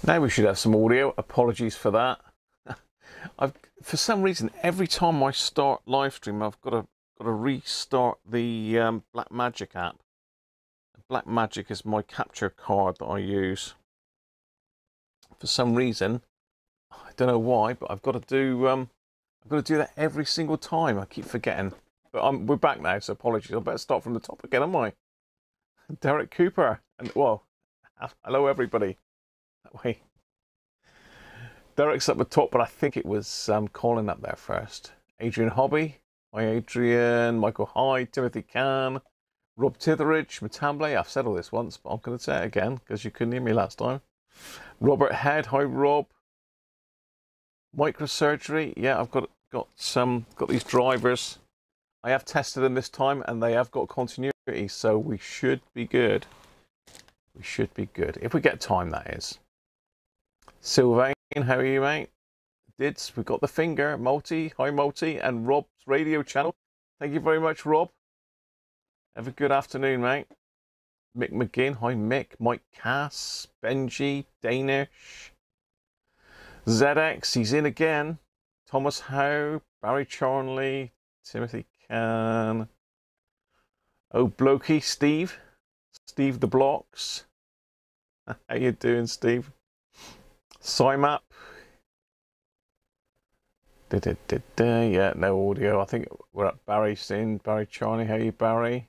Now we should have some audio. Apologies for that. For some reason, every time I start live stream, I've got to restart the Blackmagic app. Blackmagic is my capture card that I use. For some reason, I don't know why, but I've got to do that every single time. I keep forgetting. But we're back now, so apologies. I better start from the top again, am I? Derek Cooper, and well, hello everybody. That way. Derek's up the top, but I think it was Colin up there first. Adrian Hobby. Hi Adrian. Michael Hyde. Timothy Can. Rob Titheridge. Matamble. I've said all this once, but I'm going to say it again because you couldn't hear me last time. Robert Head. Hi Rob. Microsurgery. Yeah, I've got these drivers. I have tested them this time and they have got continuity, so we should be good. We should be good. If we get time, that is. Sylvain, how are you, mate? Dids, we've got the finger. Multi, hi Multi, and Rob's radio channel. Thank you very much, Rob. Have a good afternoon, mate. Mick McGinn, hi Mick. Mike Cass, Benji, Danish. ZX, he's in again. Thomas Howe, Barry Charnley, Timothy Can. Oh, Blokey, Steve. Steve the Blocks. How you doing, Steve? SciMap. Yeah, no audio. I think we're at Barry's in. Barry Charnley, how are you, Barry?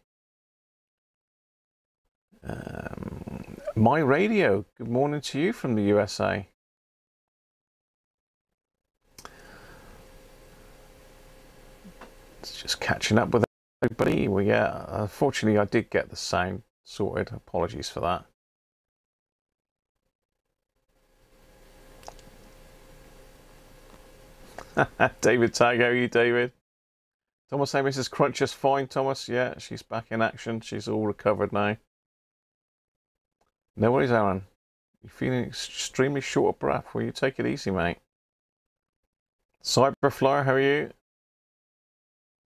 My Radio, good morning to you from the USA. It's just catching up with everybody. Well, yeah, unfortunately I did get the sound sorted. Apologies for that. David Tag, how are you, David? Thomas, say Mrs. Cruncher's fine, Thomas. Yeah, she's back in action. She's all recovered now. No worries, Aaron. You're feeling extremely short of breath. Will you take it easy, mate? Cyberflyer, how are you?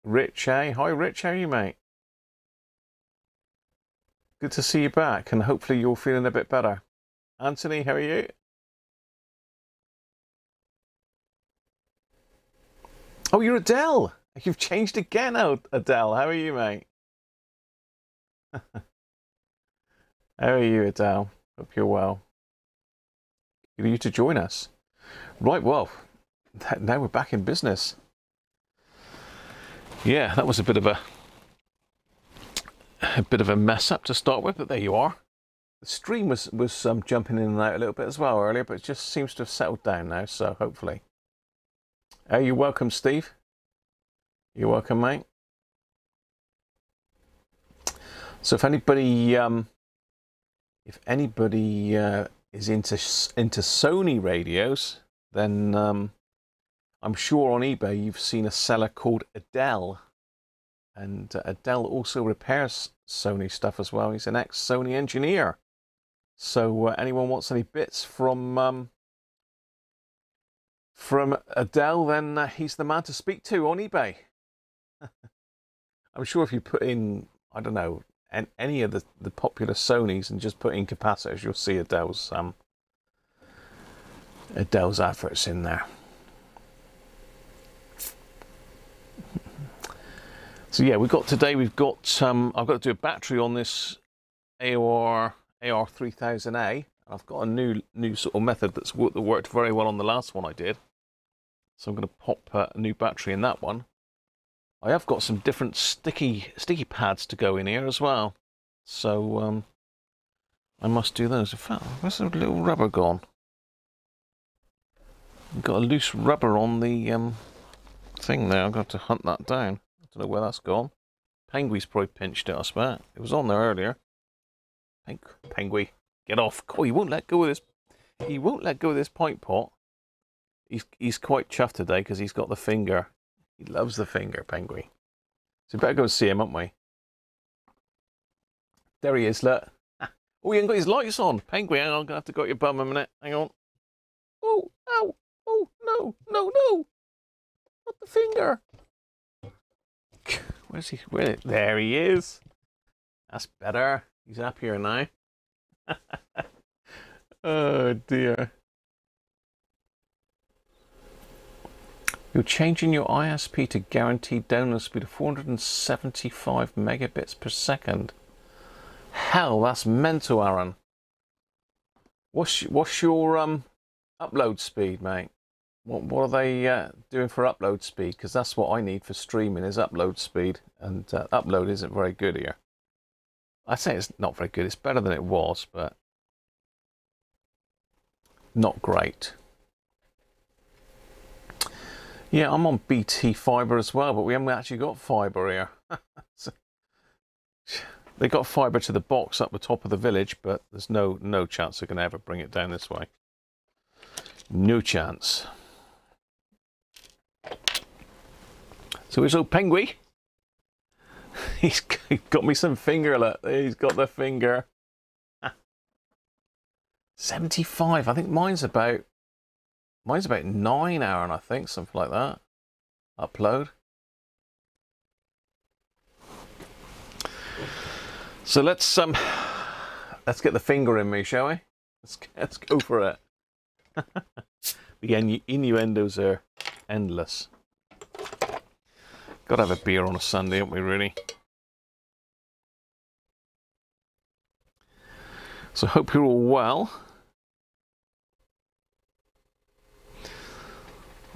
Rich, eh? Hi, Rich, how are you, mate? Good to see you back, and hopefully you're feeling a bit better. Anthony, how are you? Oh, you're Adele. You've changed again now, Adele. How are you, mate? How are you, Adele? Hope you're well. Good of you to join us. Right, well, now we're back in business. Yeah, that was a bit of a mess up to start with, but there you are. The stream was jumping in and out a little bit as well earlier, but it just seems to have settled down now, so hopefully. You're welcome, Steve. You're welcome, mate. So if anybody is into Sony radios, then I'm sure on eBay you've seen a seller called Adele, and Adele also repairs Sony stuff as well. He's an ex-Sony engineer. So anyone wants any bits from Adele, then he's the man to speak to on eBay. I'm sure if you put in, I don't know, any of the popular Sonys and just put in capacitors, you'll see Adele's adverts in there. So yeah, we've got I've got to do a battery on this AOR AR3000A. I've got a new sort of method that worked very well on the last one I did. So I'm going to pop a new battery in that one. I have got some different sticky pads to go in here as well. So I must do those. In fact, where's the little rubber gone? I've got a loose rubber on the thing there. I'm going to have to hunt that down. I don't know where that's gone. Pengui's probably pinched it, I suppose. It was on there earlier. Penguin, get off. Oh, he won't let go of this. He won't let go of this pint pot. He's quite chuffed today because he's got the finger. He loves the finger, Penguin. So we better go and see him, haven't we? There he is, look. Oh, he ain't got his lights on. Penguin, hang on, I'm going to have to go at your bum a minute. Hang on. Oh, ow. Oh, no, no, no. Not the finger. Where's he? There he is. That's better. He's happier now. Oh dear. You're changing your ISP to guaranteed download speed of 475 megabits per second. Hell, that's mental, Aaron. What's your upload speed, mate? What are they doing for upload speed? Because that's what I need for streaming is upload speed, and upload isn't very good here. I say it's not very good. It's better than it was, but not great. Yeah, I'm on BT fiber as well, but we haven't actually got fiber here. So, they got fiber to the box up the top of the village, but there's no chance they're going to ever bring it down this way. No chance. So here's old Penguin. He's got me some finger, look. He's got the finger. 75. I think mine's about 9 hour, I think, something like that. Upload. So let's get the finger in me, shall we? Let's go for it. The innuendos are endless. Gotta have a beer on a Sunday, haven't we, really? So hope you're all well.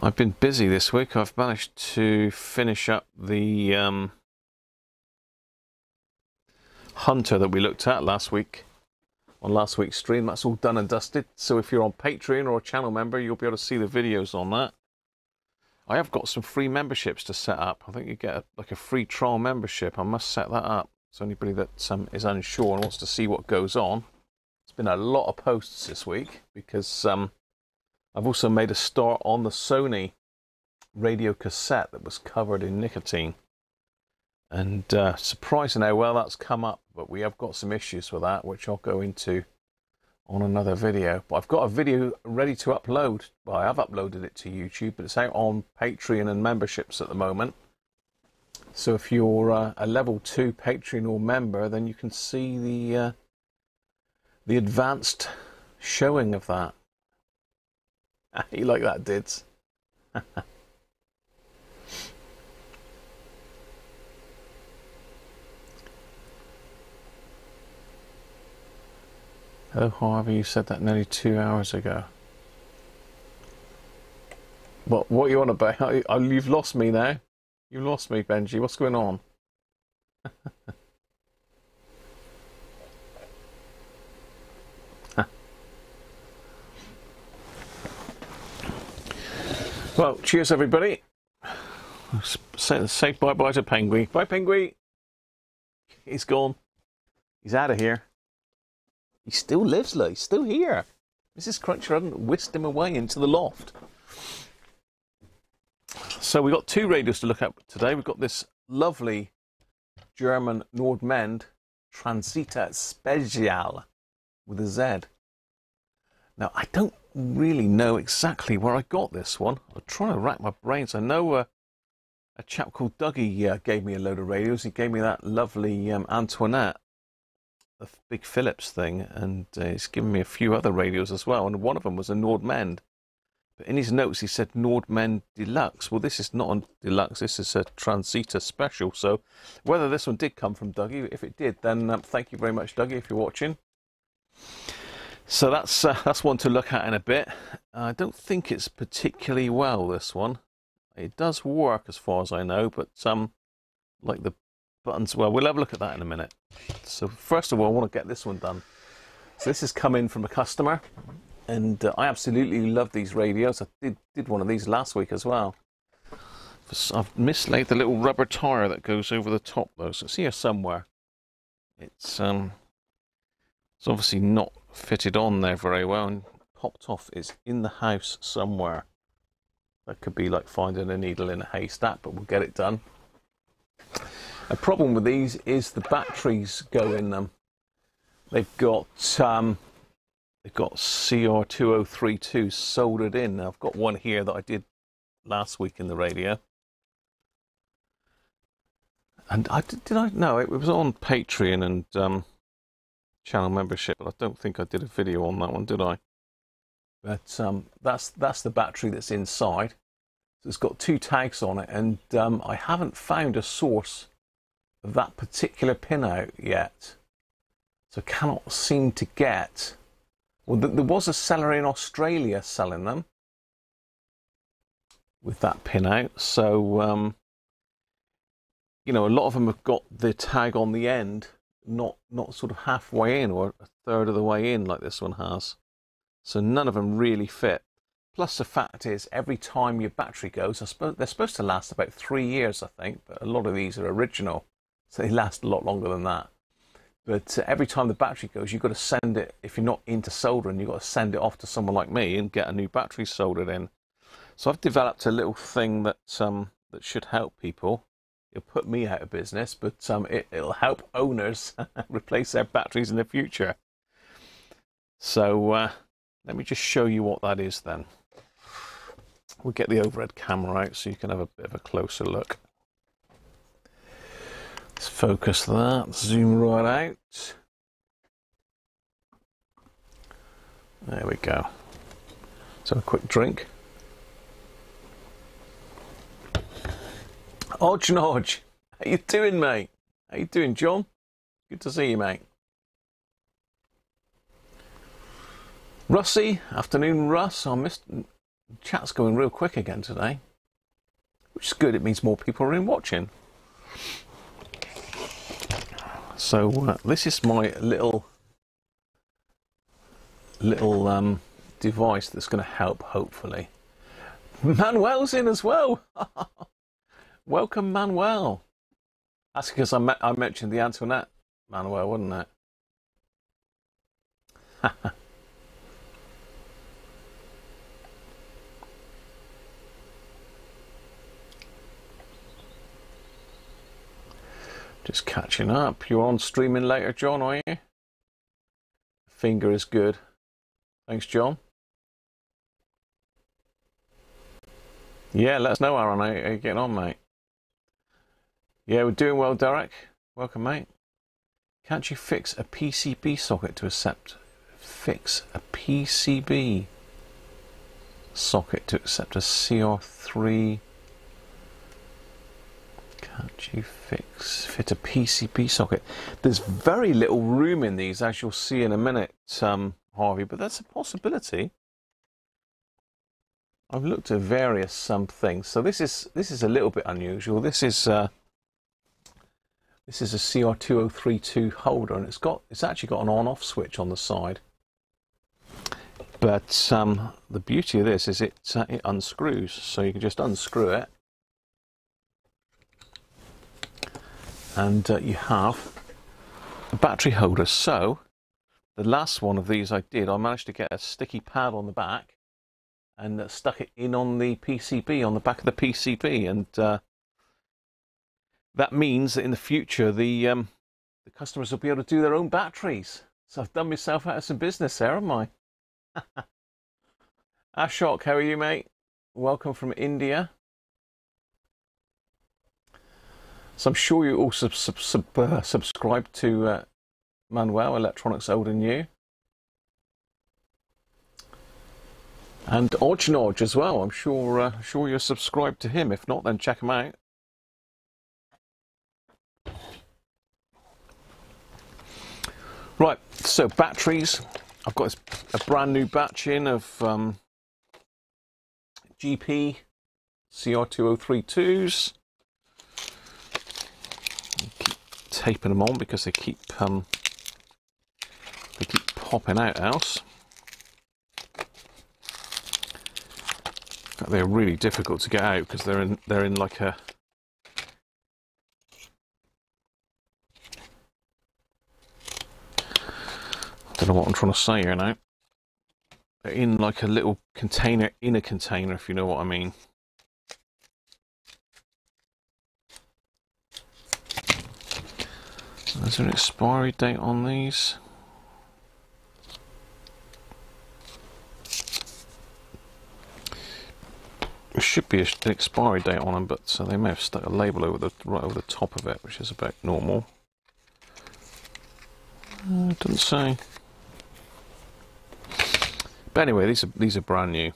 I've been busy this week. I've managed to finish up the Hunter that we looked at last week on last week's stream. That's all done and dusted. So if you're on Patreon or a channel member, you'll be able to see the videos on that. I have got some free memberships to set up. I think you get like a free trial membership. I must set that up. So anybody that is unsure and wants to see what goes on. It's been a lot of posts this week because I've also made a start on the Sony radio cassette that was covered in nicotine. And surprising how well that's come up, but we have got some issues with that, which I'll go into on another video. But I've got a video ready to upload. Well, I have uploaded it to YouTube, but it's out on Patreon and memberships at the moment. So if you're a level 2 Patreon or member, then you can see the advanced showing of that. You like that, Dids? Hello, Harvey, you said that nearly 2 hours ago. What are you on about? You've lost me now. You lost me, Benji. What's going on? Well, cheers, everybody. Say bye-bye to Penguin. Bye, Penguin. He's gone. He's out of here. He still lives, look. He's still here. Mrs. Cruncher hadn't whisked him away into the loft. So we've got 2 radios to look at today. We've got this lovely German Nordmende Transita Spezial with a Z. Now, I don't really know exactly where I got this one. I'm trying to rack my brains. I know a chap called Dougie gave me a load of radios. He gave me that lovely Antoinette, the big Philips thing, and he's given me a few other radios as well, and one of them was a Nordmende. But in his notes he said Nordmende Deluxe. Well, this is not a Deluxe, this is a Transita Special, so whether this one did come from Dougie, if it did, then thank you very much, Dougie, if you're watching. So that's one to look at in a bit. I don't think it's particularly well, this one. It does work as far as I know, but like the buttons, well, we'll have a look at that in a minute. So first of all, I want to get this one done. So this has come in from a customer, and I absolutely love these radios. I did one of these last week as well. I've mislaid the little rubber tire that goes over the top though, so it's here somewhere. It's obviously not fitted on there very well and popped off. It's in the house somewhere. That could be like finding a needle in a haystack, but we'll get it done. A problem with these is the batteries go in them. They've got CR2032 soldered in. Now, I've got one here that I did last week in the radio. And did I know it was on Patreon and channel membership, but I don't think I did a video on that one, did I? But that's the battery that's inside. So it's got 2 tags on it, and I haven't found a source of that particular pinout yet. So I cannot seem to get... Well, there was a seller in Australia selling them with that pinout. So, you know, a lot of them have got the tag on the end, not sort of halfway in or a third of the way in like this one has. So none of them really fit. Plus the fact is, every time your battery goes, they're supposed to last about 3 years, I think, but a lot of these are original, so they last a lot longer than that. But every time the battery goes, you've got to send it, if you're not into soldering, you've got to send it off to someone like me and get a new battery soldered in. So I've developed a little thing that that should help people. It'll put me out of business, but it'll help owners replace their batteries in the future. So let me just show you what that is then. We'll get the overhead camera out so you can have a bit of a closer look. Let's focus that, zoom right out. There we go. So a quick drink. Nodge, how you doing, mate? How you doing, John? Good to see you, mate. Russie, afternoon, Russ. I missed... Chat's going real quick again today, which is good. It means more people are in watching. So this is my little device that's going to help, hopefully. Manuel's in as well. Welcome, Manuel. That's because I mentioned the Antoinette Manuel, wasn't it? Just catching up. You're on streaming later, John, are you? Finger is good. Thanks, John. Yeah, let us know, Aaron. How you getting on, mate? Yeah, we're doing well, Derek. Welcome, mate. Can't you fix a PCB socket to accept? Fix a PCB socket to accept a CR3. Can't you fit a PCB socket? There's very little room in these, as you'll see in a minute, Harvey, but that's a possibility. I've looked at various things. So this is a little bit unusual. This is a CR2032 holder, and it's actually got an on-off switch on the side. But the beauty of this is it unscrews, so you can just unscrew it. And you have a battery holder. So the last one of these I managed to get a sticky pad on the back and stuck it in on the PCB, on the back of the PCB, and that means that in the future the customers will be able to do their own batteries. So I've done myself out of some business there, haven't I? Ashok, how are you, mate? Welcome from India. So I'm sure you all subscribe to Manuel, Electronics Old and New. And Nodge as well. I'm sure you're subscribed to him. If not, then check him out. Right, so batteries. I've got a brand new batch in of GP CR2032s. Keep taping them on because they keep popping out else. In fact, they're really difficult to get out because they're in like a I don't know what I'm trying to say here now. They're in like a little container in a container, if you know what I mean. Is there an expiry date on these? There should be an expiry date on them, but they may have stuck a label right over the top of it, which is about normal. Doesn't say. But anyway, these are brand new.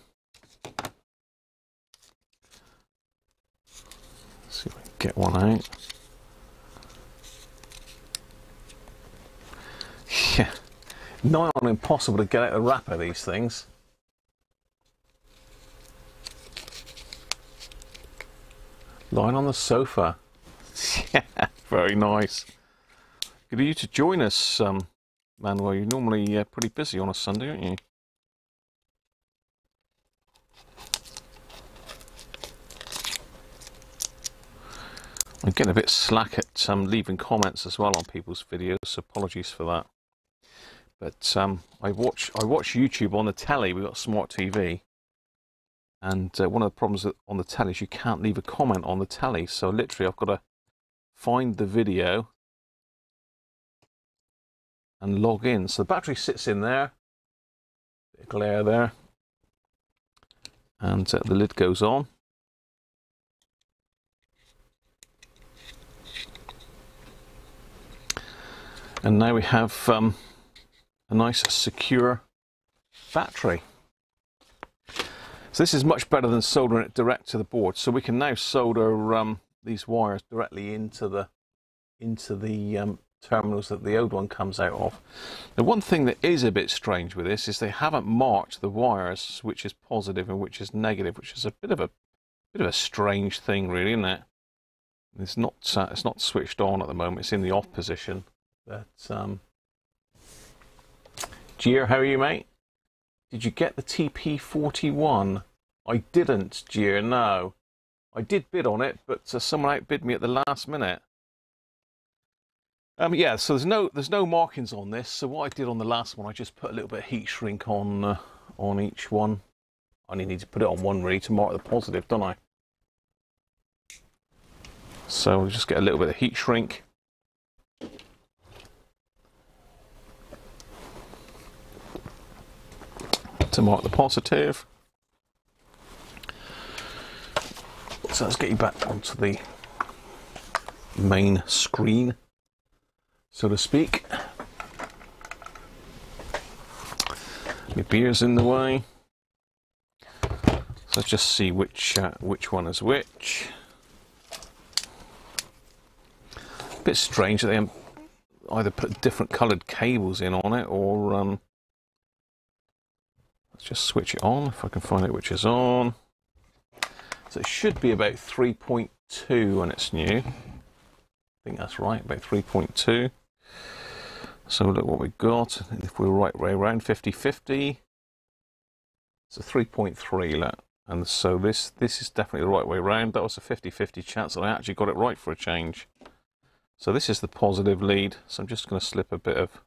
Let's see if we can get one out. Yeah, nigh on impossible to get out the wrapper, these things. Lying on the sofa. Yeah, very nice. Good of you to join us, Manuel. You're normally pretty busy on a Sunday, aren't you? I'm getting a bit slack at leaving comments as well on people's videos, so apologies for that. But I watch YouTube on the telly. We've got a smart TV. And one of the problems on the telly is you can't leave a comment on the telly. So literally I've got to find the video and log in. So the battery sits in there. Bit of glare there. And the lid goes on. And now we have a nice secure battery. So this is much better than soldering it direct to the board. So we can now solder these wires directly into the terminals that the old one comes out of. The one thing that is a bit strange with this is they haven't marked the wires, which is positive and which is negative, which is a bit of a strange thing, really, isn't it? It's not switched on at the moment. It's in the off position. But Gier, how are you, mate? Did you get the TP41? I didn't, Gier, no. I did bid on it, but someone outbid me at the last minute. Yeah, so there's no markings on this. So what I did on the last one, I just put a little bit of heat shrink on each one. I only need to put it on one really to mark the positive, don't I? So we'll just get a little bit of heat shrink. To mark the positive. So let's get you back onto the main screen, so to speak. My beer's in the way. So let's just see which one is which. A bit strange that they either put different coloured cables in on it, or let's just switch it on if I can find out which is on. So it should be about 3.2 when it's new. I think that's right, about 3.2. So look what we've got. If we're right way around 50-50, it's a 3.3, look. And so this is definitely the right way around. That was a 50-50 chance that I actually got it right for a change. So this is the positive lead. So I'm just going to slip a bit of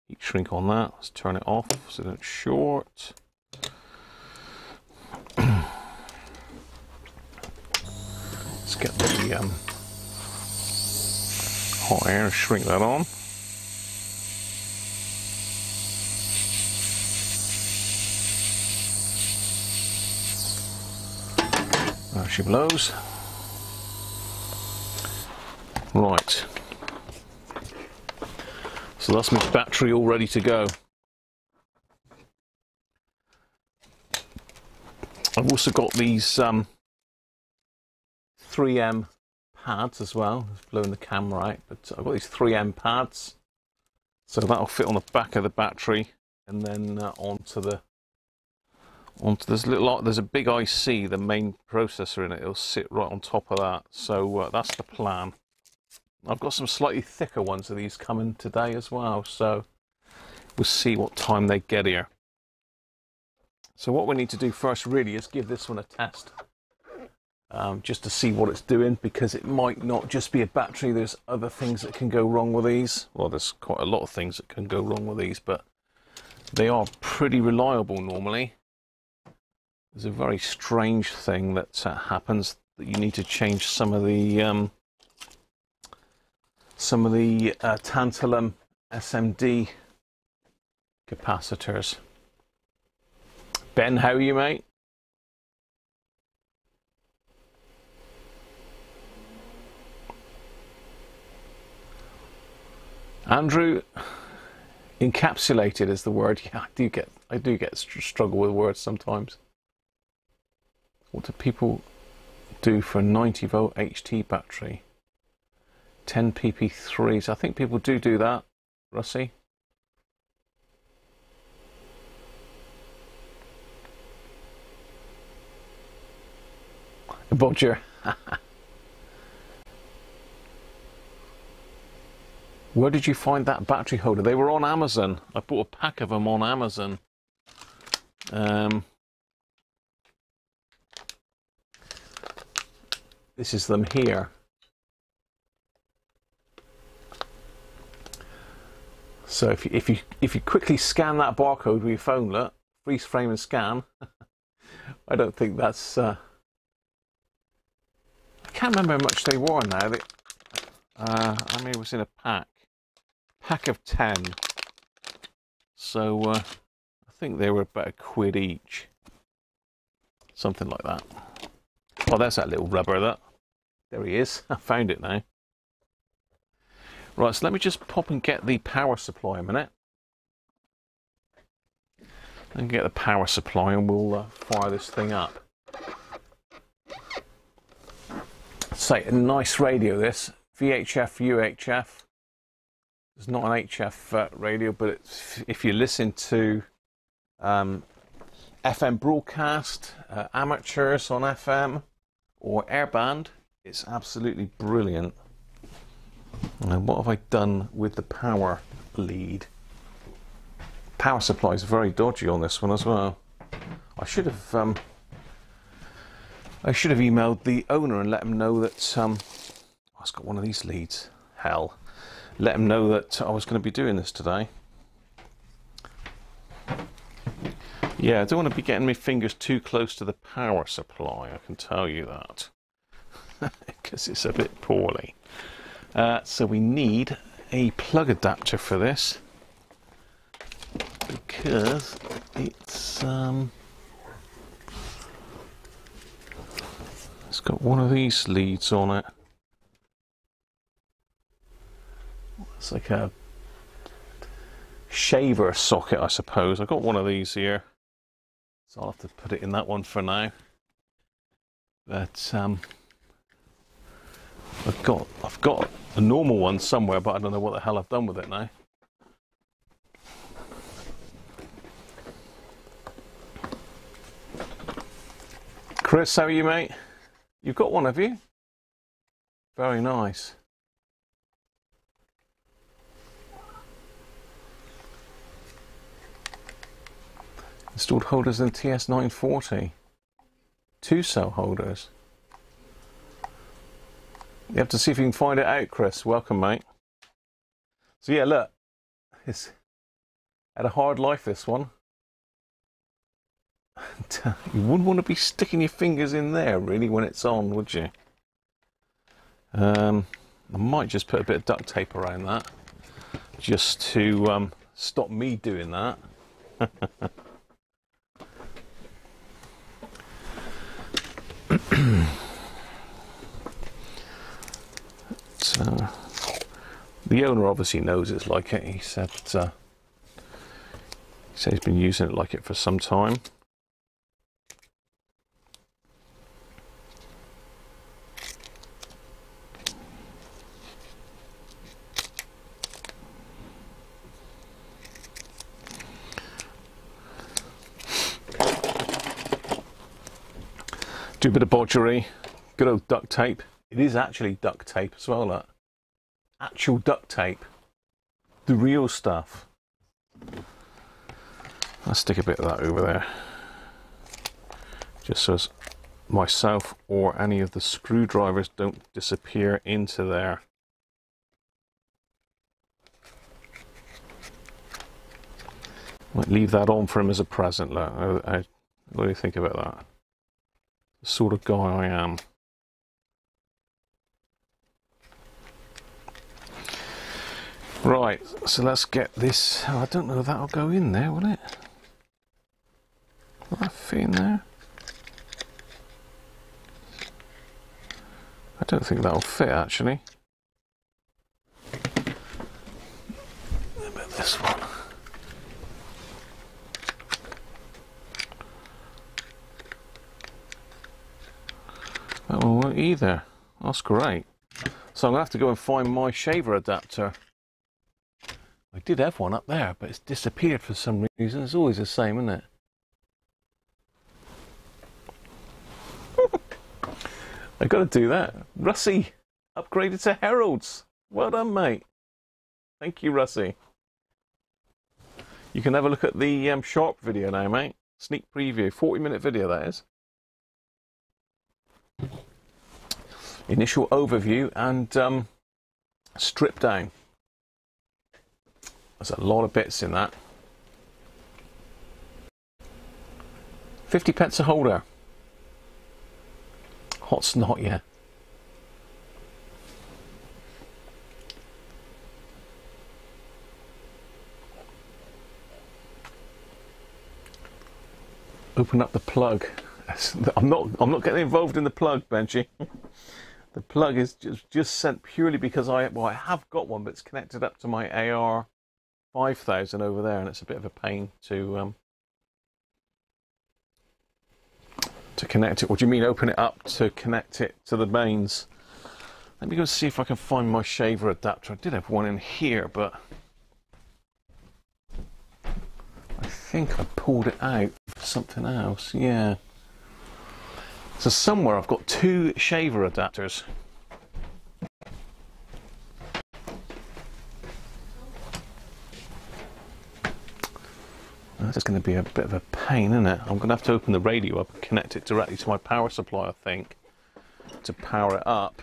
heat shrink on that. Let's turn it off so that it's short. Let's get the hot air and shrink that on. There she blows. Right. So that's my battery all ready to go. I've also got these 3M pads as well. It's blowing the camera out, but I've got these 3M pads. So that'll fit on the back of the battery, and then onto this little. There's a big IC, the main processor in it. It'll sit right on top of that. So that's the plan. I've got some slightly thicker ones of these coming today as well, so we'll see what time they get here. So what we need to do first really is give this one a test, just to see what it's doing, because it might not just be a battery. There's other things that can go wrong with these. Well, there's quite a lot of things that can go wrong with these, but they are pretty reliable normally. There's a very strange thing that happens, that you need to change some of the tantalum SMD capacitors. Ben, how are you, mate? Andrew, Encapsulated is the word. Yeah, I do get struggle with words sometimes. What do people do for a 90-volt HT battery? 10 PP3s. I think people do that, Russie. Bodger. Where did you find that battery holder? They were on Amazon. I bought a pack of them on Amazon. This is them here. So if you quickly scan that barcode with your phone, look, freeze frame and scan. I don't think that's. I can't remember how much they were now. I mean, it was in a pack of 10. So I think they were about £1 each, something like that. Oh, there's that little rubber. There he is. I found it now. Right, so let me just pop and get the power supply a minute. And get the power supply and we'll fire this thing up. Say, a nice radio this. VHF, UHF. It's not an HF radio, but it's, if you listen to FM broadcast, amateurs on FM or airband, it's absolutely brilliant. And what have I done with the power lead? Power supply is very dodgy on this one as well. I should have emailed the owner and let him know that oh, it's got one of these leads. Hell, let him know that I was going to be doing this today. Yeah, I don't want to be getting my fingers too close to the power supply. I can tell you that because it's a bit poorly. So we need a plug adapter for this because it's got one of these leads on it. It's like a shaver socket, I suppose. I've got one of these here, so I'll have to put it in that one for now. But I've got a normal one somewhere, but I don't know what the hell I've done with it now. Chris, how are you, mate? You've got one, have you? Very nice. Installed holders in TS940. 2-cell holders. You have to see if you can find it out, Chris. Welcome, mate. So yeah, look, it's had a hard life, this one. You wouldn't want to be sticking your fingers in there, really, when it's on, would you? I might just put a bit of duct tape around that, just to stop me doing that. So, the owner obviously knows it's like it. He said he's been using it like it for some time. Do a bit of bodgery, good old duct tape. It is actually duct tape as well, that. Actual duct tape. The real stuff. I'll stick a bit of that over there. Just so as myself or any of the screwdrivers don't disappear into there. Might leave that on for him as a present. Look. What do you think about that? The sort of guy I am. Right, so let's get this. Oh, I don't know if that'll go in there, will it? Will that fit in there? I don't think that'll fit, actually. What about this one? That one won't either. That's great. So I'm going to have to go and find my shaver adapter. I did have one up there, but it's disappeared for some reason. It's always the same, isn't it? I got to do that. Russie upgraded to Heralds. Well done, mate. Thank you, Russie. You can have a look at the Sharp video now, mate. Sneak preview, 40-minute video that is. Initial overview and strip down. There's a lot of bits in that. 50p a holder. Hot snot, yeah. Open up the plug. I'm not getting involved in the plug, Benji. The plug is just sent purely because I have got one, but it's connected up to my AOR 5000 over there, and it's a bit of a pain to connect it. What do you mean open it up to connect it to the mains? Let me go see if I can find my shaver adapter. I did have one in here, but I think I pulled it out for something else. Yeah. So somewhere I've got two shaver adapters. That's going to be a bit of a pain, isn't it? I'm going to have to open the radio up and connect it directly to my power supply, I think, to power it up.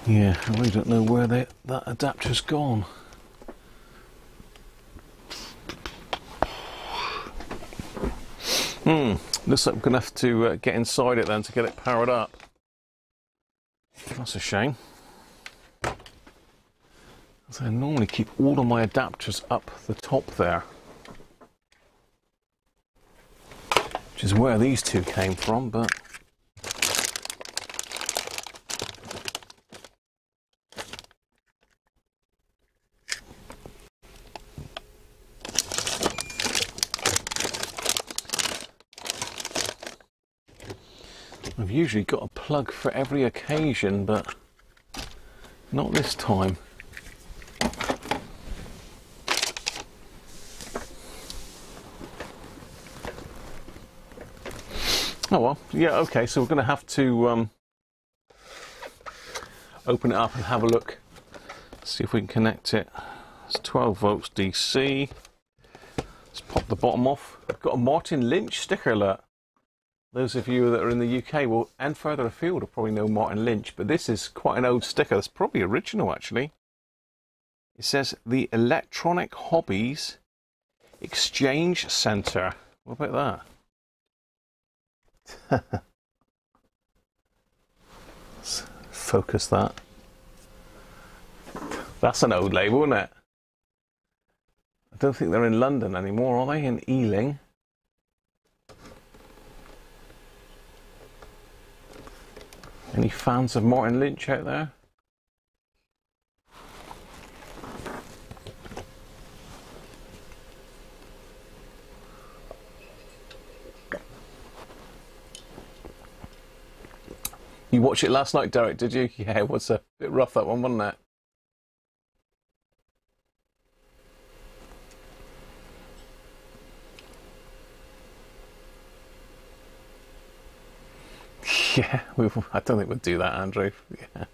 Yeah, I really don't know where that adapter's gone. Looks like we're going to have to get inside it then to get it powered up. That's a shame. So I normally keep all of my adapters up the top there, which is where these two came from, but I've usually got a plug for every occasion, but not this time. Oh well, yeah, okay, so we're going to have to open it up and have a look, see if we can connect it. It's 12 volts DC. Let's pop the bottom off. I've got a Martin Lynch sticker alert. Those of you that are in the UK will, and further afield will probably know Martin Lynch, but this is quite an old sticker. It's probably original, actually. It says the Electronic Hobbies Exchange Centre. What about that? Let's focus that. That's an old label, isn't it? I don't think they're in London anymore, are they? In Ealing. Any fans of Martin Lynch out there? You watched it last night, Derek, did you? Yeah, it was a bit rough, that one, wasn't it? Yeah, I don't think we'd do that, Andrew. Yeah.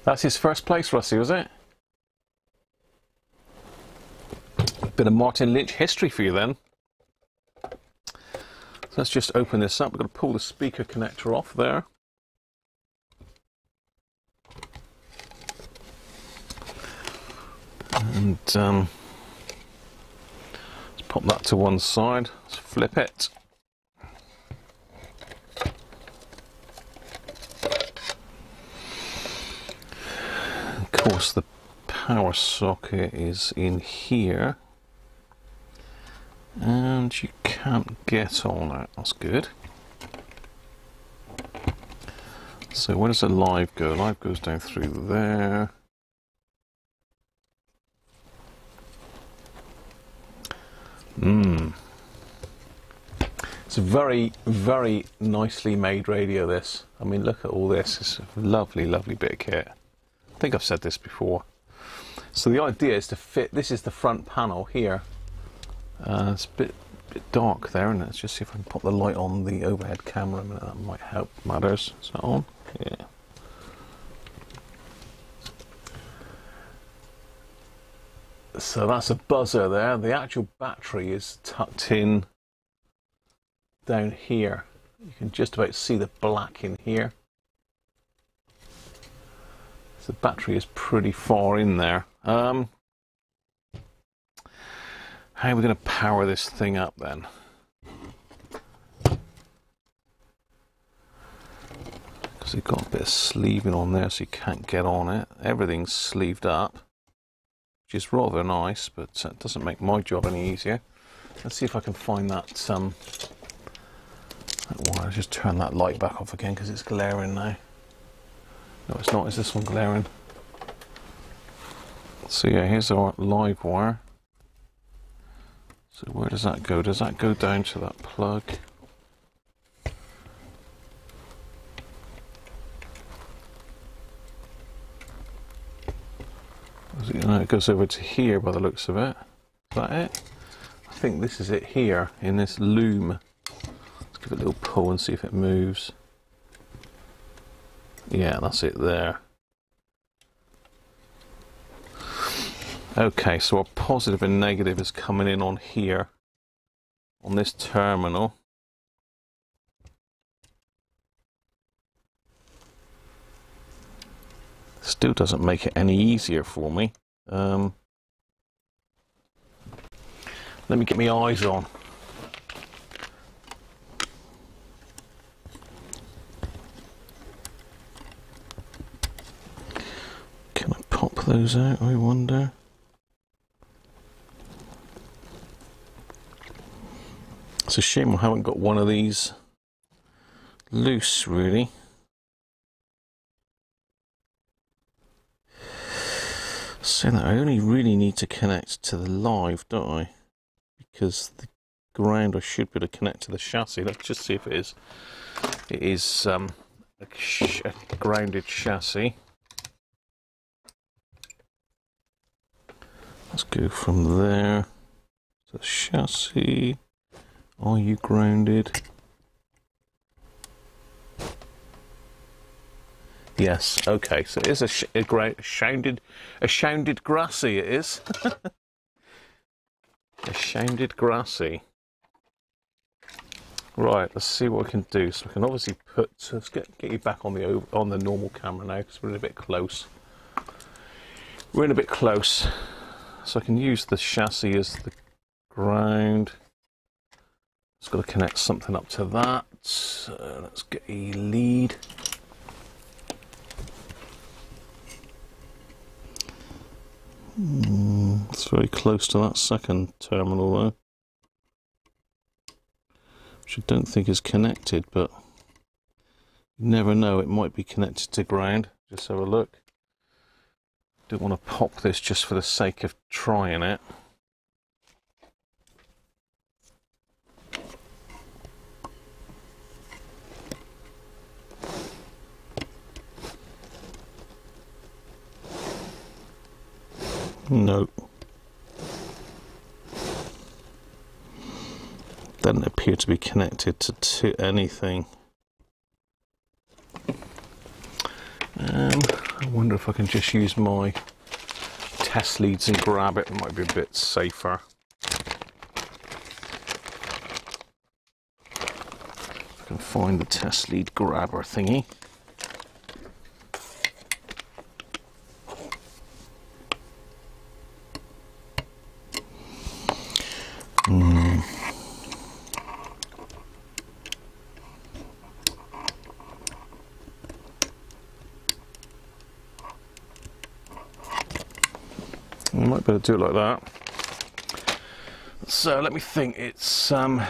That's his first place, Russie, was it? Bit of Martin Lynch history for you then. So let's just open this up. We're going to pull the speaker connector off there. And let's pop that to one side. Let's flip it. Of course, the power socket is in here. And you can't get on it. That's good. So where does the live go? Live goes down through there. It's a very, very nicely made radio, this. I mean, look at all this. It's a lovely, lovely bit of kit. I think I've said this before. So the idea is to fit, this is the front panel here. It's a bit dark there, and let's just see if I can pop the light on the overhead camera a minute. That might help matters. Is that on? Yeah. So that's a buzzer there. The actual battery is tucked in down here. You can just about see the black in here. So the battery is pretty far in there. How are we going to power this thing up then? Because it's got a bit of sleeving on there, so you can't get on it. Everything's sleeved up, which is rather nice, but it doesn't make my job any easier. Let's see if I can find that wire. Just turn that light back off again because it's glaring now. No, it's not. Is this one glaring? So yeah, here's our live wire. So where does that go? Does that go down to that plug? No, it goes over to here by the looks of it. Is that it? I think this is it here in this loom. Let's give it a little pull and see if it moves. Yeah, that's it there. Okay, so our positive and negative is coming in on here, on this terminal. Still doesn't make it any easier for me. Let me get my eyes on. Can I pop those out, I wonder? It's a shame I haven't got one of these loose, really. So that I only really need to connect to the live, don't I? Because the ground I should be able to connect to the chassis. Let's just see if it is. It is a grounded chassis. Let's go from there to the chassis. Are you grounded? Yes. Okay. So it is a sounded grassy. It is a sounded grassy. Right. Let's see what we can do. So we can obviously put. So let's get you back on the normal camera now because we're in a bit close. We're in a bit close. So I can use the chassis as the ground. Just got to connect something up to that. So let's get a lead. It's very close to that second terminal though, which I don't think is connected, but you never know, it might be connected to ground. Just have a look. Don't want to pop this just for the sake of trying it. No. Doesn't appear to be connected to anything. I wonder if I can just use my test leads and grab it. It might be a bit safer. If I can find the test lead grabber thingy. I might be able to do it like that. So let me think. It's I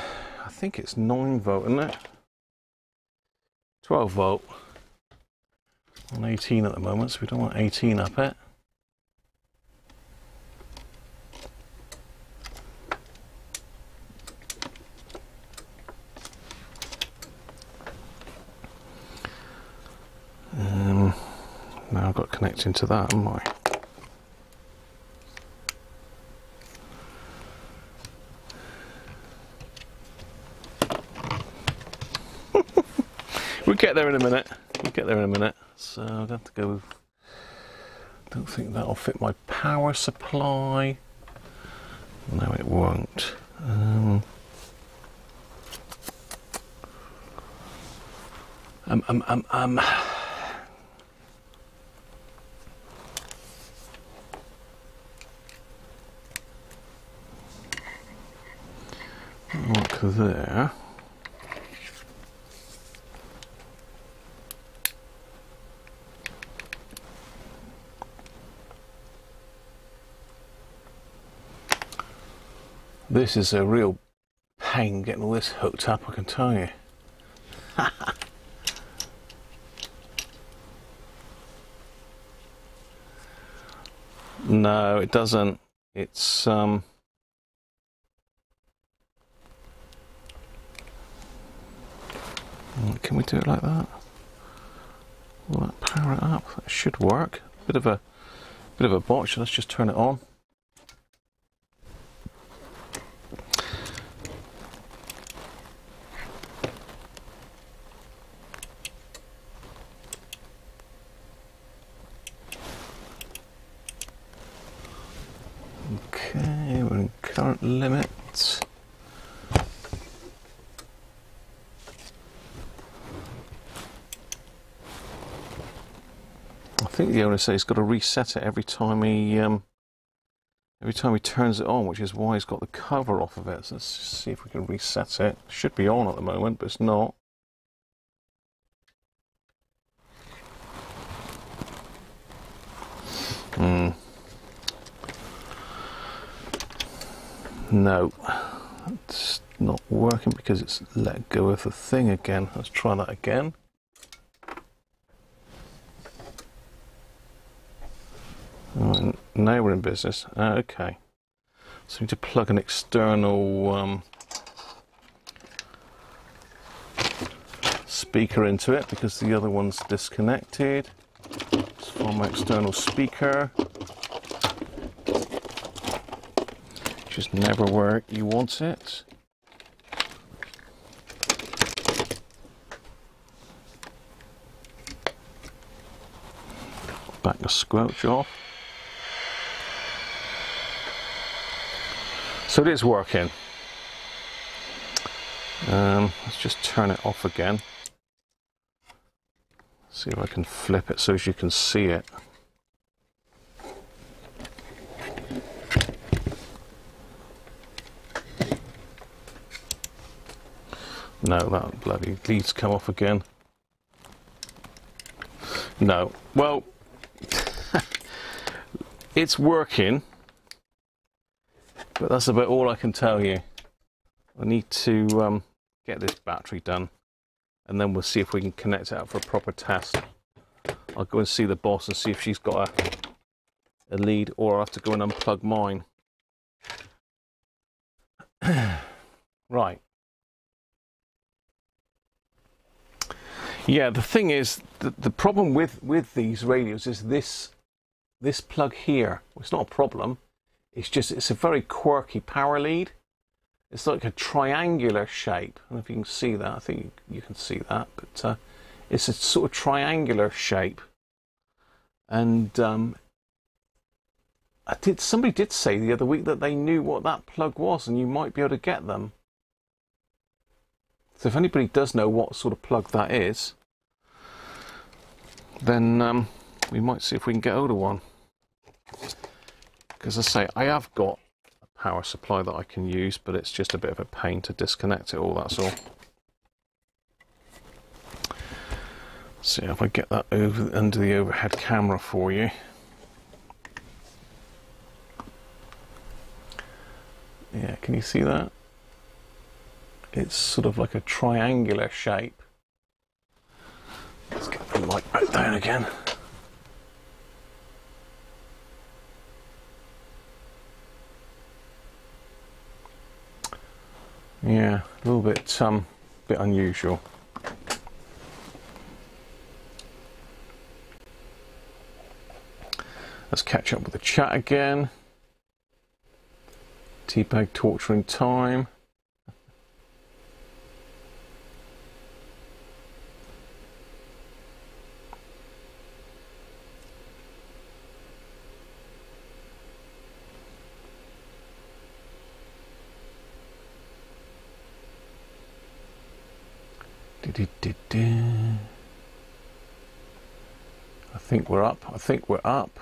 think it's 9 volt, isn't it? 12 volt. On 18 at the moment, so we don't want 18 up it. Now I've got to connect into that, haven't I? We'll get there in a minute. We'll get there in a minute. So I'll have to go. Don't think that'll fit my power supply. No, it won't. Look there. This is a real pain getting all this hooked up, I can tell you. No, it doesn't. It's can we do it like that? Will that power it up? That should work. Bit of a botch. Let's just turn it on. Okay, we're in current limit. I think the owner says he's got to reset it every time he turns it on, which is why he's got the cover off of it. So let's just see if we can reset it. It should be on at the moment, but it's not. No, it's not working because it's let go of the thing again. Let's try that again. Right, now we're in business. Okay, so we need to plug an external speaker into it because the other one's disconnected. Let's find my external speaker. Just never where you want it. Back the squelch off. So it is working. Let's just turn it off again. See if I can flip it so as you can see it. No, that bloody lead's come off again. No, well, it's working, but that's about all I can tell you. I need to get this battery done, and then we'll see if we can connect it out for a proper test. I'll go and see the boss and see if she's got a lead, or I'll have to go and unplug mine. Right. Yeah, the thing is, the problem with these radios is this plug here. It's not a problem. It's just, it's a very quirky power lead. It's like a triangular shape. I don't know if you can see that. I think you can see that. But it's a sort of triangular shape. And somebody did say the other week that they knew what that plug was, and you might be able to get them. So if anybody does know what sort of plug that is, then we might see if we can get hold of one. Because I say, I have got a power supply that I can use, but it's just a bit of a pain to disconnect it all, that's all. See if I get that over under the overhead camera for you. Yeah, can you see that? It's sort of like a triangular shape. Let's get the the mic back down again. Yeah, a little bit unusual. Let's catch up with the chat again. Teabag torturing time. I think we're up. I think we're up.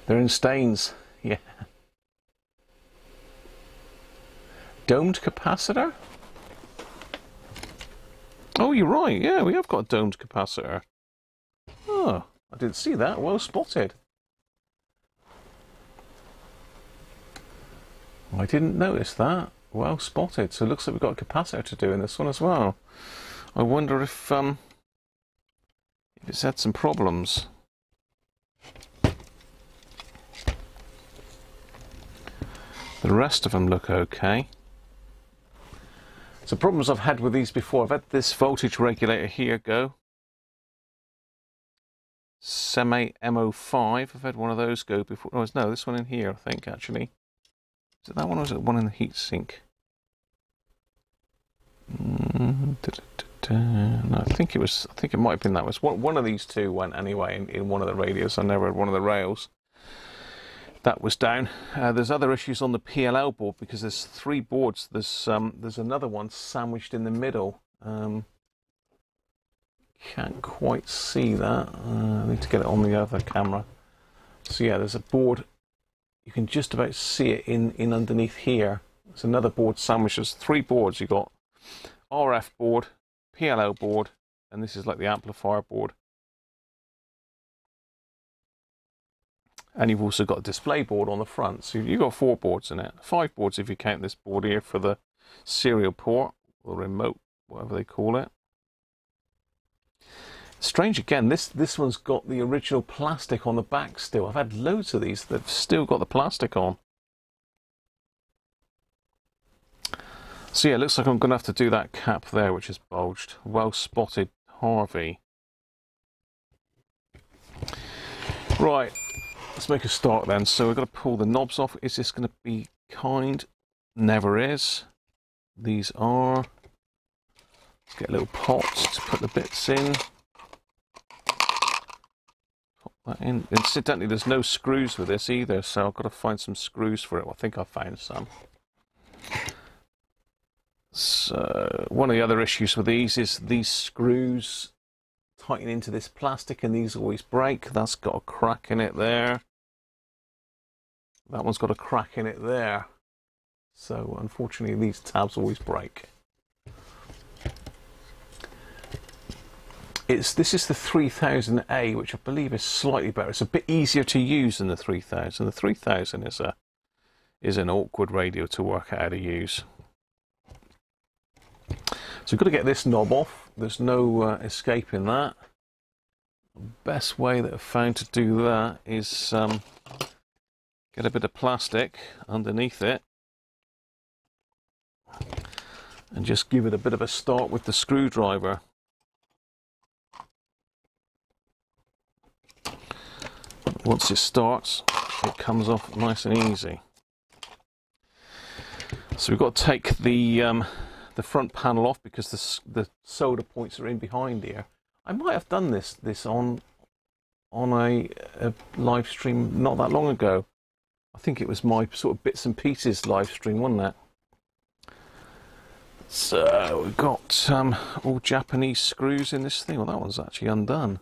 They're in stains. Yeah. Domed capacitor? Oh, you're right. Yeah, we have got a domed capacitor. Oh, I didn't see that. Well spotted. I didn't notice that. Well spotted. So it looks like we've got a capacitor to do in this one as well. I wonder if it's had some problems. The rest of them look okay. So problems I've had with these before. I've had this voltage regulator here go. Semi MO5. I've had one of those go before. Oh, no, this one in here, I think, actually. Is it that one or is it one in the heatsink? No, I think it might have been that one of these two went anyway in one of the radios. I never had one of the rails. That was down. There's other issues on the PLL board because there's three boards. There's another one sandwiched in the middle. Can't quite see that. I need to get it on the other camera. So yeah, there's a board. You can just about see it in underneath here. There's another board sandwiched. There's three boards. You've got RF board, PLL board, and this is like the amplifier board. And you've also got a display board on the front. So you've got 4 boards in it. 5 boards if you count this board here for the serial port, or remote, whatever they call it. Strange again, this one's got the original plastic on the back still. I've had loads of these that have still got the plastic on. So yeah, it looks like I'm going to have to do that cap there, which is bulged. Well spotted, Harvey. Right, let's make a start then. So we've got to pull the knobs off. Is this going to be kind? Never is. These are. Let's get a little pot to put the bits in. Pop that in. Incidentally, there's no screws with this either, so I've got to find some screws for it. Well, I think I found some. So one of the other issues with these is these screws tighten into this plastic and these always break. That's got a crack in it there. That one's got a crack in it there. So unfortunately these tabs always break. This is the 3000A, which I believe is slightly better. It's a bit easier to use than the 3000. The 3000 is an awkward radio to work out how to use. So we've got to get this knob off. There's no escaping that. The best way that I've found to do that is get a bit of plastic underneath it and just give it a bit of a start with the screwdriver. Once it starts, it comes off nice and easy. So we've got to take the front panel off because the solder points are in behind here. I might have done this on a live stream not that long ago. I think it was my sort of bits and pieces live stream, wasn't it? So we've got all Japanese screws in this thing. Well, that one's actually undone.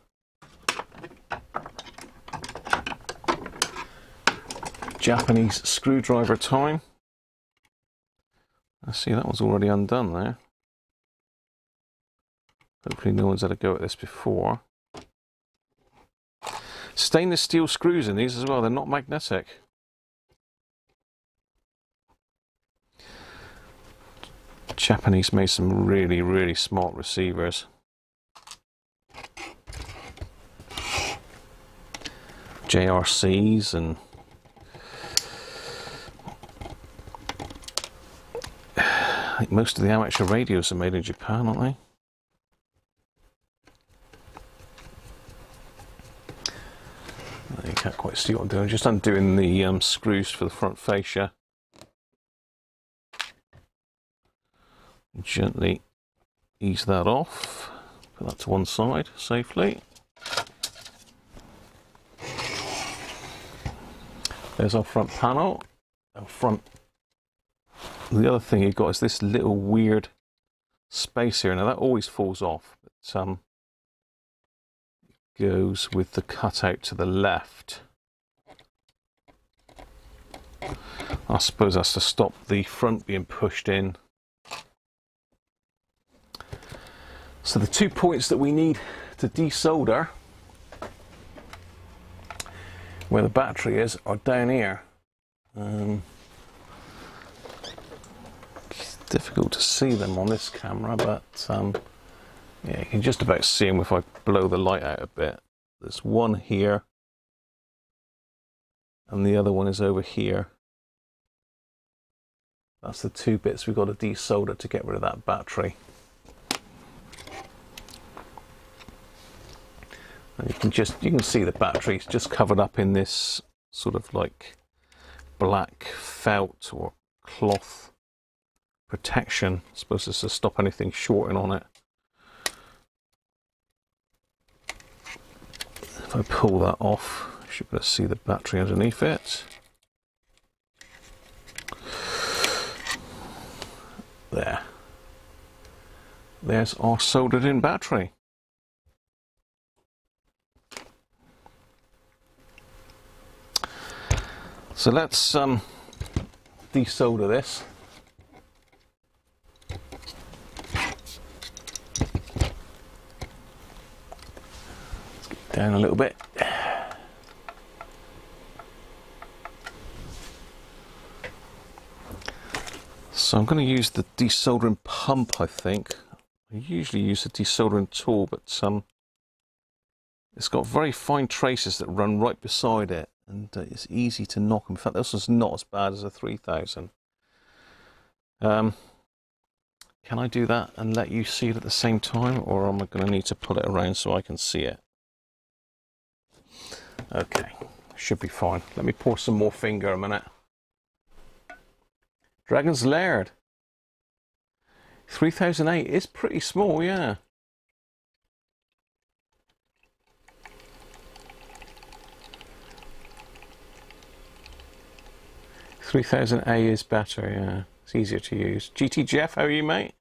Japanese screwdriver time. I see that one's already undone there. Hopefully no one's had a go at this before. Stainless steel screws in these as well, they're not magnetic. Japanese made some really, really smart receivers. JRCs and I think most of the amateur radios are made in Japan, aren't they? You can't quite see what I'm doing. Just undoing the screws for the front fascia. Gently ease that off. Put that to one side safely. There's our front panel. Our front. The other thing you've got is this little weird space here. Now that always falls off, but goes with the cutout to the left. I suppose that's to stop the front being pushed in. So the 2 points that we need to desolder where the battery is are down here. It's difficult to see them on this camera, but yeah, you can just about see them if I blow the light out a bit. There's one here, and the other one is over here. That's the 2 bits we've got to desolder to get rid of that battery. And you can see the battery's just covered up in this sort of like black felt or cloth protection. I suppose it's to stop anything shorting on it. If I pull that off, you should be able to see the battery underneath it. There. There's our soldered in battery. So let's desolder this. Let's get down a little bit. So I'm going to use the desoldering pump, I think. I usually use a desoldering tool, but it's got very fine traces that run right beside it. And it's easy to knock them. In fact, this is not as bad as a 3000. Can I do that and let you see it at the same time, or am I going to need to pull it around so I can see it? Okay, should be fine. Let me pour some more finger a minute. Dragon's Laird. 3008 is pretty small, yeah. A is better, yeah. It's easier to use. GT Jeff, how are you, mate?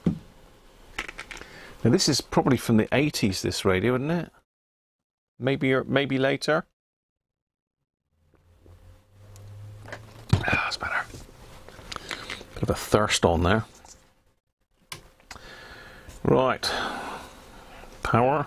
Now this is probably from the 80s, this radio, isn't it? Maybe later. That's better. Bit of a thirst on there. Right. Power.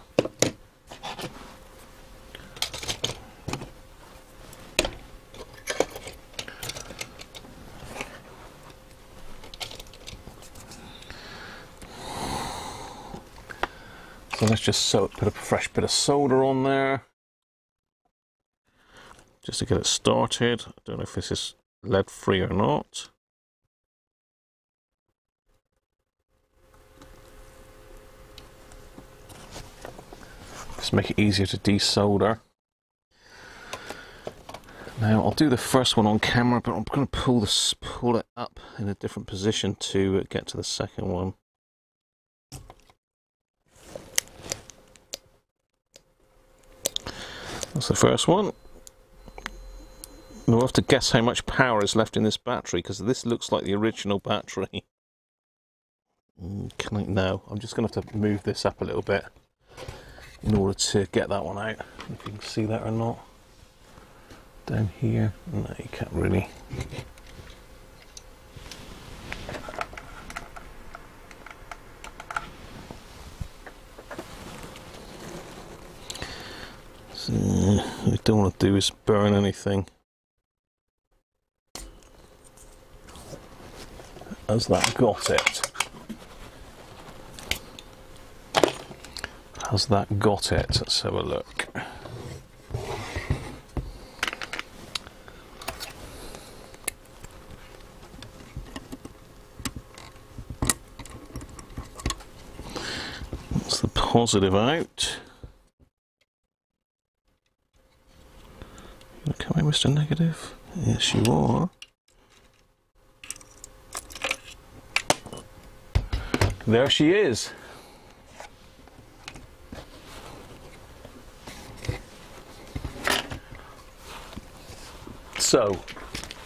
So let's just put a fresh bit of solder on there, just to get it started. I don't know if this is lead free or not. Just make it easier to desolder. Now I'll do the first one on camera, but I'm going to pull it up in a different position to get to the second one. That's the first one. We'll have to guess how much power is left in this battery, because this looks like the original battery. No, I'm just going to have to move this up a little bit in order to get that one out. If you can see that or not. Down here. No, you can't really. So, what we don't want to do is burn anything. Has that got it? Has that got it? Let's have a look. That's the positive out. You coming, Mr. Negative? Yes, you are. There she is. So,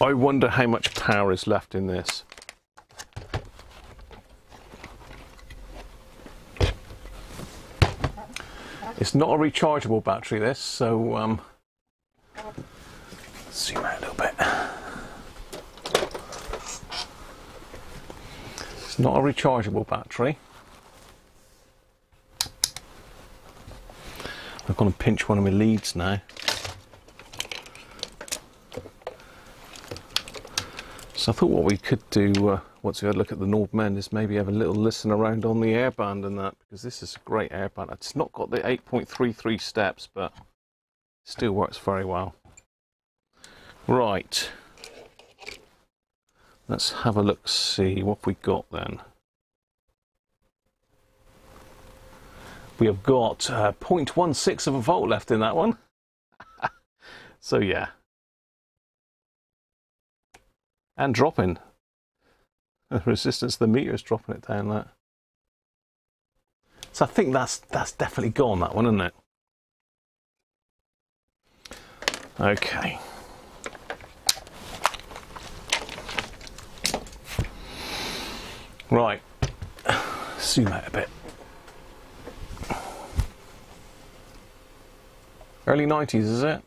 I wonder how much power is left in this. It's not a rechargeable battery, this, so let's zoom out a little bit. It's not a rechargeable battery. I'm going to pinch one of my leads now. So I thought what we could do once we had a look at the Nordmende is maybe have a little listen around on the airband and that, because this is a great airband. It's not got the 8.33 steps, but it still works very well. Right. Let's have a look, see what we got then. We have got 0.16 of a volt left in that one. So yeah. And dropping. The resistance of the meter is dropping it down that. So I think that's definitely gone, that one, isn't it? Okay. Right. Zoom out a bit. Early 90s, is it?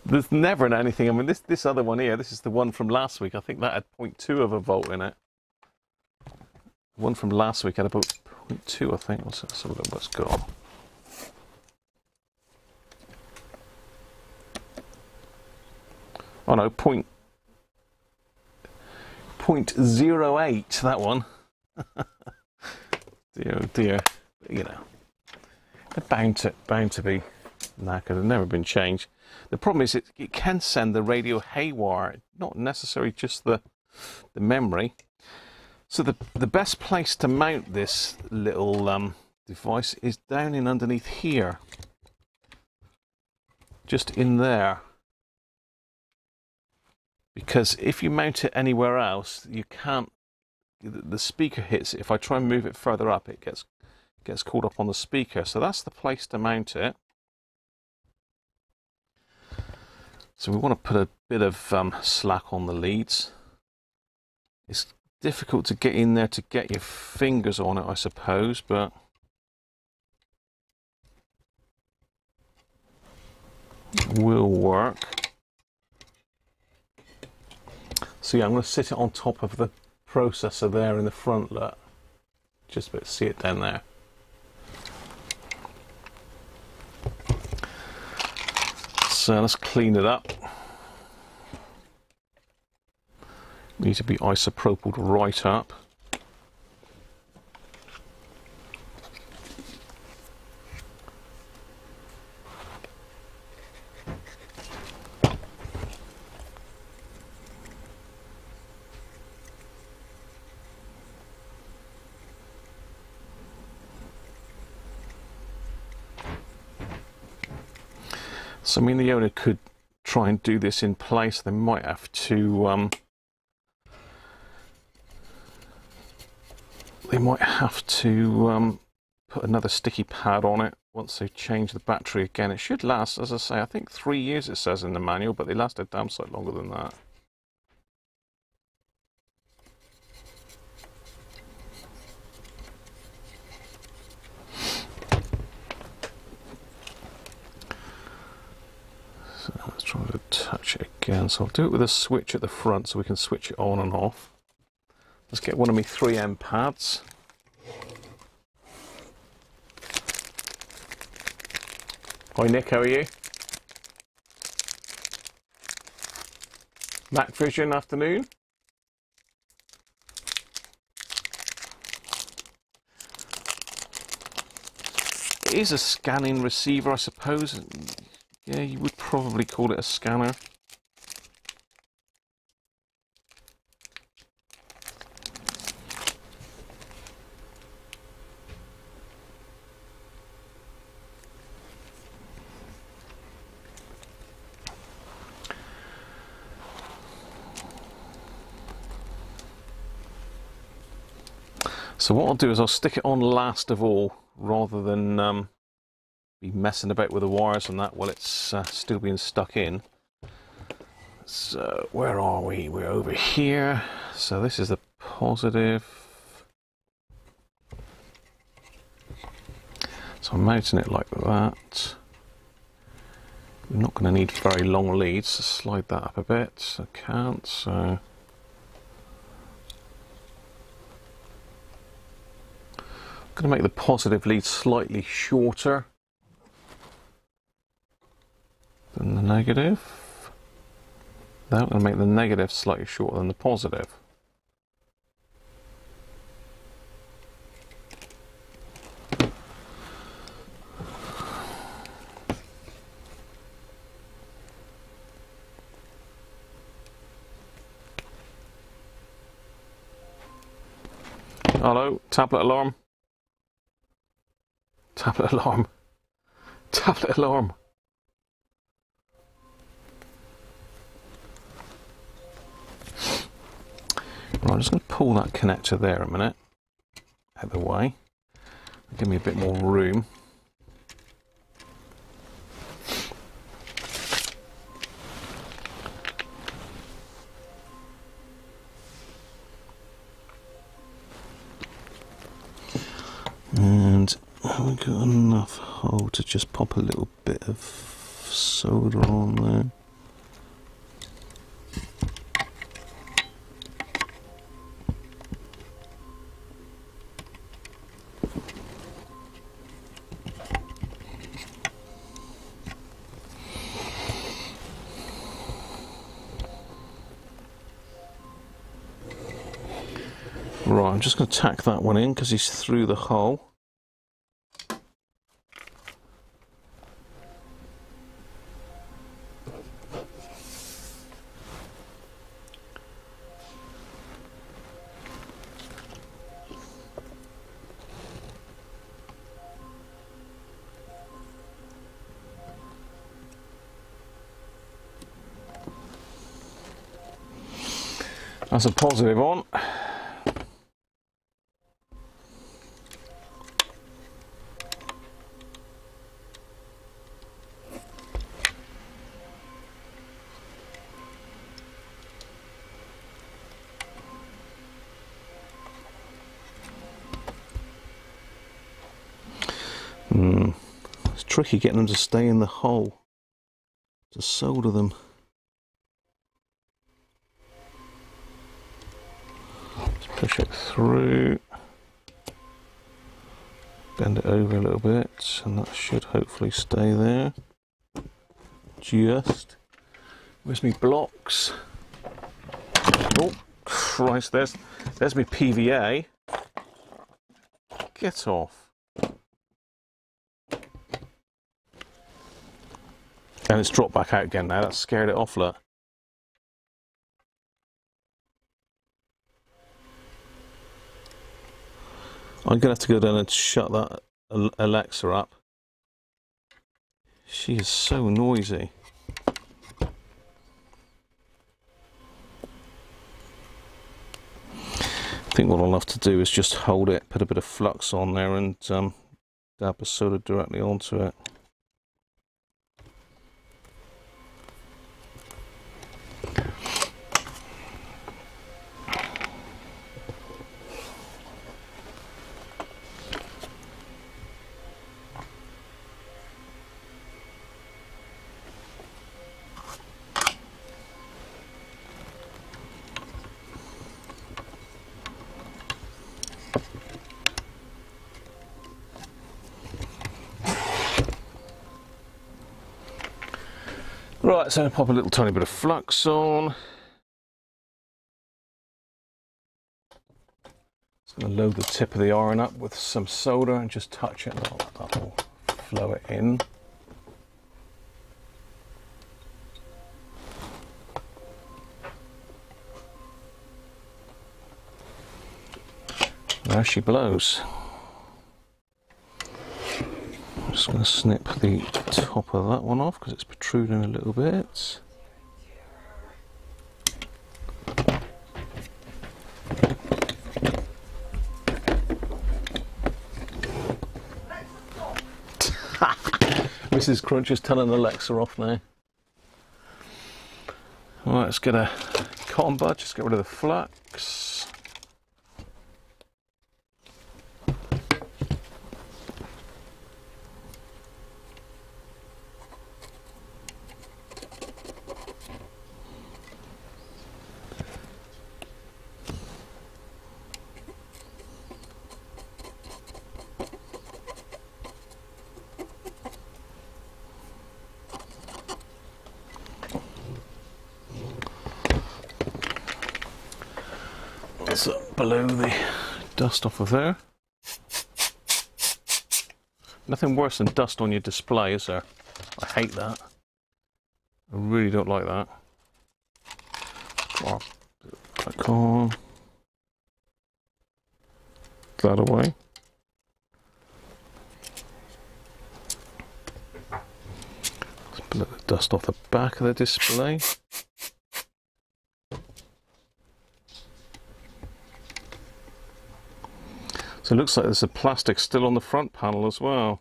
There's never anything. I mean, this other one here, this is the one from last week. I think that had 0.2 of a volt in it. The one from last week had about 0.2, I think. Let's have a look what's got. Oh no, 0.08, that one. Dear, oh dear. You know, they're bound to be knackered. They've never been changed. The problem is it can send the radio haywire, not necessarily just the memory. So the best place to mount this little device is down in underneath here. Just in there. Because if you mount it anywhere else, you can't, the speaker hits it. If I try and move it further up, it gets caught up on the speaker. So that's the place to mount it. So we want to put a bit of slack on the leads. It's difficult to get in there to get your fingers on it, I suppose, but it will work. So yeah, I'm going to sit it on top of the processor there in the front, look. Just about to see it down there. So let's clean it up. Need to be isopropyled right up. So I mean, the owner could try and do this in place. They might have to put another sticky pad on it once they change the battery again. It should last, as I say, I think 3 years it says in the manual, but they last a damn sight longer than that. So let's try to touch it again. So I'll do it with a switch at the front so we can switch it on and off. Let's get one of my 3M pads. Hi Nick, how are you? Mac Vision, afternoon. It is a scanning receiver, I suppose. Yeah, you would probably call it a scanner. So what I'll do is I'll stick it on last of all, rather than be messing about with the wires and that while it's still being stuck in. So where are we? We're over here. So this is the positive. So I'm mounting it like that. We're not going to need very long leads, so slide that up a bit. I can't, so... I'm going to make the positive lead slightly shorter than the negative. Now I'm going to make the negative slightly shorter than the positive. Hello, tablet alarm. Tablet alarm. Tablet alarm. Right, I'm just going to pull that connector there a minute out of the way. Give me a bit more room. And we've got enough hole to just pop a little bit of solder on there. Right, I'm just going to tack that one in because he's through the hole. That's a positive on. It's tricky getting them to stay in the hole, to solder them. Just push it through, bend it over a little bit, and that should hopefully stay there. Just, where's my blocks? Oh Christ, there's my PVA. Get off. And it's dropped back out again now. That scared it off, look. I'm going to have to go down and shut that Alexa up. She is so noisy. I think what I'll have to do is just hold it, put a bit of flux on there and dab the solder directly onto it. Right, so pop a little tiny bit of flux on. Just going to load the tip of the iron up with some solder and just touch it. That will flow it in. There she blows. I'm just going to snip the top of that one off because it's protruding a little bit. Mrs. Cruncher's telling Alexa off now. Right, let's get a cotton bud, just get rid of the flux. So blow the dust off of there. Nothing worse than dust on your display, is there? I hate that. I really don't like that. Back on. That away. Let's blow the dust off the back of the display. So it looks like there's a plastic still on the front panel as well.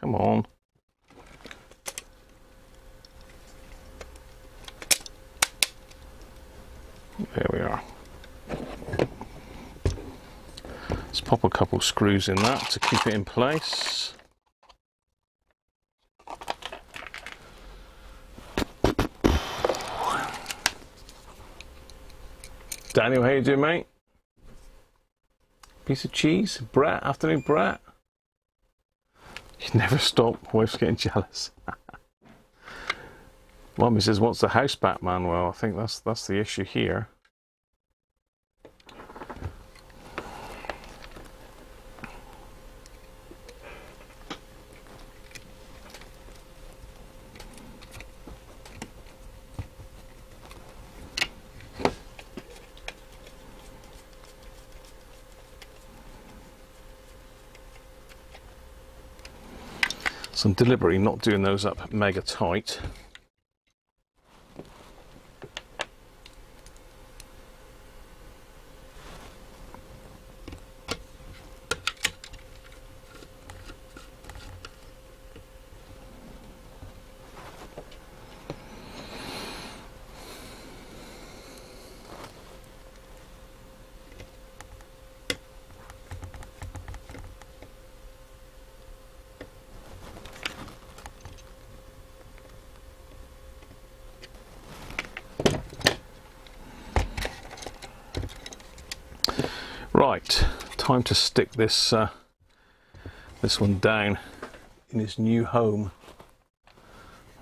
Come on. There we are. Let's pop a couple screws in that to keep it in place. Daniel, how you doing, mate? Piece of cheese, brat, afternoon brat. You never stop, wife's getting jealous. Mummy says, what's the house Batman? Well, I think that's the issue here. So I'm deliberately not doing those up mega tight. Right, time to stick this this one down in its new home.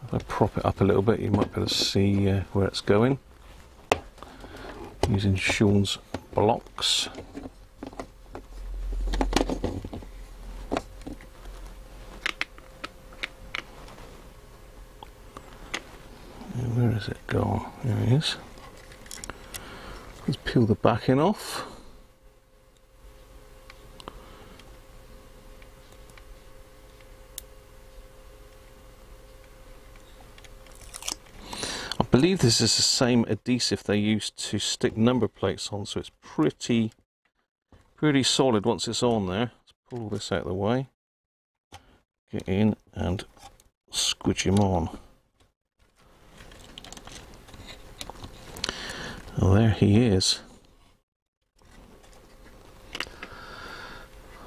If I prop it up a little bit, you might be able to see where it's going. Using Sean's blocks. And where has it gone? There it is. Let's peel the backing off. I believe this is the same adhesive they used to stick number plates on, so it's pretty solid once it's on there. Let's pull all this out of the way, get in and squidge him on. Well, there he is.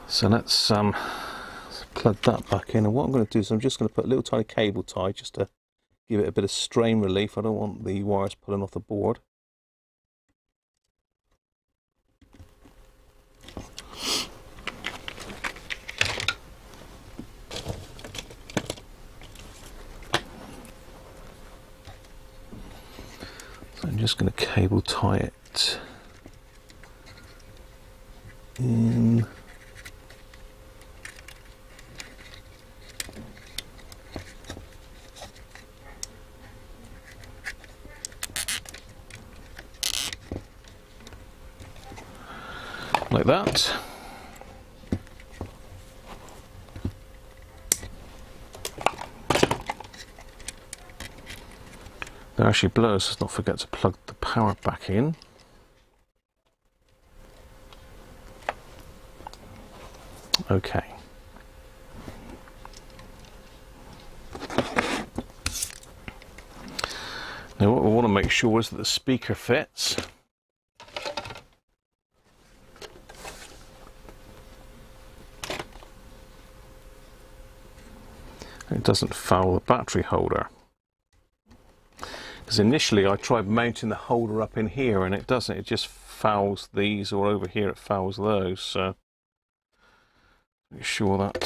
So let's plug that back in, and what I'm going to do is I'm just going to put a little tiny cable tie just to give it a bit of strain relief. I don't want the wires pulling off the board. just going to cable tie it in. Like that. There actually blows, let's not forget to plug the power back in. Okay. Now what we want to make sure is that the speaker fits. It doesn't foul the battery holder. Because initially I tried mounting the holder up in here and it doesn't, it just fouls these, or over here it fouls those, so make sure that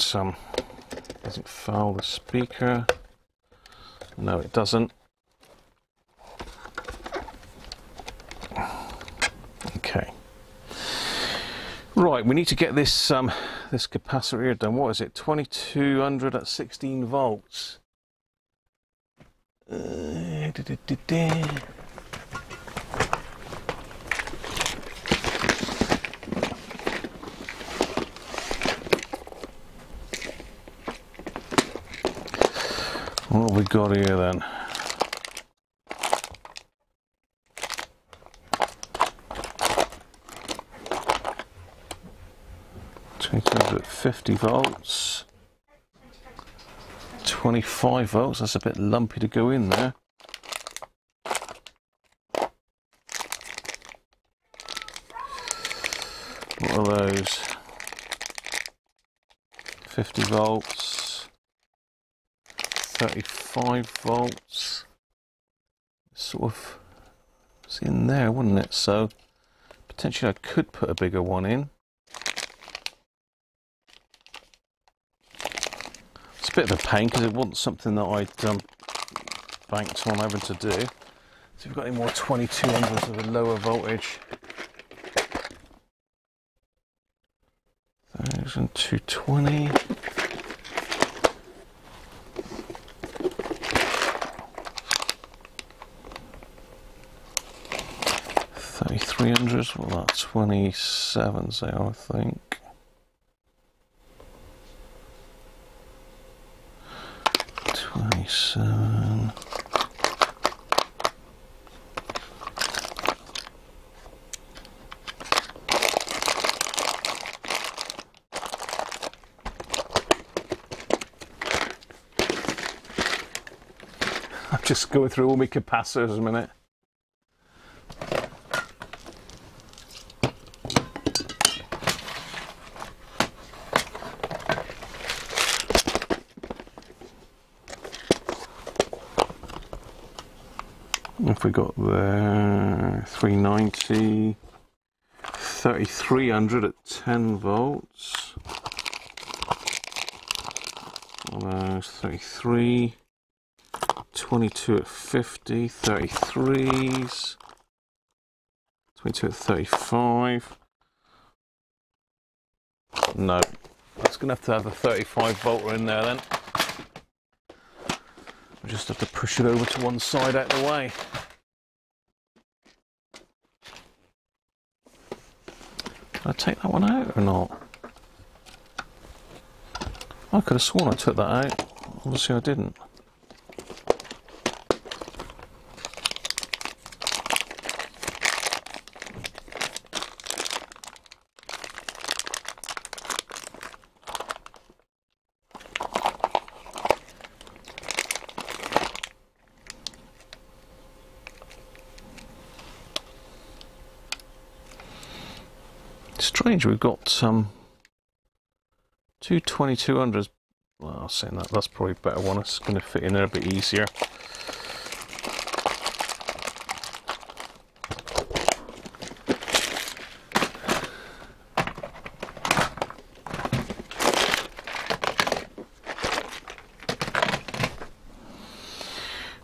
doesn't foul the speaker. No, it doesn't. Okay. Right, we need to get this this capacitor here done. What is it? 2200 at 16 volts. What have we got here then? At 50 volts, 25 volts, that's a bit lumpy to go in there. What are those? 50 volts, 35 volts, sort of, it's in there, wouldn't it? So potentially I could put a bigger one in. It's a bit of a pain because it wasn't something that I'd banked on having to do. So if you've got any more 2200s of a lower voltage. 1220. 3300s, well that's 27s there I think. 27. I'm just going through all my capacitors a minute. If we got there, 390, 3300 at 10 volts. Almost 33, 22 at 50, 33s, 22 at 35. No, that's going to have a 35 volter in there then. We just have to push it over to one side out of the way. Did I take that one out or not? I could have sworn I took that out. Obviously I didn't. Strange, we've got two 2200s. Well, I was saying that's probably a better one. It's going to fit in there a bit easier.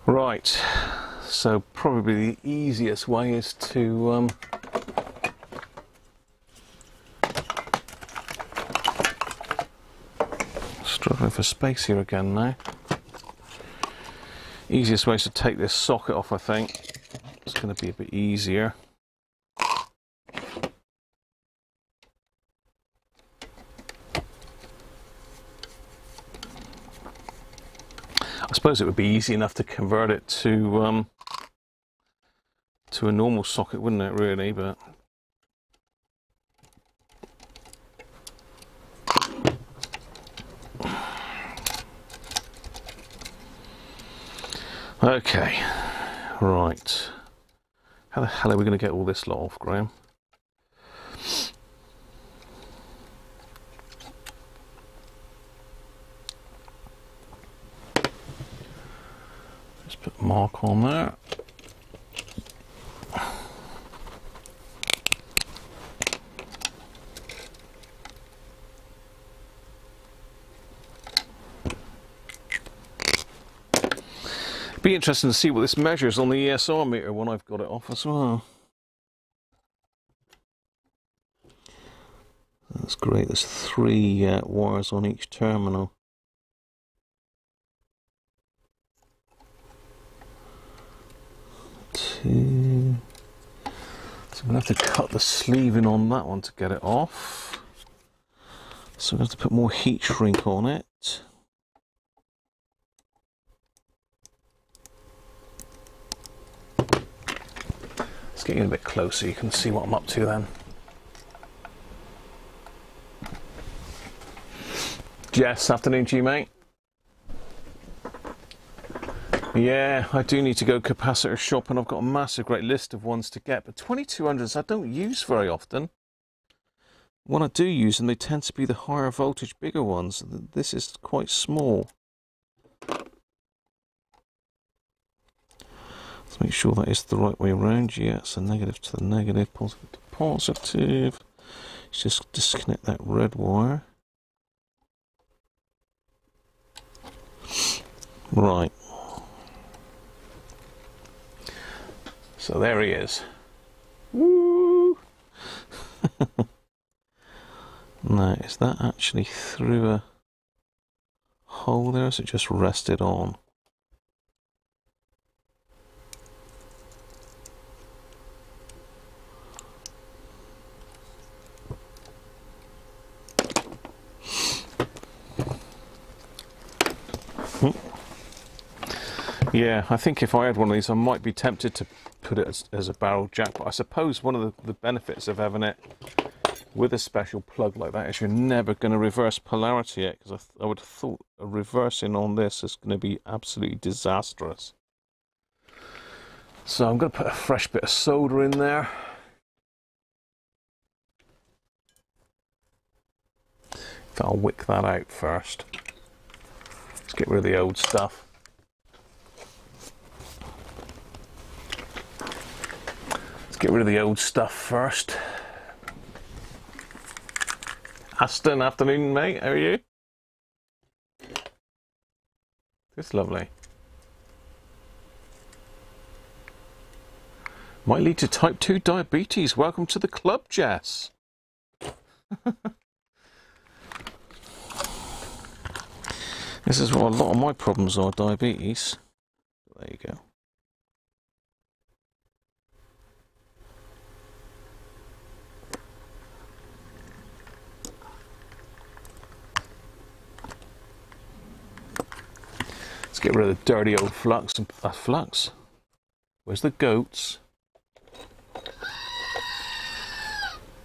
Right, So probably the easiest way is to struggling for space here again now. Easiest way is to take this socket off, I think. It's going to be a bit easier. I suppose it would be easy enough to convert it to a normal socket, wouldn't it, really? But okay, right. How the hell are we going to get all this lot off, Graham? Just put mark on there. Be interesting to see what this measures on the ESR meter when I've got it off as well. That's great. There's 3 wires on each terminal. Two. So I'm going to have to cut the sleeving on that one to get it off. So I'm going to have to put more heat shrink on it. Let's get you a bit closer, you can see what I'm up to then. Jess, afternoon to you, mate. Yeah, I do need to go capacitor shopping. I've got a massive great list of ones to get, but 2200s I don't use very often. When I do use them, they tend to be the higher voltage, bigger ones. This is quite small. Let's make sure that is the right way around. Yeah, it's a negative to the negative, positive to positive. Let's just disconnect that red wire. Right. So there he is. Woo! Now, is that actually through a hole there, or is it just rested on? Yeah, I think if I had one of these, I might be tempted to put it as a barrel jack, but I suppose one of the benefits of having it with a special plug like that is you're never going to reverse polarity it, because I would have thought a reversing on this is going to be absolutely disastrous. So I'm going to put a fresh bit of solder in there. I'll wick that out first. Let's get rid of the old stuff. Get rid of the old stuff first. Aston, afternoon, mate. How are you? It's lovely. Might lead to type 2 diabetes. Welcome to the club, Jess. This is what a lot of my problems are, diabetes. There you go. Let's get rid of the dirty old flux. Flux? Where's the goats?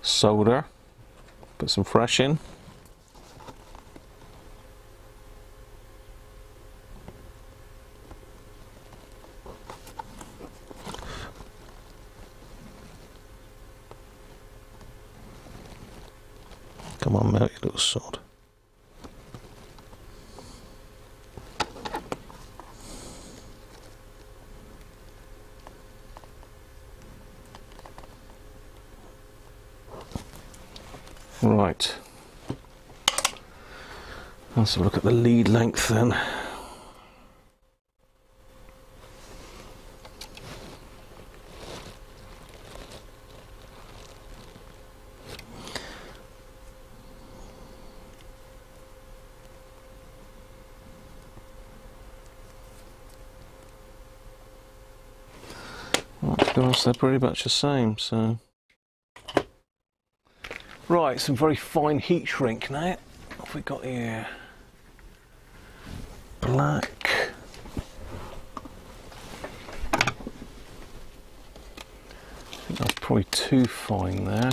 Solder. Put some fresh in. Come on, melt, you little sod. Right, let's have a look at the lead length then. Well, to be honest, they're pretty much the same, so... Right, some very fine heat shrink now. What have we got here? Black. I think that's probably too fine there.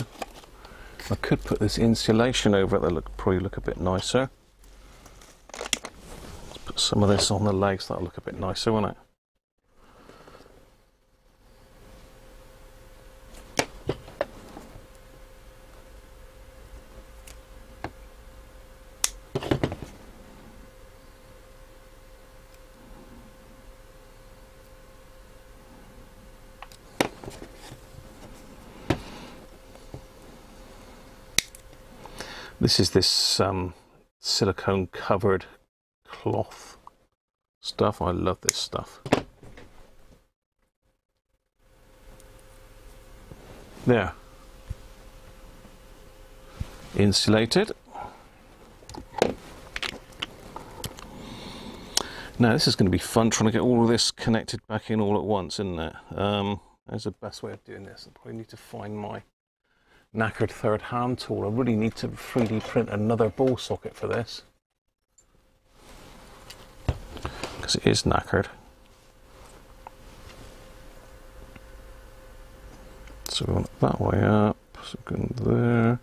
I could put this insulation over it, that'll probably look a bit nicer. Let's put some of this on the legs, that'll look a bit nicer, won't it? This is this silicone covered cloth stuff. I love this stuff. There. Insulated. Now this is going to be fun trying to get all of this connected back in all at once, isn't it? There's the best way of doing this. I probably need to find my knackered third hand tool. I really need to 3D print another ball socket for this, because it is knackered. So we want it that way up, so go in there.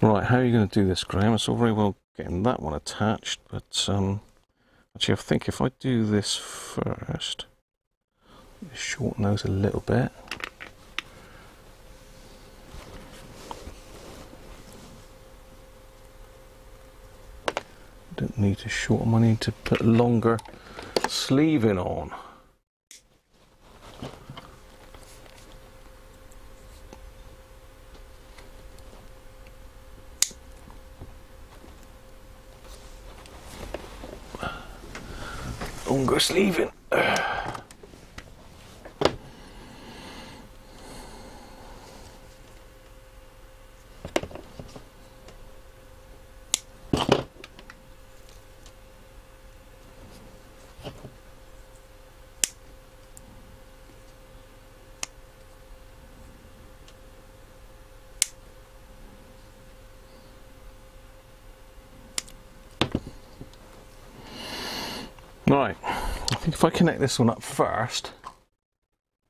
Right, how are you going to do this, Graham? It's all very well getting that one attached, but actually I think if I do this first, shorten those a little bit. Don't need to shorten, I need to put longer sleeving on. Longer sleeving. Right, I think if I connect this one up first,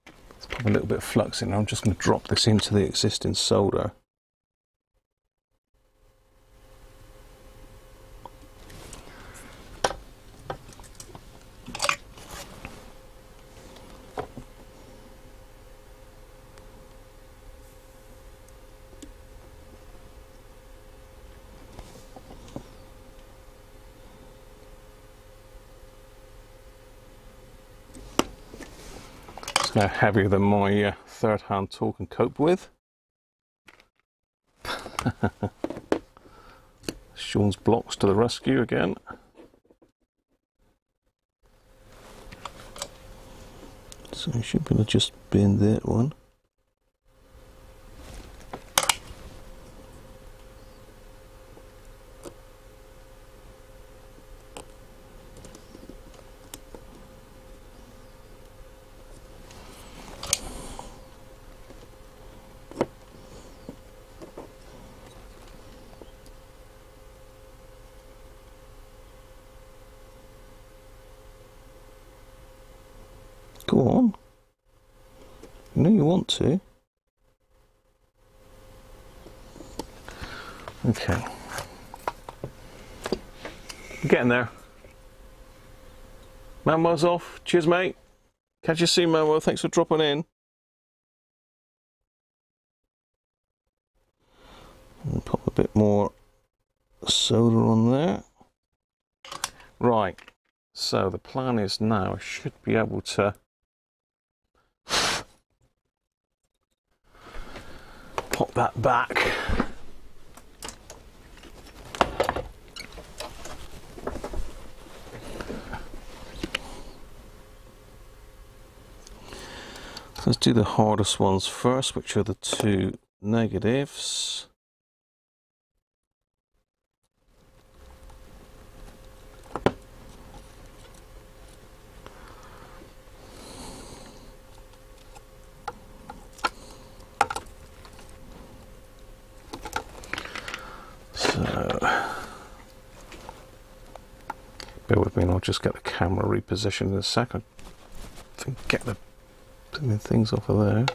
let's put a little bit of flux in. I'm just going to drop this into the existing solder. Now heavier than my third hand tool can cope with. Sean's blocks to the rescue again. So I should be able to just bend that one. Go on. You know you want to. Okay. We're getting there. Manuel's off. Cheers, mate. Catch you soon, Manuel. Thanks for dropping in. And pop a bit more solder on there. Right. So the plan is now I should be able to pop that back. So let's do the hardest ones first, which are the two negatives. Bear with me and I'll just get the camera repositioned in a second. Get the things off of there.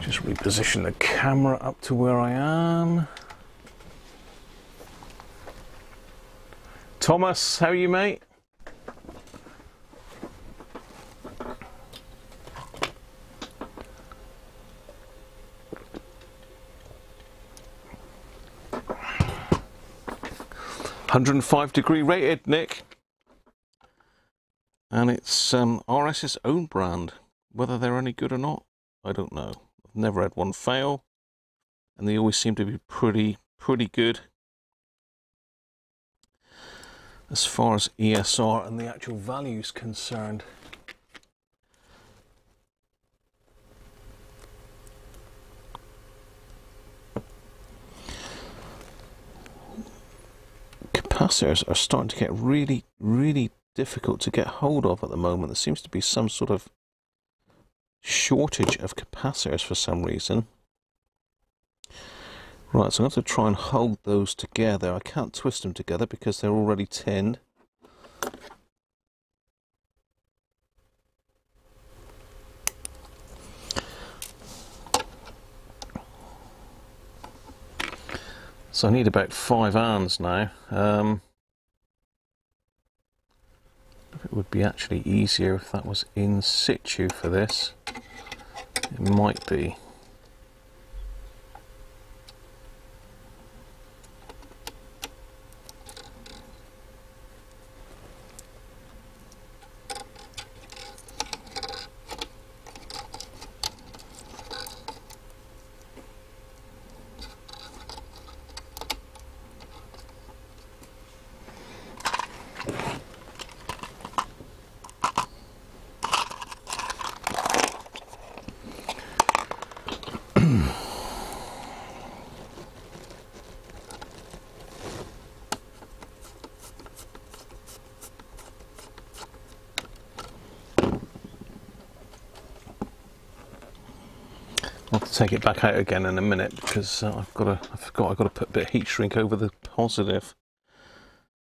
Just reposition the camera up to where I am. Thomas, how are you, mate? "105° rated, Nick." And it's RS's own brand. Whether they're any good or not, I don't know. I've never had one fail, and they always seem to be pretty good as far as ESR and the actual value is concerned. Capacitors are starting to get really difficult to get hold of at the moment. There seems to be some sort of shortage of capacitors for some reason. Right, so I'm going to have to try and hold those together. I can't twist them together because they're already tinned. So I need about 5 arms now. It would be actually easier if that was in situ for this. It might be. I'll have to take it back out again in a minute because I forgot I've got to put a bit of heat shrink over the positive.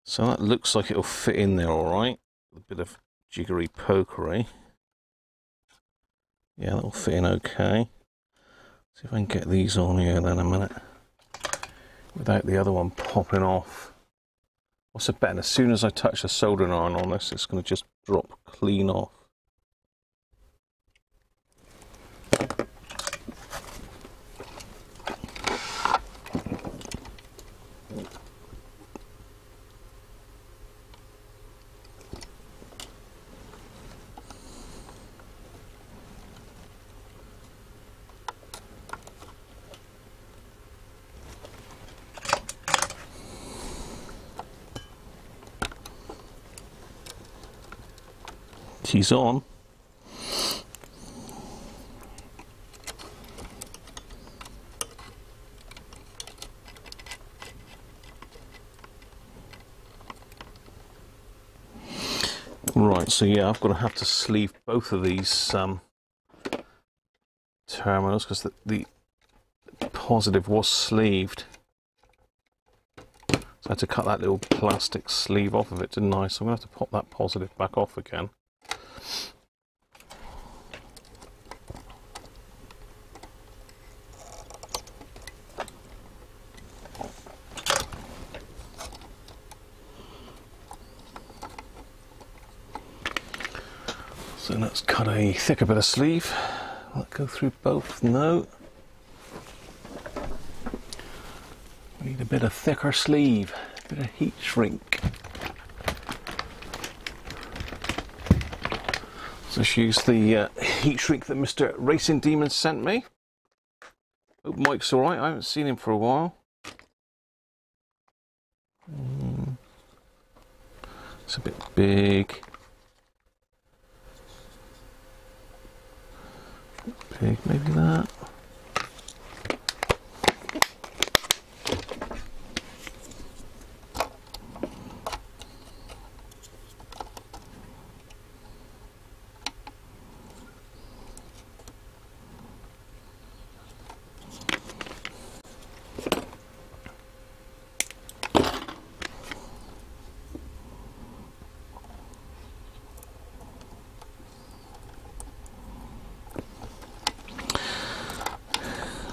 So that looks like it'll fit in there all right. A bit of jiggery pokery. Yeah, that'll fit in okay. See if I can get these on here then a minute without the other one popping off. What's a bet? As soon as I touch the soldering iron on this, it's going to just drop clean off. She's on. Right, so yeah, I've got to have to sleeve both of these terminals because the positive was sleeved. So I had to cut that little plastic sleeve off of it, didn't I? So I'm going to have to pop that positive back off again. So let's cut a thicker bit of sleeve. Will that go through both? No. We need a bit of thicker sleeve, a bit of heat shrink. So let's use the heat shrink that Mr. Racing Demon sent me. Hope Mike's alright, I haven't seen him for a while. It's a bit big. Big, maybe that.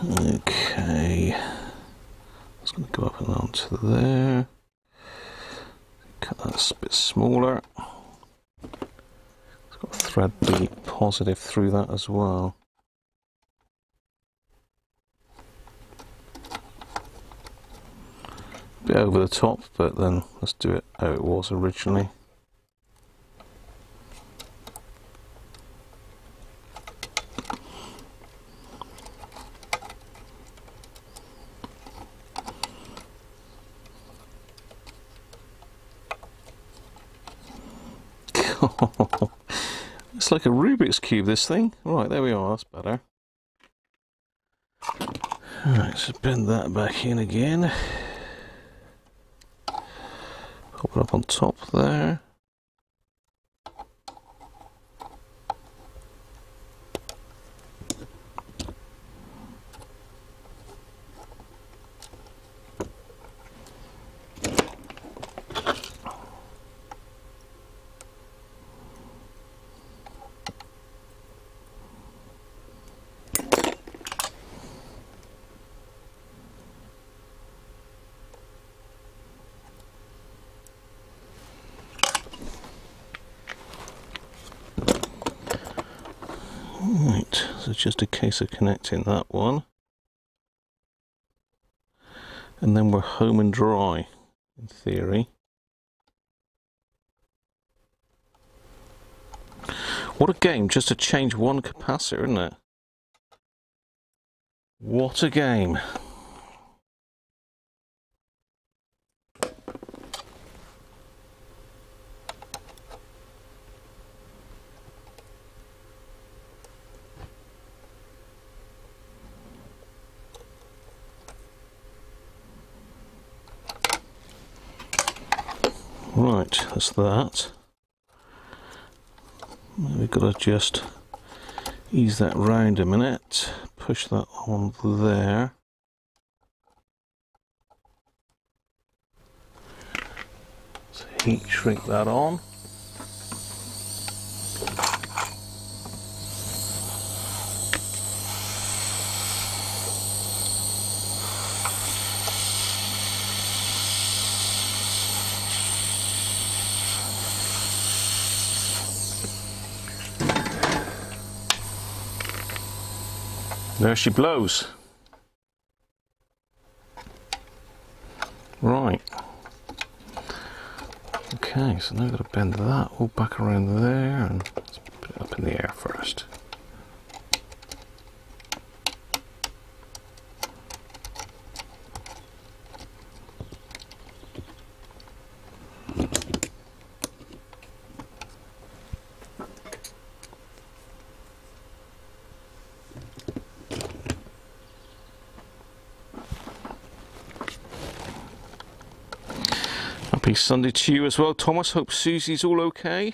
Okay, it's going to go up and onto there. Cut that a bit smaller. It's got to thread the positive through that as well. Bit over the top, but then let's do it how it was originally. It's like a Rubik's Cube, this thing. Right, there we are, that's better. Alright, so bend that back in again. Pop it up on top there. Right, so it's just a case of connecting that one. And then we're home and dry, in theory. What a game, just to change one capacitor, isn't it? What a game. Right, that's that. We've got to just ease that round a minute, push that on there. So heat shrink that on. There she blows. Right. Okay, so now I've got to bend that all back around there and let's put it up in the air first. Happy Sunday to you as well, Thomas. Hope Susie's all okay.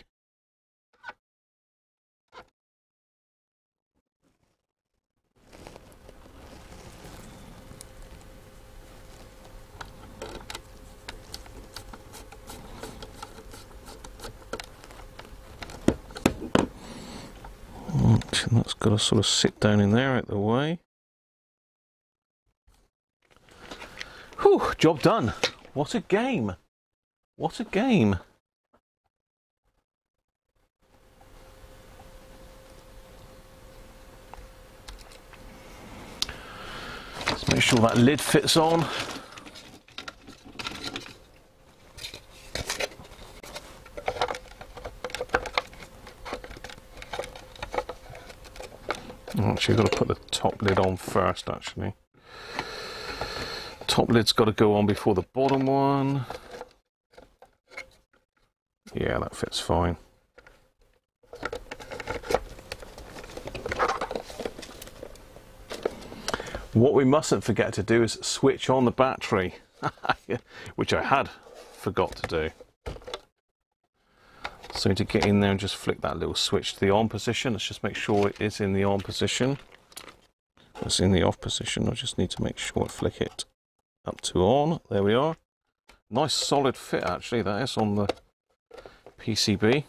Right, and that's got to sort of sit down in there out the way. Whew, job done. What a game. What a game. Let's make sure that lid fits on. Actually, I've got to put the top lid on first, actually. Top lid's got to go on before the bottom one. Yeah, that fits fine. What we mustn't forget to do is switch on the battery, which I had forgot to do. So to get in there and just flick that little switch to the on position. Let's just make sure it is in the on position. It's in the off position. I just need to make sure I flick it up to on. There we are. Nice solid fit actually, that is on the PCB.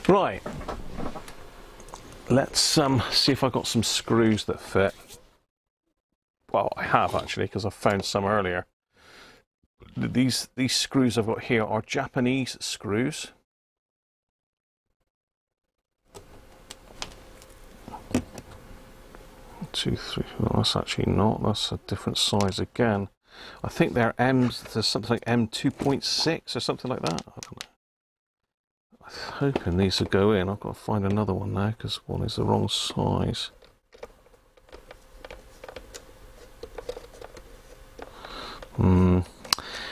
Right, let's see if I've got some screws that fit. Well, I have actually, because I found some earlier. These screws I've got here are Japanese screws. Two, three, well, that's actually not, that's a different size again. I think they're there's something like M2.6 or something like that. I don't know. I'm hoping these will go in. I've got to find another one now because one is the wrong size.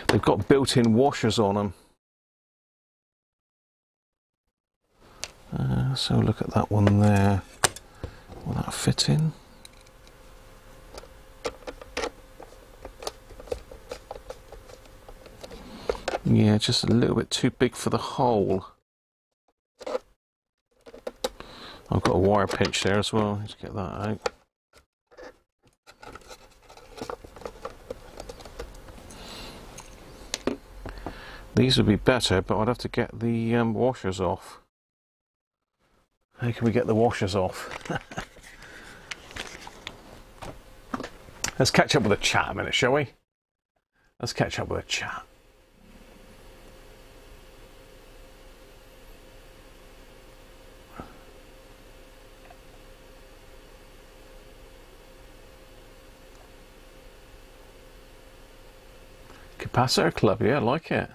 They've got built-in washers on them. So look at that one there. Will that fit in? Yeah, just a little bit too big for the hole. I've got a wire pinch there as well. Let's get that out. These would be better, but I'd have to get the washers off. How can we get the washers off? Let's catch up with a chat a minute, shall we? Let's catch up with a chat. Capacitor club, yeah, I like it.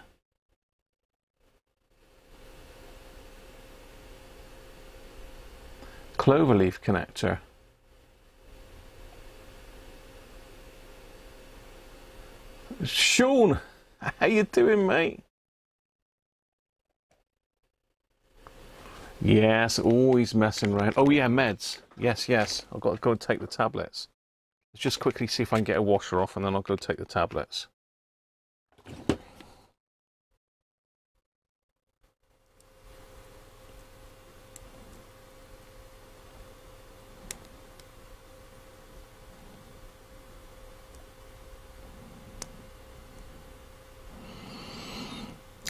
Cloverleaf connector. Sean, how you doing, mate? Yes, always messing around. Oh yeah, meds. Yes, yes. I've got to go and take the tablets. Let's just quickly see if I can get a washer off, and then I'll go take the tablets.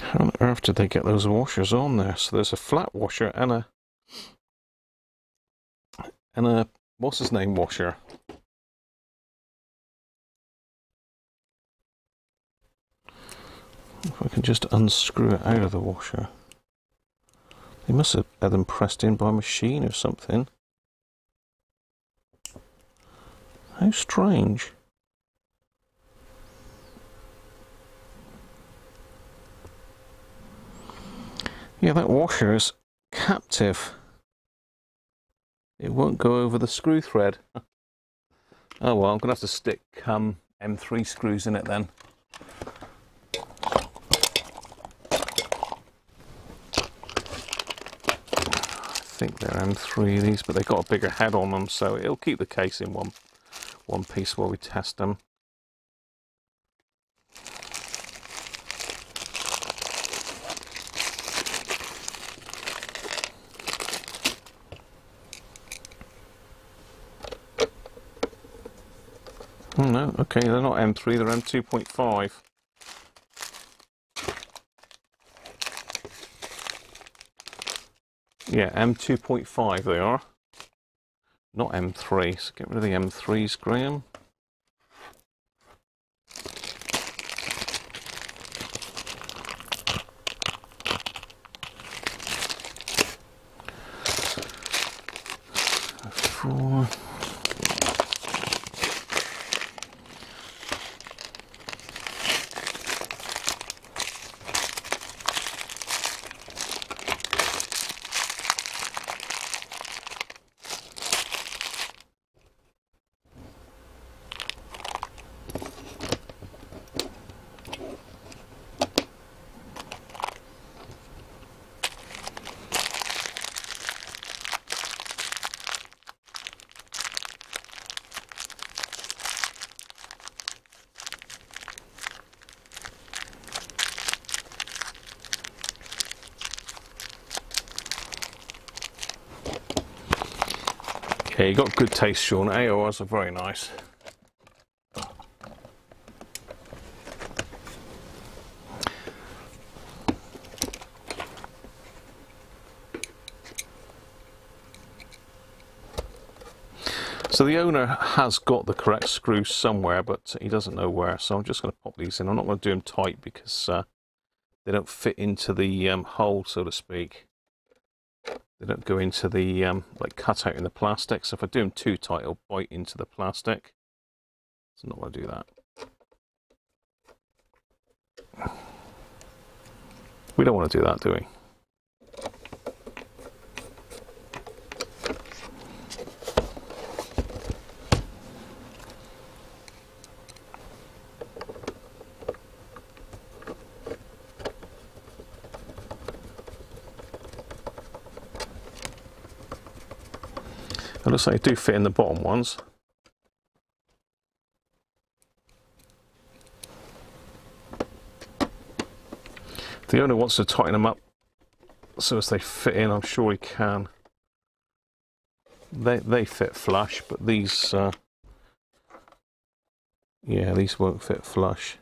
How on earth did they get those washers on there? So there's a flat washer and a what's his name washer. If I can just unscrew it out of the washer. They must have had them pressed in by machine or something. How strange. Yeah, that washer is captive. It won't go over the screw thread. Oh well, I'm going to have to stick M3 screws in it then. I think they're M3 these, but they've got a bigger head on them, so it'll keep the case in one piece while we test them. Oh no, okay, they're not M3, they're M2.5. Yeah, M2.5 they are. Not M3, so get rid of the M3s, Graham. Four. Okay, you got good taste, Sean. AORs are very nice. So the owner has got the correct screws somewhere, but he doesn't know where. So I'm just going to pop these in. I'm not going to do them tight because they don't fit into the hole, so to speak. They don't go into the like cut out in the plastic. So if I do them too tight, it'll bite into the plastic. So I'm not going to do that. We don't want to do that, do we? It looks like they do fit in the bottom ones. If the owner wants to tighten them up so as they fit in, I'm sure he can. They fit flush, but these, yeah, these won't fit flush.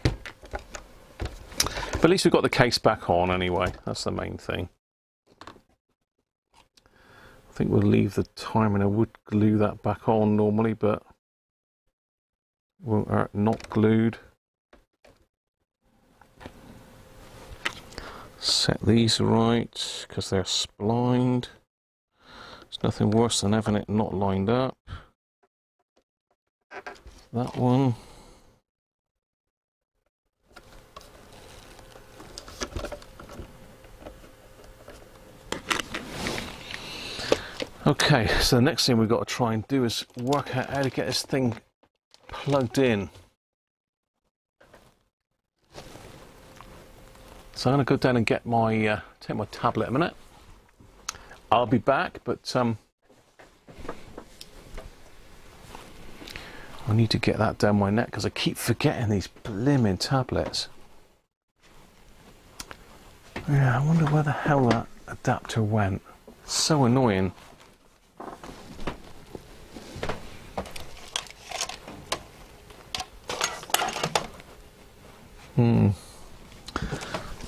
But at least we've got the case back on anyway. That's the main thing. I think we'll leave the timing. I would glue that back on normally, but won't hurt not glued. Set these right because they're splined. There's nothing worse than having it not lined up. That one. Okay, so the next thing we've got to try and do is work out how to get this thing plugged in. So I'm going to go down and get my take my tablet a minute. I'll be back, but I need to get that down my neck because I keep forgetting these blimmin' tablets. Yeah, I wonder where the hell that adapter went. It's so annoying.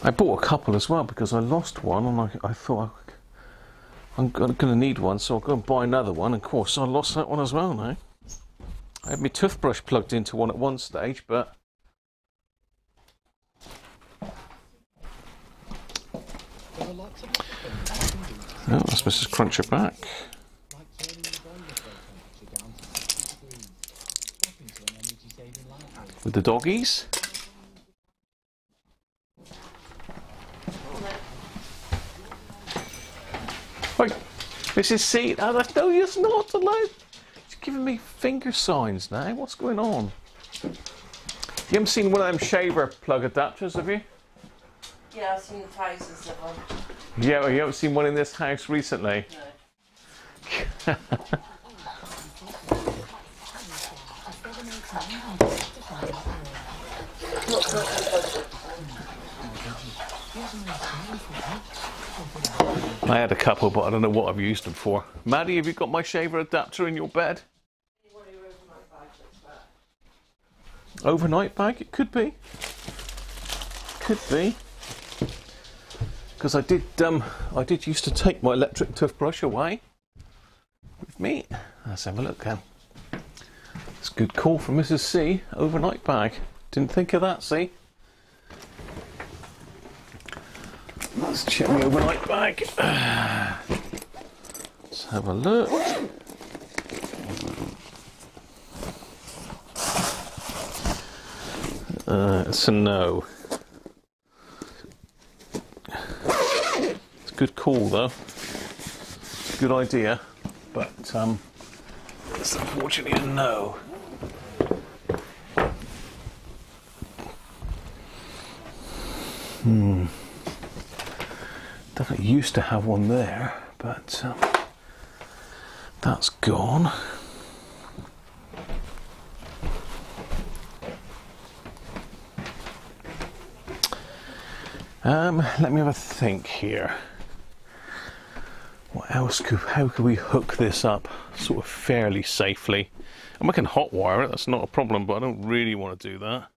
I bought a couple as well because I lost one and I thought I'm going to need one, so I'll go and buy another one. Of course, I lost that one as well now. I had my toothbrush plugged into one at one stage, but oh, that's Mrs. Cruncher back. With the doggies. Wait, Mrs. C, no, you're not allowed. She's giving me finger signs now. What's going on? You haven't seen one of them shaver plug adapters, have you? Yeah, I've seen thousands of them. Yeah, well, you haven't seen one in this house recently? No. I had a couple, but I don't know what I've used them for. Maddie, have you got my shaver adapter in your bed? Overnight bag? It could be. Could be. Because I did used to take my electric toothbrush away with me. Let's have a look then. It's a good call from Mrs. C. Overnight bag. Didn't think of that, see? Let's check my overnight bag. Let's have a look. It's a no. It's a good call though. It's a good idea, but it's unfortunately a no. Definitely used to have one there, but that's gone. Let me have a think here. What else how could we hook this up sort of fairly safely? And we can hotwire it, that's not a problem, but I don't really want to do that.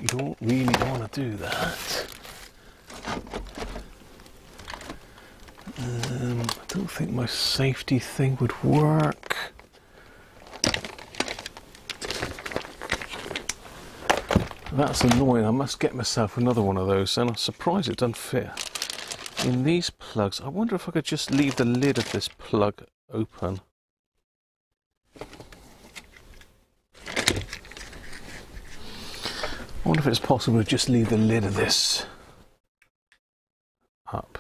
don't really want to do that. I don't think my safety thing would work. That's annoying. I must get myself another one of those, and I'm surprised it doesn't fit in these plugs. I wonder if I could just leave the lid of this plug open. I wonder if it's possible to just leave the lid of this up.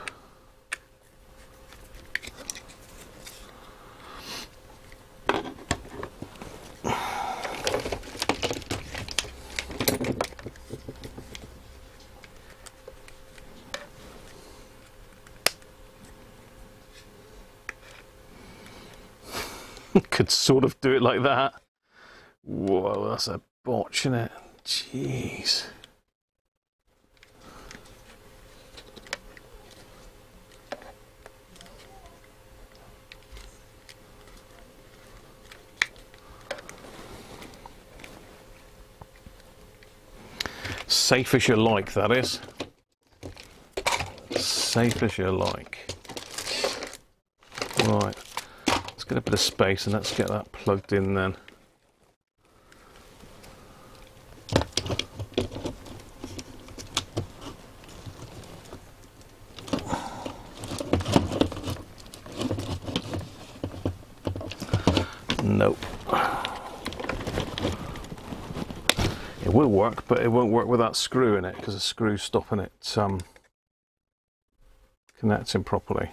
Could sort of do it like that. Whoa, that's a botch, isn't it? Jeez. Safe as you like, that is. Safe as you like. Right. Let's get a bit of space and let's get that plugged in then. Nope. It will work, but it won't work with that screw in it because the screw's stopping it connecting properly.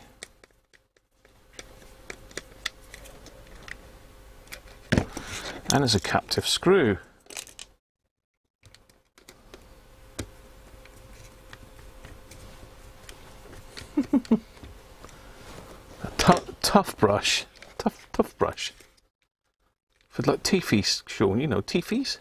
And it's a captive screw. Tough brush. Tough brush. For like teefies, Sean, you know, teefies.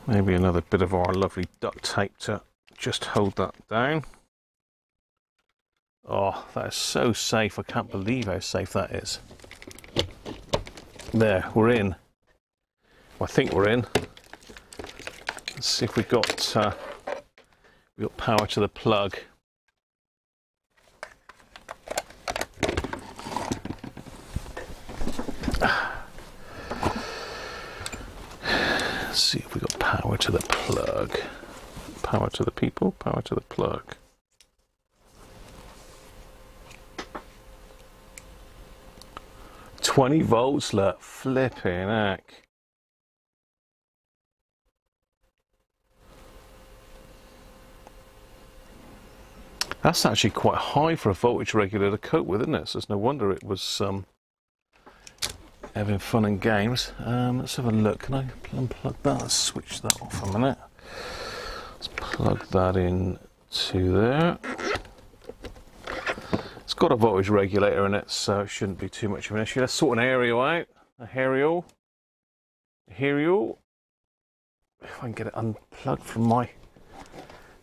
Maybe another bit of our lovely duct tape to just hold that down. Oh, that is so safe. I can't believe how safe that is. There, we're in. Well, I think we're in. Let's see if we've got power to the plug. Let's see if we got power to the plug. Power to the people, power to the plug. $20, look, flipping heck. That's actually quite high for a voltage regulator to cope with, isn't it? So it's no wonder it was having fun and games. Let's have a look. Can I unplug that? Let's switch that off a minute. Let's plug that in to there. It's got a voltage regulator in it, so it shouldn't be too much of an issue. Let's sort an aerial out. A aerial. If I can get it unplugged from my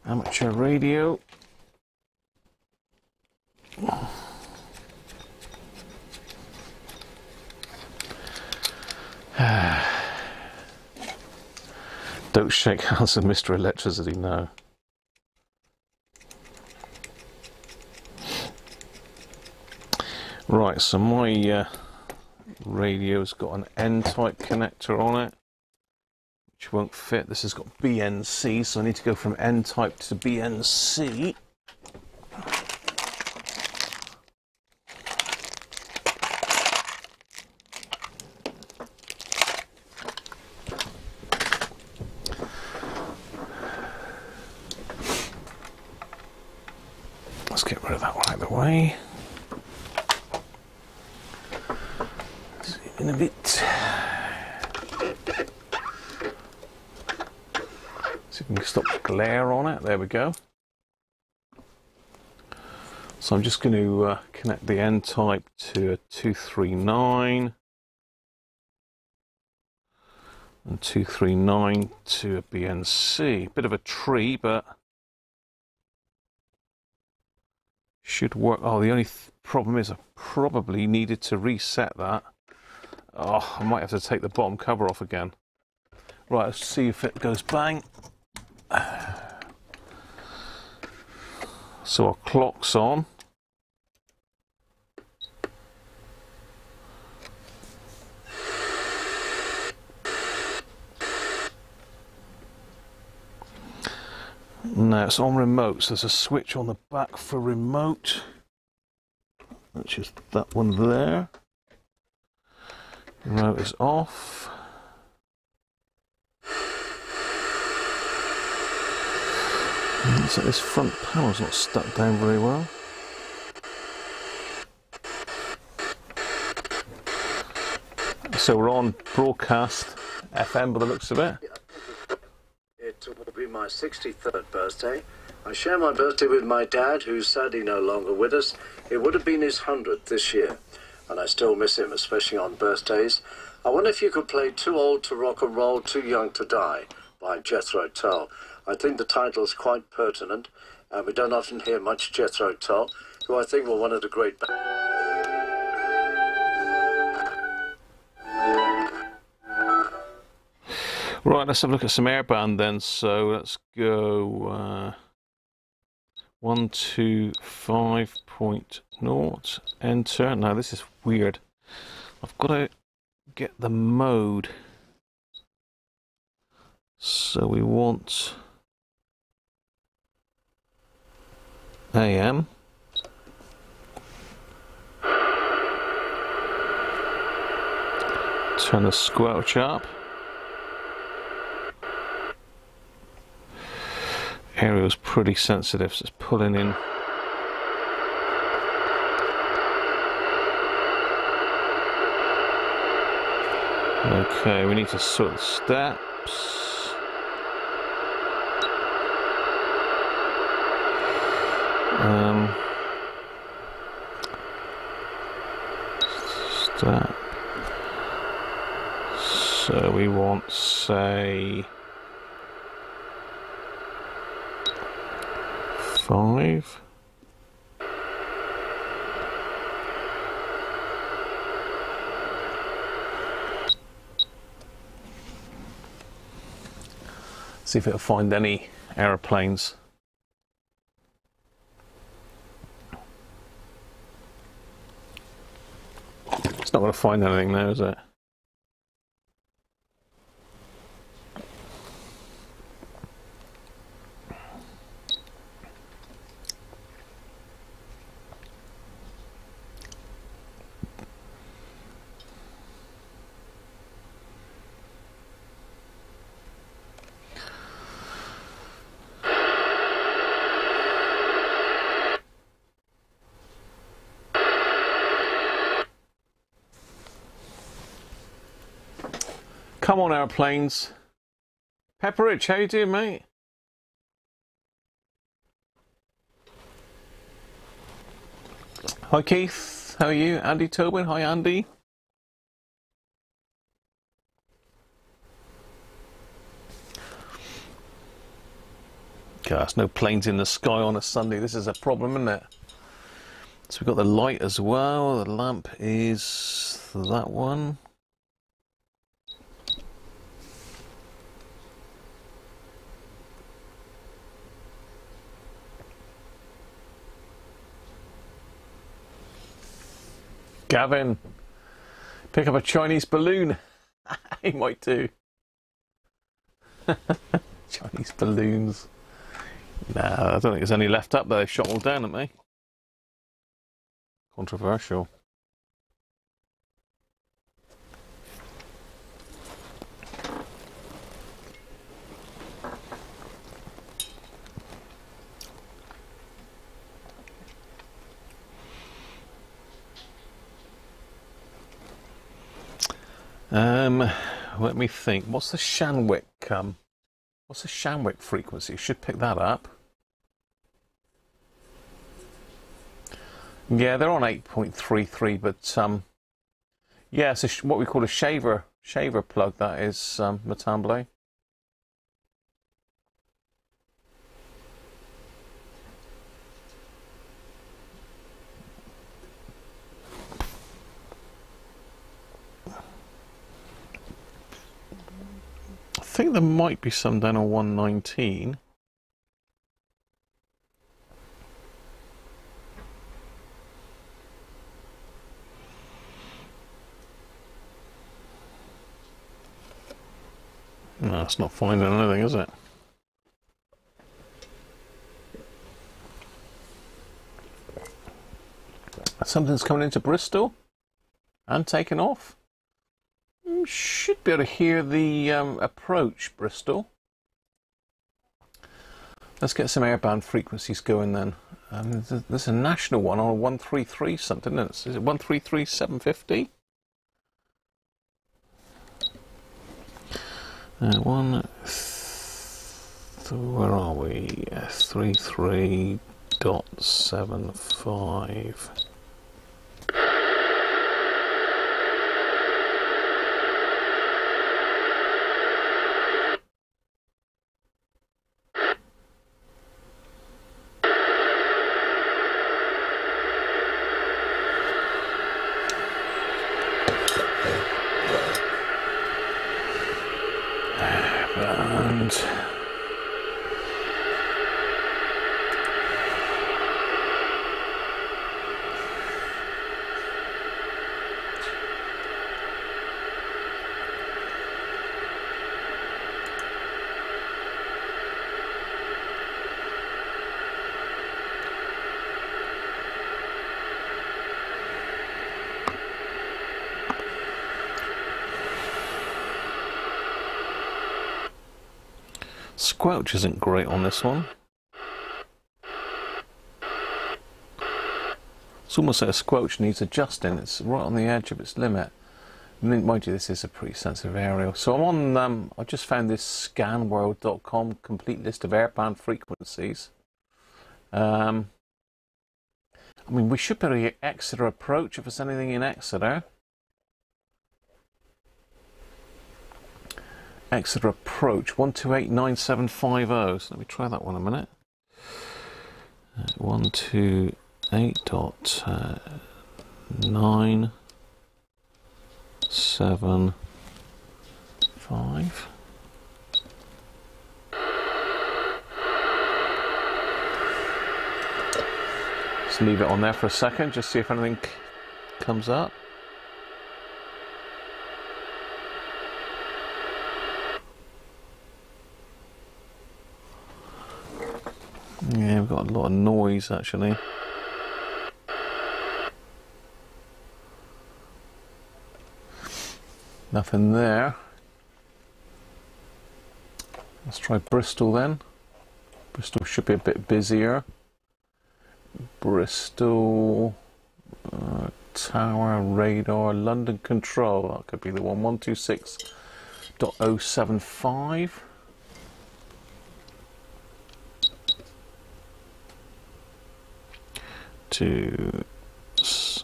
amateur radio. Don't shake hands with Mr. Electricity, no. Right, so my radio's got an N-type connector on it, which won't fit. This has got BNC, so I need to go from N-type to BNC. Let's get rid of that one out of the way. Zoom in a bit. See if we can stop the glare on it. There we go. So I'm just going to connect the N-type to a 239 and 239 to a BNC. Bit of a tree, but Should work. Oh, the only problem is I probably needed to reset that. Oh, I might have to take the bottom cover off again. Right, let's see if it goes bang. So our clock's on. Now it's on remote, so there's a switch on the back for remote. That's just that one there. Remote is off. Looks like this front panel's not stuck down very well. So we're on broadcast FM by the looks of it. It will be my 63rd birthday. I share my birthday with my dad, who's sadly no longer with us. It would have been his 100th this year, and I still miss him, especially on birthdays. I wonder if you could play Too Old to Rock and Roll, Too Young to Die by Jethro Tull. I think the title is quite pertinent, and we don't often hear much Jethro Tull, who I think were one of the great bands. Right, let's have a look at some airband then. So let's go 125.0, enter. Now this is weird. I've got to get the mode. So we want AM. Turn the squelch up. Aerial's pretty sensitive, so it's pulling in. Okay, we need to sort the steps. Step. So we want, say, 5. See if it'll find any aeroplanes. It's not going to find anything there, is it? Come on, airplanes. Pepperidge, how you doing, mate? Hi, Keith. How are you? Andy Tobin. Hi, Andy. Gosh, no planes in the sky on a Sunday. This is a problem, isn't it? So we've got the light as well. The lamp is that one. Gavin, pick up a Chinese balloon. He might do. Chinese balloons. Nah, I don't think there's any left up there. They've shot all down at me. Controversial. Let me think. What's the Shanwick? What's the Shanwick frequency? Should pick that up. Yeah, they're on 8.33, but yeah, it's what we call a shaver plug. That is Matamble. think there might be some down on 119. No, it's not finding anything, is it? Something's coming into Bristol and taken off. Should be able to hear the approach, Bristol. Let's get some airband frequencies going then. There's a national one on 133 something, isn't it? Is it 133.750? Where are we? 33.75. Squelch isn't great on this one. It's almost like a squelch needs adjusting. It's right on the edge of its limit. And mind you, this is a pretty sensitive aerial. So I'm on, I just found this scanworld.com complete list of airband frequencies. I mean, we should be able to get Exeter approach if there's anything in Exeter. Exeter approach 1289750. So let me try that one a minute. 128.975. Just leave it on there for a second, just see if anything comes up. Yeah, we've got a lot of noise actually. Nothing there. Let's try Bristol then. Bristol should be a bit busier. Bristol tower radar London control. That could be the one. 126.075. To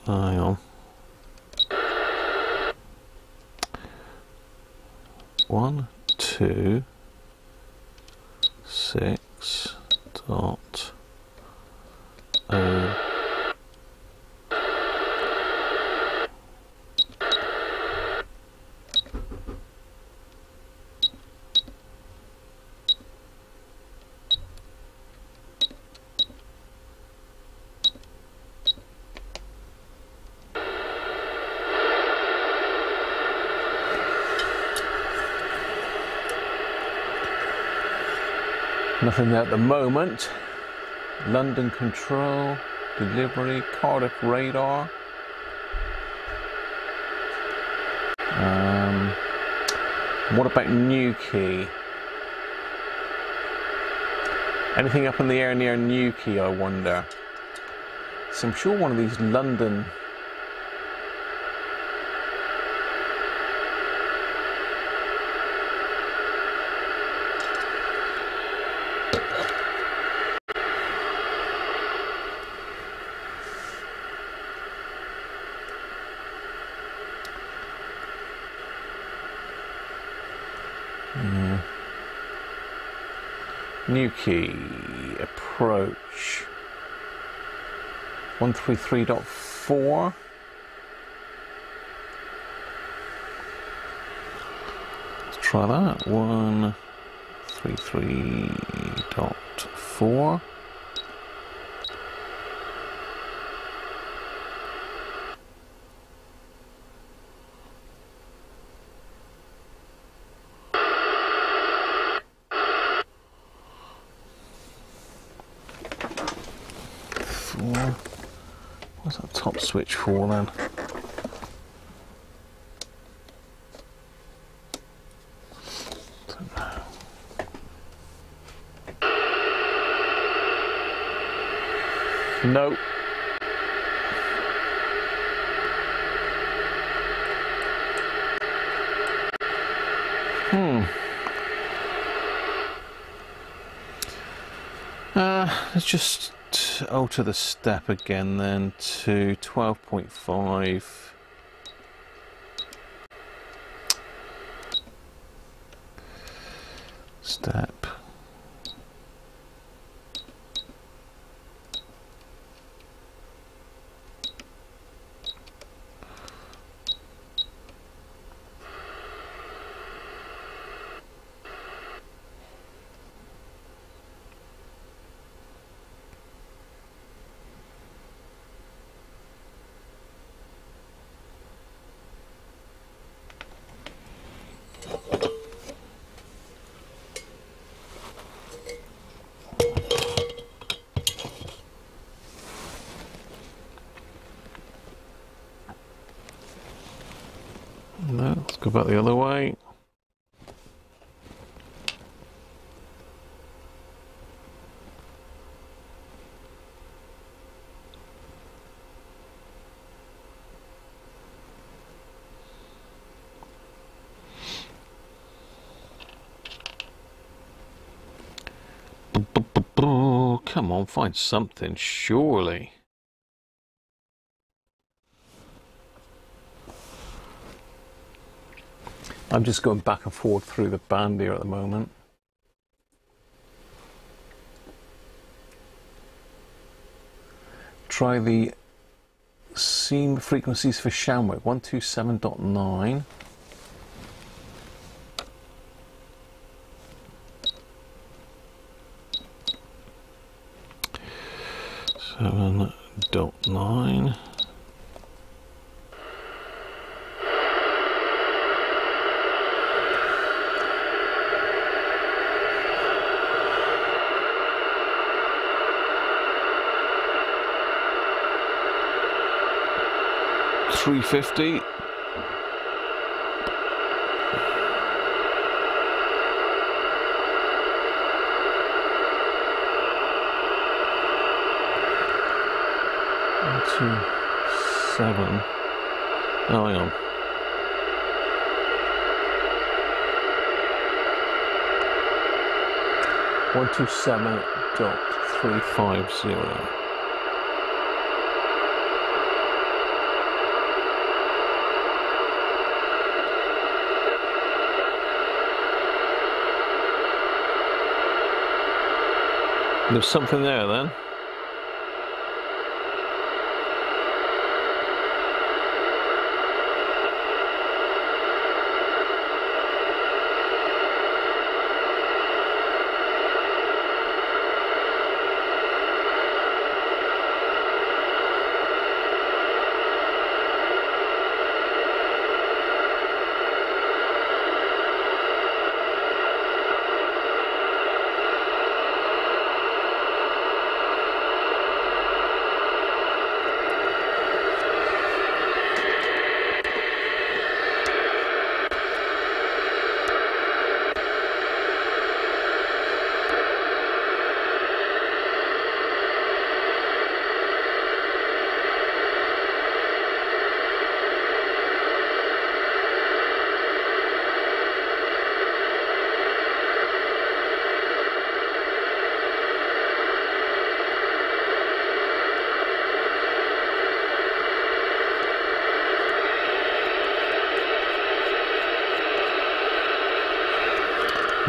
hang on. 1, 2, 6.0. Nothing there at the moment. London control, delivery, Cardiff radar. What about Newquay? Anything up in the air near Newquay, I wonder? So I'm sure one of these London... Newquay approach 133.4. try that. 133.4. What's that top switch for then? No. Let's just alter the step again then to 12.5. Step. No, let's go back the other way. Come on, find something, surely. I'm just going back and forth through the band here at the moment. Try the seam frequencies for Shamwick, 127.9. .9. $350. Two, 7. Oh, hang on. $127.350. There's something there then.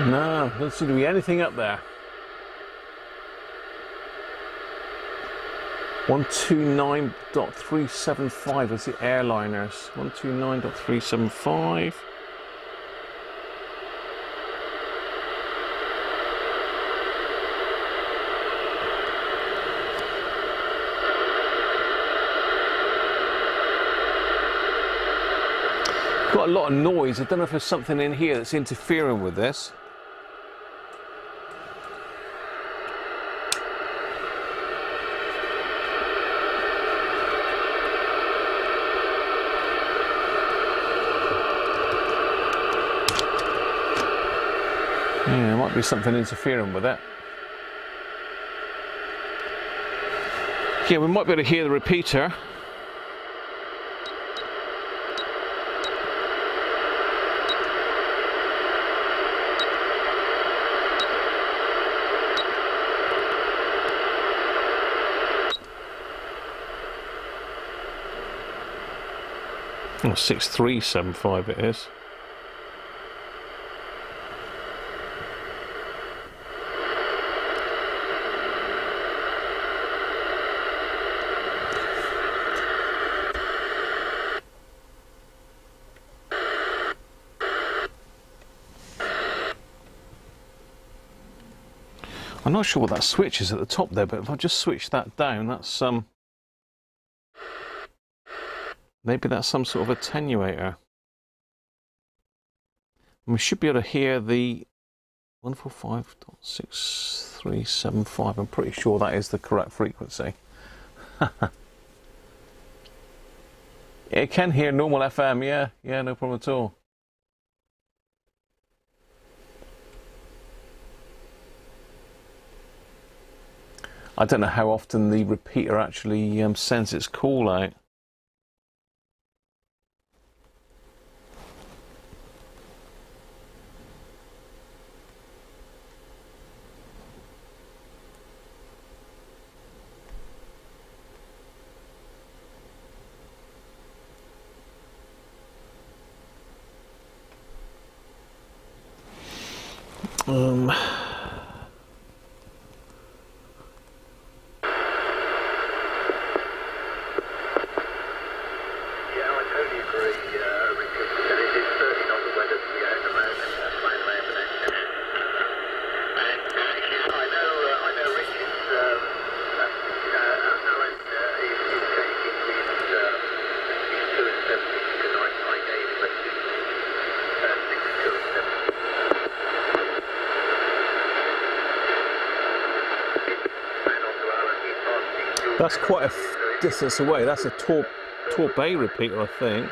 No, doesn't seem to be anything up there. 129.375 is the airliners. 129.375. Got a lot of noise. I don't know if there's something in here that's interfering with this. Yeah, there might be something interfering with it. Yeah, we might be able to hear the repeater. Oh, 6375 it is. I'm not sure what that switch is at the top there, but if I just switch that down, that's maybe that's some sort of attenuator. And we should be able to hear the 145.6375. I'm pretty sure that is the correct frequency. It can hear normal FM, yeah, no problem at all. I don't know how often the repeater actually sends its call out. That's quite a distance away. That's a Torp A repeater, I think.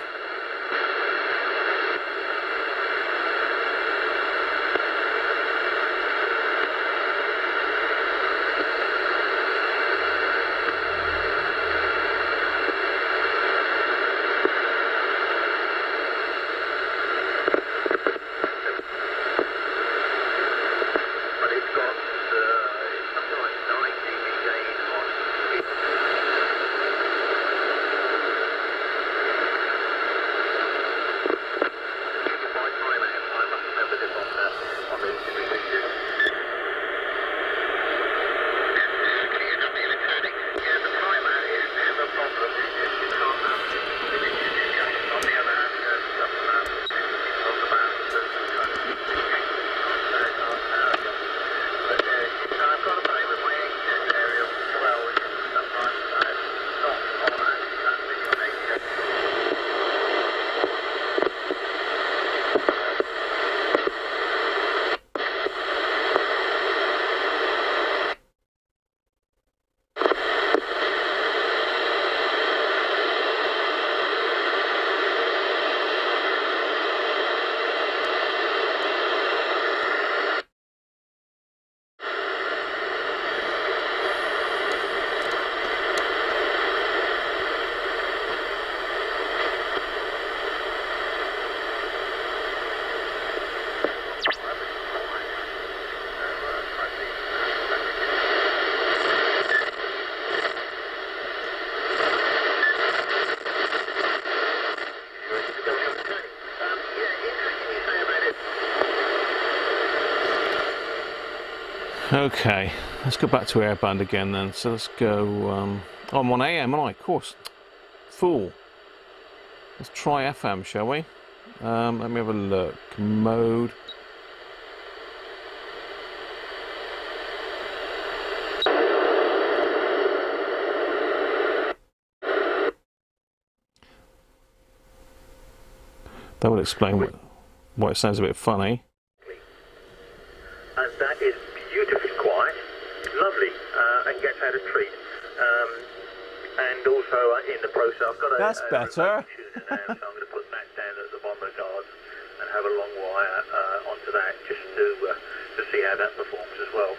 Okay, let's go back to airband again then. So let's go, oh, I'm on AM, aren't I? Of course. Fool. Let's try FM, shall we? Let me have a look. Mode. That would explain why it sounds a bit funny. And that is beautifully quiet, lovely, and gets out a treat. And also in the process, I've got That's better. Now, so I'm going to put that down at the bottom of the guards and have a long wire onto that just to see how that performs as well.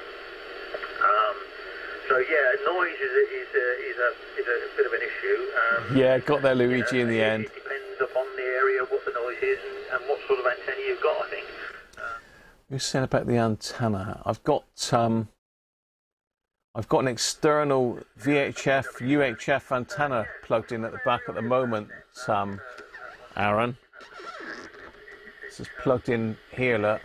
So yeah, noise is a bit of an issue. Yeah, got there, Luigi, in the end. It depends upon the area, what the noise is, and what sort of antenna you've got, I think. You're saying about the antenna. I've got an external VHF UHF antenna plugged in at the back at the moment, Aaron. This is plugged in here, look.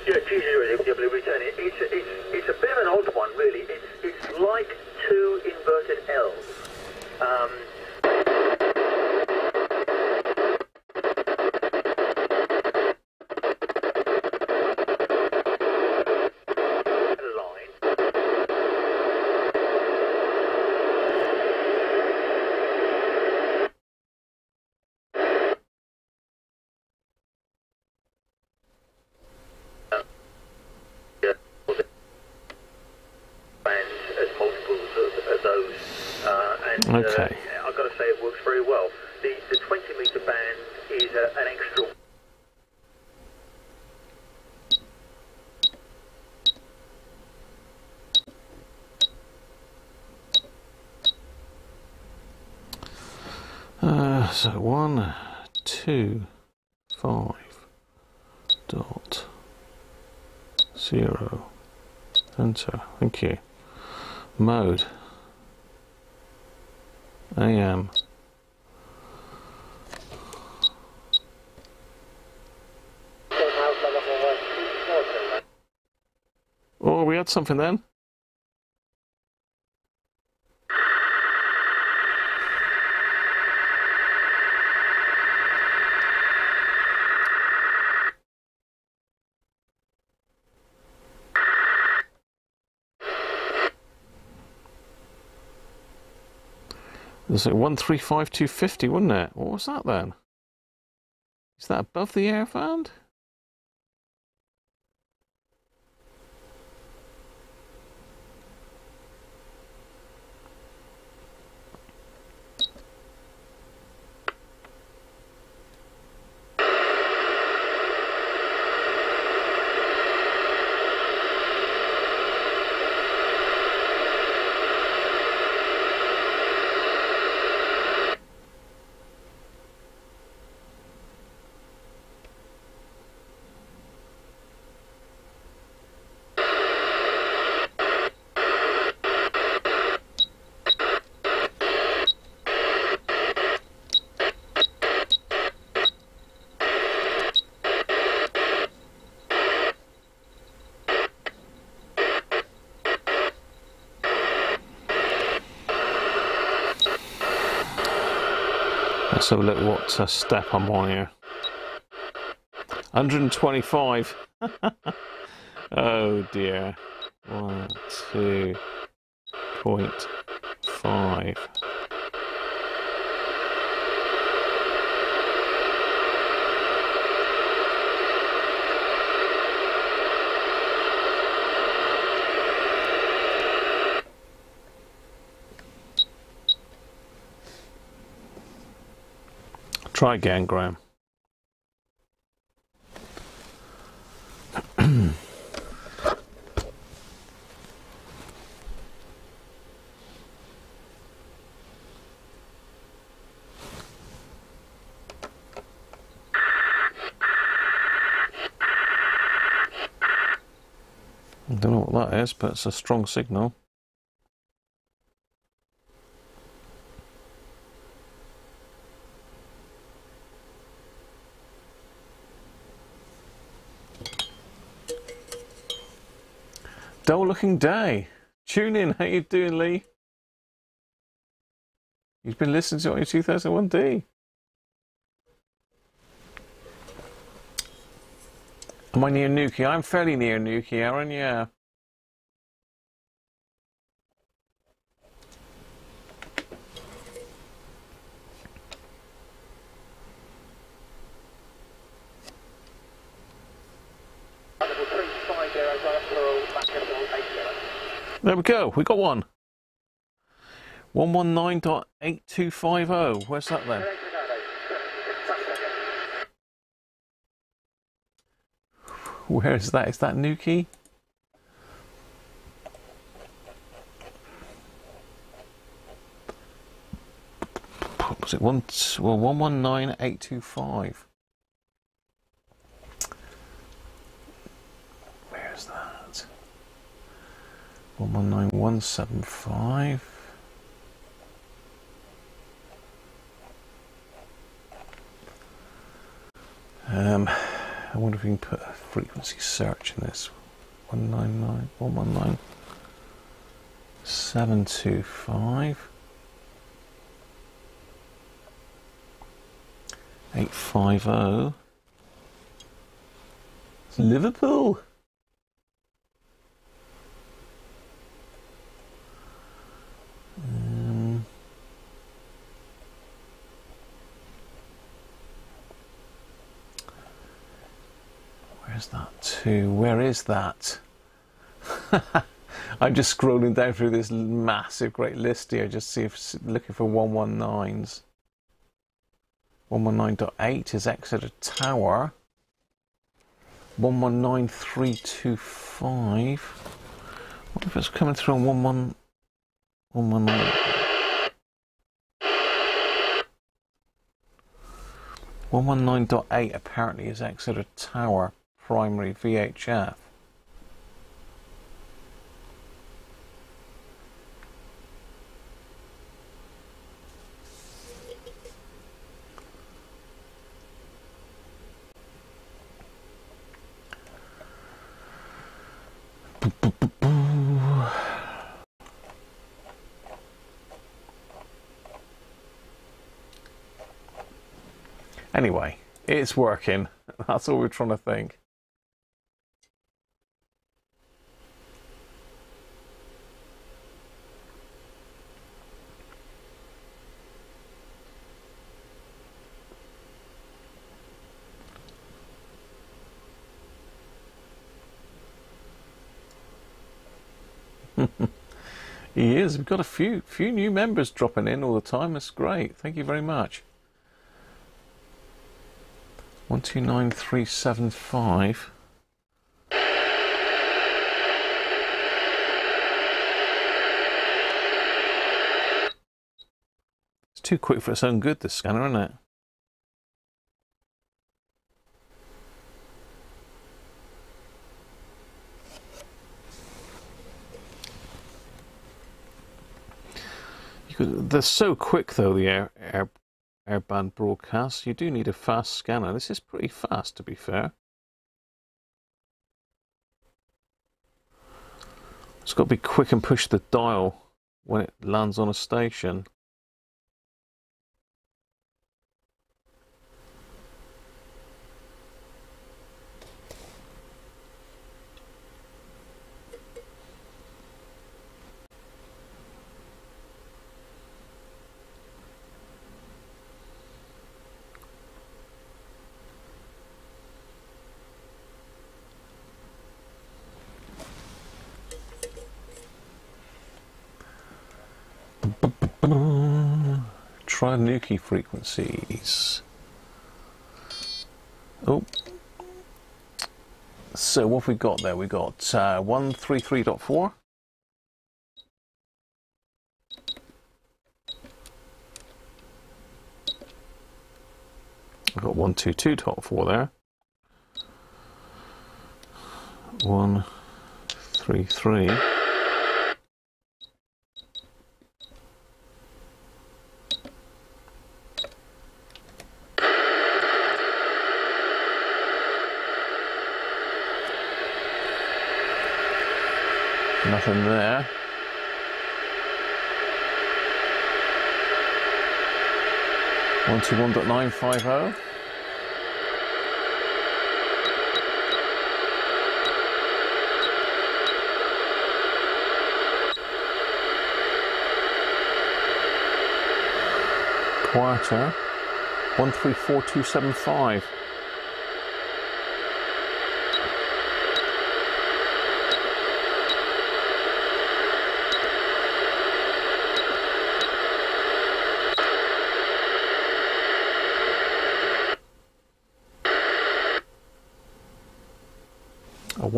Yeah, it's a bit of an odd one, really. It's like two inverted L's. Okay. I've got to say it works very well. The 20 metre band is an extra. So 1, 2, 5, dot 0. Enter. Thank you. Mode. AM. Oh, we had something then. It was like 135250, wasn't it? What was that then? Is that above the air band? Let's have a look what step I'm on here. 125. Oh dear. 1, 2.5. Try again, Graham. I don't know what that is, but it's a strong signal. Dull looking day. Tune in. How you doing, Lee? You've been listening to it on your 2001D. Am I near Newquay? I'm fairly near Newquay, Aaron, yeah. There we go, we got one. 119.8250. Where's that then? Where is that? Is that Nuki? Was it 119.825? Where's that? 119.175. I wonder if we can put a frequency search in this. 199, 119, 725, 850. It's Liverpool. Where's that to? Where is that? I'm just scrolling down through this massive great list here, just see if looking for 119s. 119.8 is Exeter Tower. 119325. What if it's coming through on 119? 119.8 apparently is Exeter Tower primary VHF. Anyway, it's working. That's all we're trying to think. He is. We've got a few new members dropping in all the time. That's great. Thank you very much. 129375. It's too quick for its own good, this scanner, isn't it? They're so quick, though, the airband broadcasts. You do need a fast scanner. This is pretty fast, to be fair. It's got to be quick and push the dial when it lands on a station. Try Nuki frequencies. Oh. So what have we got there? We got 133.4. We've got 122.4 there. 133. Nothing there. One two 1.950. Quieter. 134275.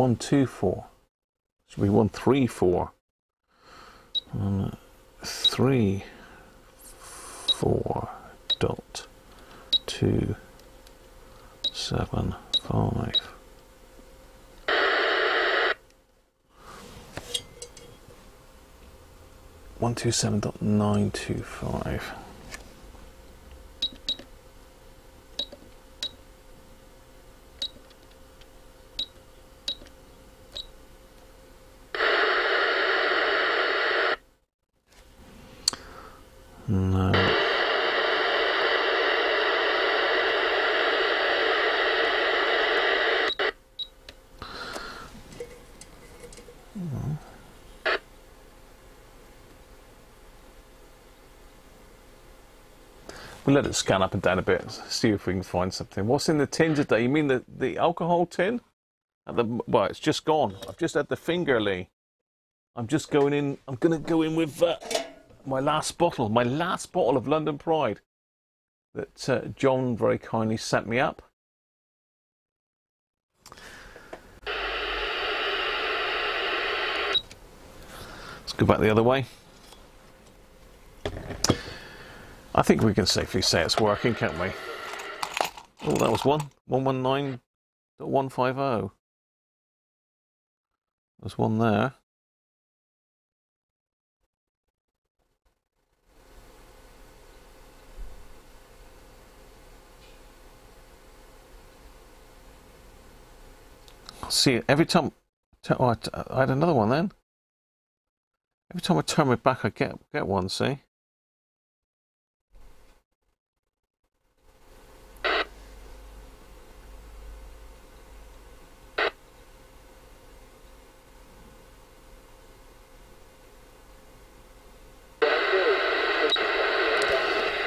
124. Should be 134. 3, 4 dot 2 7 5. One two seven dot 925. No. We'll let it scan up and down a bit, see if we can find something. What's in the tin today? You mean the alcohol tin? Well, it's just gone. I've just had the finger, Lee. I'm just going in. I'm going to go in with my last bottle of London Pride that John very kindly sent me up. Let's go back the other way. I think we can safely say it's working, can't we? Oh, that was 119.150. There's one there. See, every time... Oh, I had another one then. Every time I turn my back, I get one, see?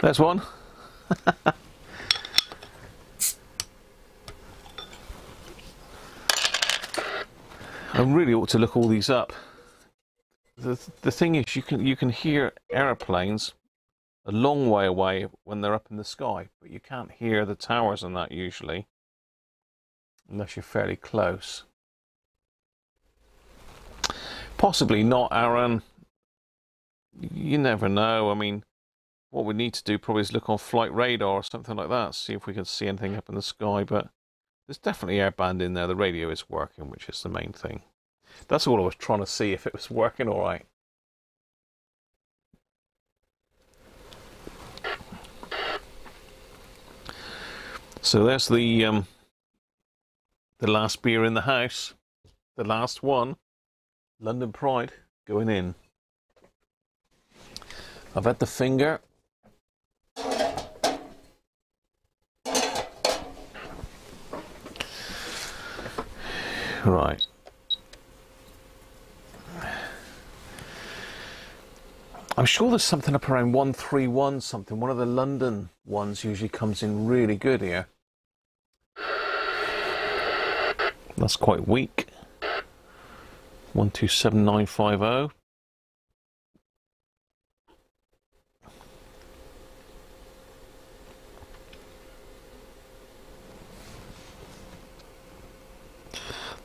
There's one. I really ought to look all these up. The thing is, you can hear aeroplanes a long way away when they're up in the sky, but you can't hear the towers and that usually, unless you're fairly close. Possibly not, Aaron. You never know. I mean, what we need to do probably is look on flight radar or something like that, see if we can see anything up in the sky, but there's definitely airband in there. The radio is working, which is the main thing. That's all I was trying to see, if it was working all right. So there's the last beer in the house, the last one, London Pride, going in. I've had the finger. Right. I'm sure there's something up around 131 something. One of the London ones usually comes in really good here. That's quite weak. 127950.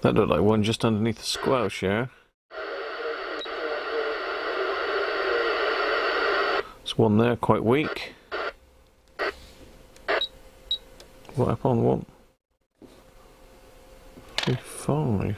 That looked like one just underneath the squelch, yeah? There's one there, quite weak. What up on one? 3.5.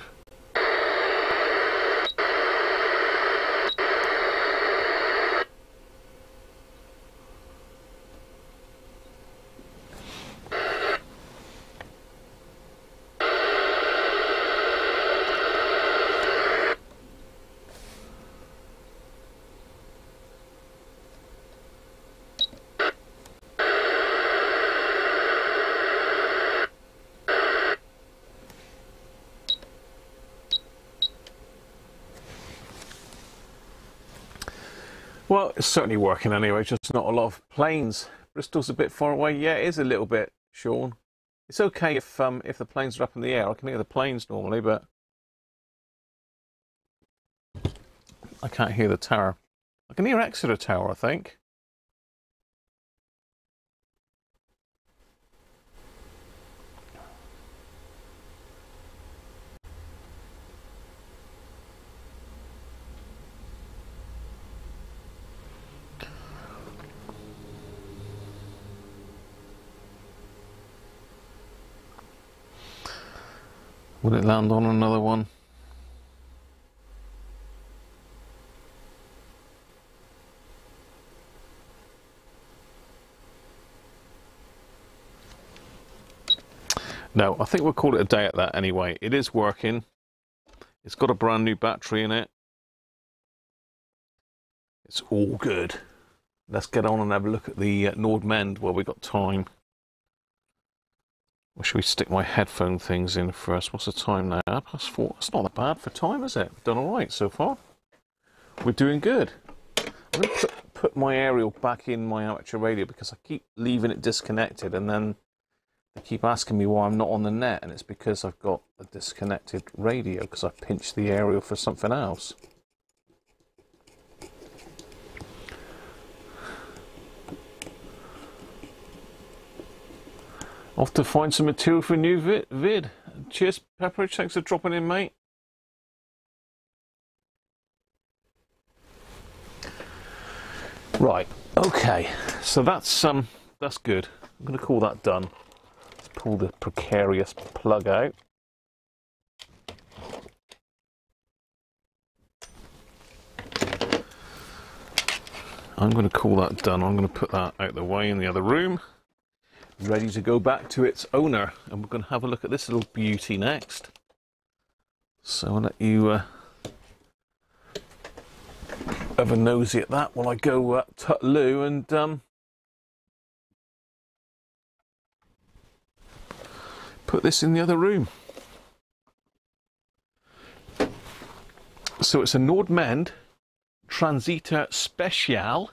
Well, it's certainly working anyway, just not a lot of planes. Bristol's a bit far away. Yeah, it is a little bit, Sean. It's okay if the planes are up in the air. I can hear the planes normally, but I can't hear the tower. I can hear Exeter Tower, I think. Will it land on another one? No, I think we'll call it a day at that anyway. It is working. It's got a brand new battery in it. It's all good. Let's get on and have a look at the Nordmende while we've got time. Or should we stick my headphone things in first? What's the time now? 4:30. It's not that bad for time, is it? We've done all right so far. We're doing good. I'm going to put my aerial back in my amateur radio because I keep leaving it disconnected and then they keep asking me why I'm not on the net, and it's because I've got a disconnected radio because I pinched the aerial for something else. Off to find some material for a new vid. Cheers, Pepperidge. Thanks for dropping in, mate. Right. Okay. So that's good. I'm going to call that done. Let's pull the precarious plug out. I'm going to call that done. I'm going to put that out the way in the other room. Ready to go back to its owner, and we're going to have a look at this little beauty next. So I'll let you have a nosy at that while I go tut-loo and put this in the other room. So it's a Nordmende Transita Spezial,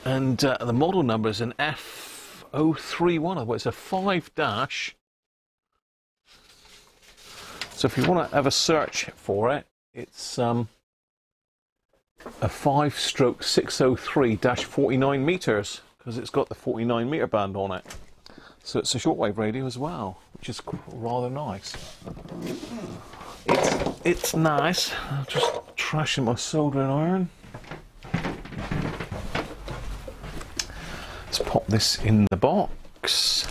and the model number is an F031. Otherwise, it's a 5-dash. So if you want to have a search for it, it's a 5/603-49 meters because it's got the 49 meter band on it. So it's a shortwave radio as well, which is rather nice. It's nice. I'm just trashing my soldering iron. Let's pop this in the box.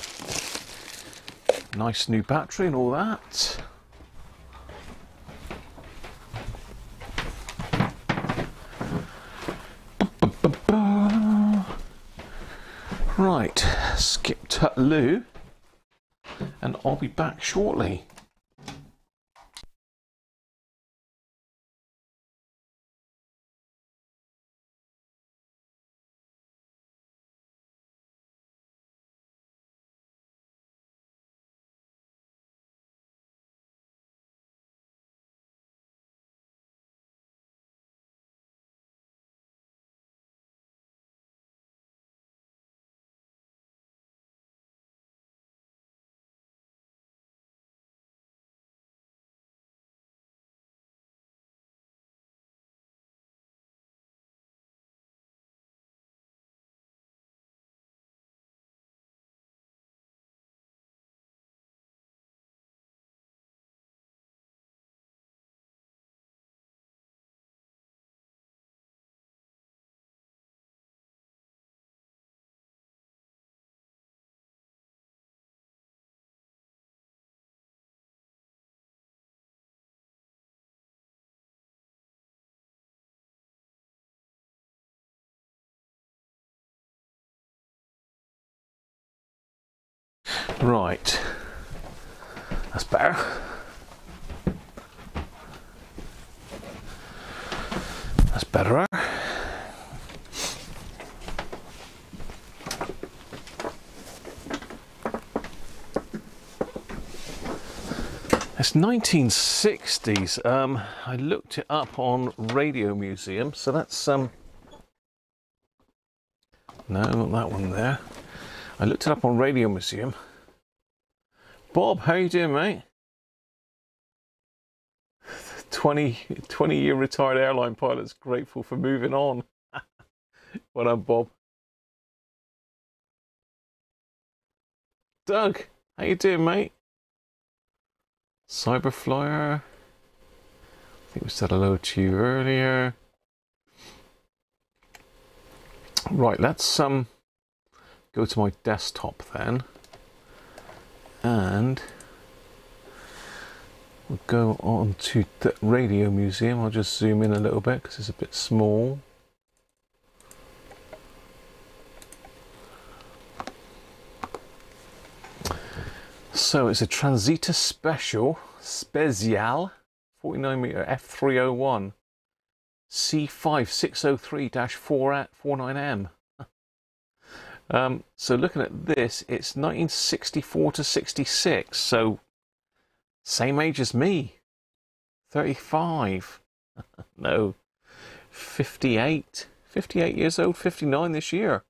Nice new battery and all that. Right, skip tut-loo, and I'll be back shortly. Right, that's better. That's better. It's 1960s. I looked it up on Radio Museum, so that's no, not that one there. I looked it up on Radio Museum. Bob, how you doing, mate? 20-year retired airline pilot's grateful for moving on. Well done, Bob. Doug, how you doing, mate? Cyberflyer. I think we said hello to you earlier. Right, let's go to my desktop then, and We'll go on to the radio museum. I'll just zoom in a little bit because it's a bit small. So it's a Transita Spezial 49mm f301 C5603-49M. So looking at this, it's 1964 to 66, so same age as me, 35. No, 58 years old, 59 this year.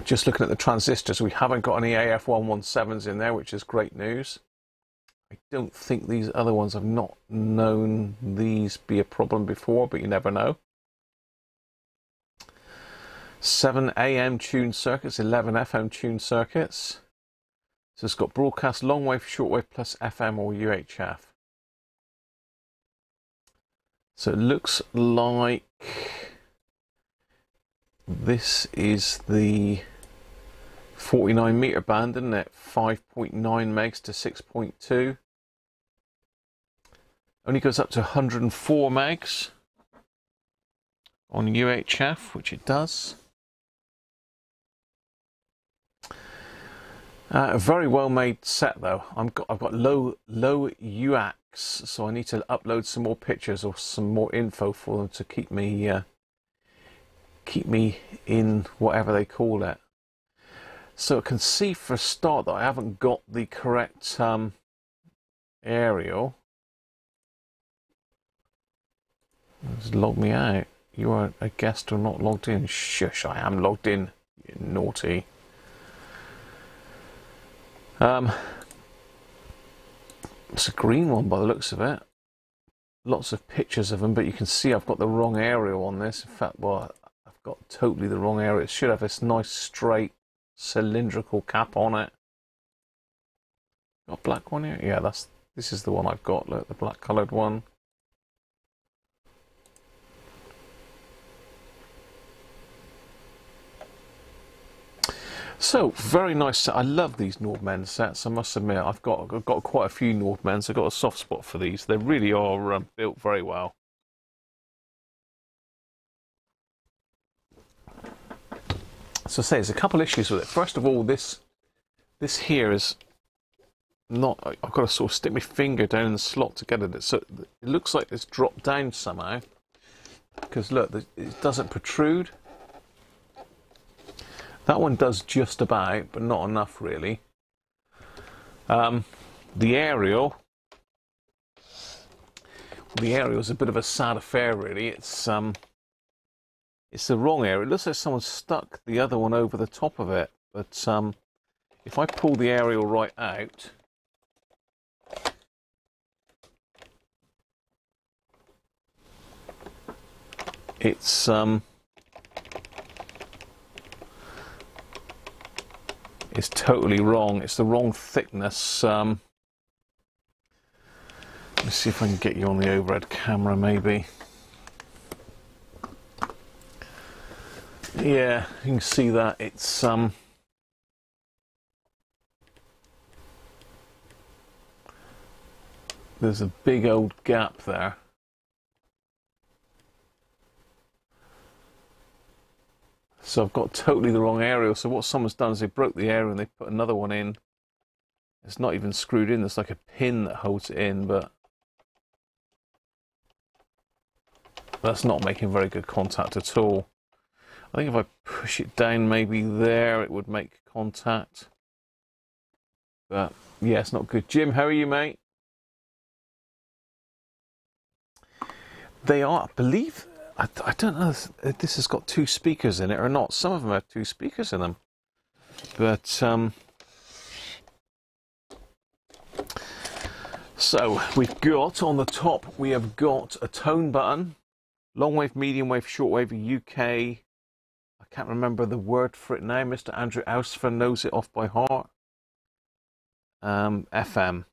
Just looking at the transistors, we haven't got any AF117s in there, which is great news. I don't think these other ones, I've not known these be a problem before, but you never know. 7 AM tuned circuits, 11 FM tuned circuits. So it's got broadcast, long wave, shortwave, plus FM or UHF. So it looks like this is the 49 meter band, isn't it? 5.9 megs to 6.2. Only goes up to 104 megs on UHF, which it does. A very well made set though. I've got low UAX, so I need to upload some more pictures or some more info for them to keep me in whatever they call it. So I can see for a start that I haven't got the correct aerial. Just log me out. You are a guest or not logged in. Shush, I am logged in. You naughty. It's a green one by the looks of it. Lots of pictures of them, but you can see I've got the wrong aerial on this. In fact, well, I've got totally the wrong area. It should have this nice straight cylindrical cap on it. Got a black one here? Yeah, this is the one I've got. Look, the black coloured one. So very nice set. I love these Nordmende sets. I must admit, I've got quite a few Nordmendes. I've got a soft spot for these. They really are built very well. So I say there's a couple issues with it. First of all, this here is not. I've got to sort of stick my finger down in the slot to get it. So it looks like it's dropped down somehow. Because look, it doesn't protrude. That one does just about, but not enough really. The aerial is a bit of a sad affair really. It's the wrong area. It looks like someone stuck the other one over the top of it. But if I pull the aerial right out, it's totally wrong. It's the wrong thickness. Let me see if I can get you on the overhead camera maybe. Yeah, you can see that it's there's a big old gap there. So I've got totally the wrong aerial. So what someone's done is they broke the aerial and they put another one in. It's not even screwed in. There's like a pin that holds it in, but that's not making very good contact at all. I think if I push it down maybe there, it would make contact. But yeah, it's not good. Jim, how are you, mate? They are, I believe, I don't know if this has got two speakers in it or not. Some of them have two speakers in them. But, so we've got, on the top, we have got a tone button. Long wave, medium wave, short wave, UK. I can't remember the word for it now. Mr. Andrew Ausfer knows it off by heart. FM.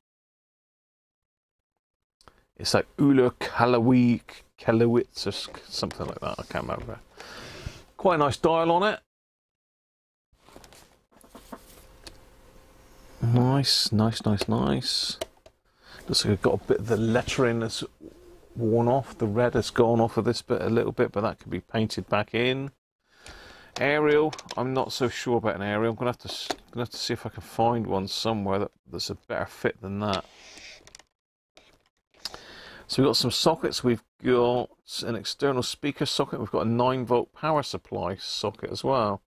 It's like Ula Kalawitz or something like that. I can't remember. Quite a nice dial on it. Nice, nice, nice, nice. Looks like I've got a bit of the lettering that's worn off. The red has gone off of this bit a little bit, but that could be painted back in. Aerial, I'm not so sure about an aerial. I'm gonna have to see if I can find one somewhere that's a better fit than that. So we've got some sockets. We've got an external speaker socket. We've got a 9-volt power supply socket as well.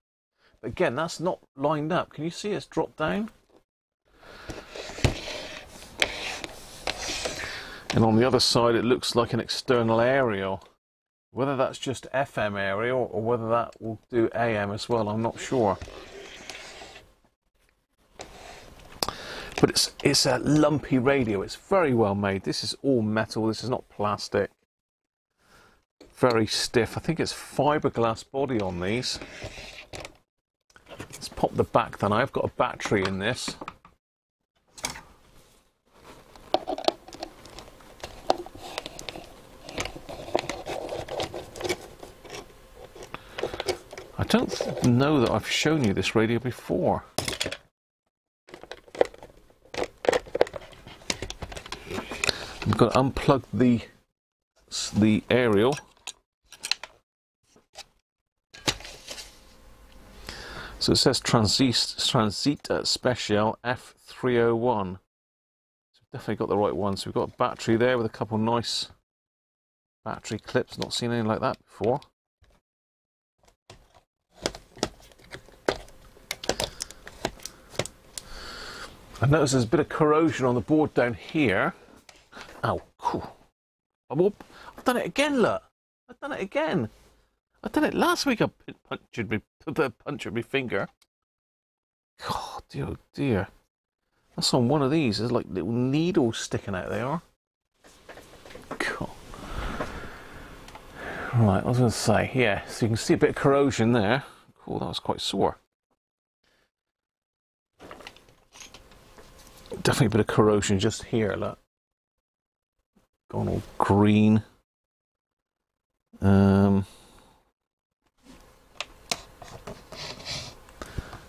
But again, that's not lined up. Can you see it's dropped down? And on the other side, it looks like an external aerial. Whether that's just FM aerial or whether that will do AM as well, I'm not sure. But it's a lumpy radio. It's very well made. This is all metal. This is not plastic. Very stiff. I think it's fiberglass body on these. Let's pop the back then. I've got a battery in this. I don't know that I've shown you this radio before. I'm going to unplug the aerial. So it says Transita Spezial F301. So we've definitely got the right one. So we've got a battery there with a couple nice battery clips. Not seen anything like that before. I notice there's a bit of corrosion on the board down here. Oh, cool. I've done it again, look. I've done it again. I done it last week. I punctured my finger. God, dear, oh dear. That's on one of these. There's like little needles sticking out there. God. Right, I was going to say, yeah, so you can see a bit of corrosion there. Cool, that was quite sore. Definitely a bit of corrosion just here, look. Gone all green.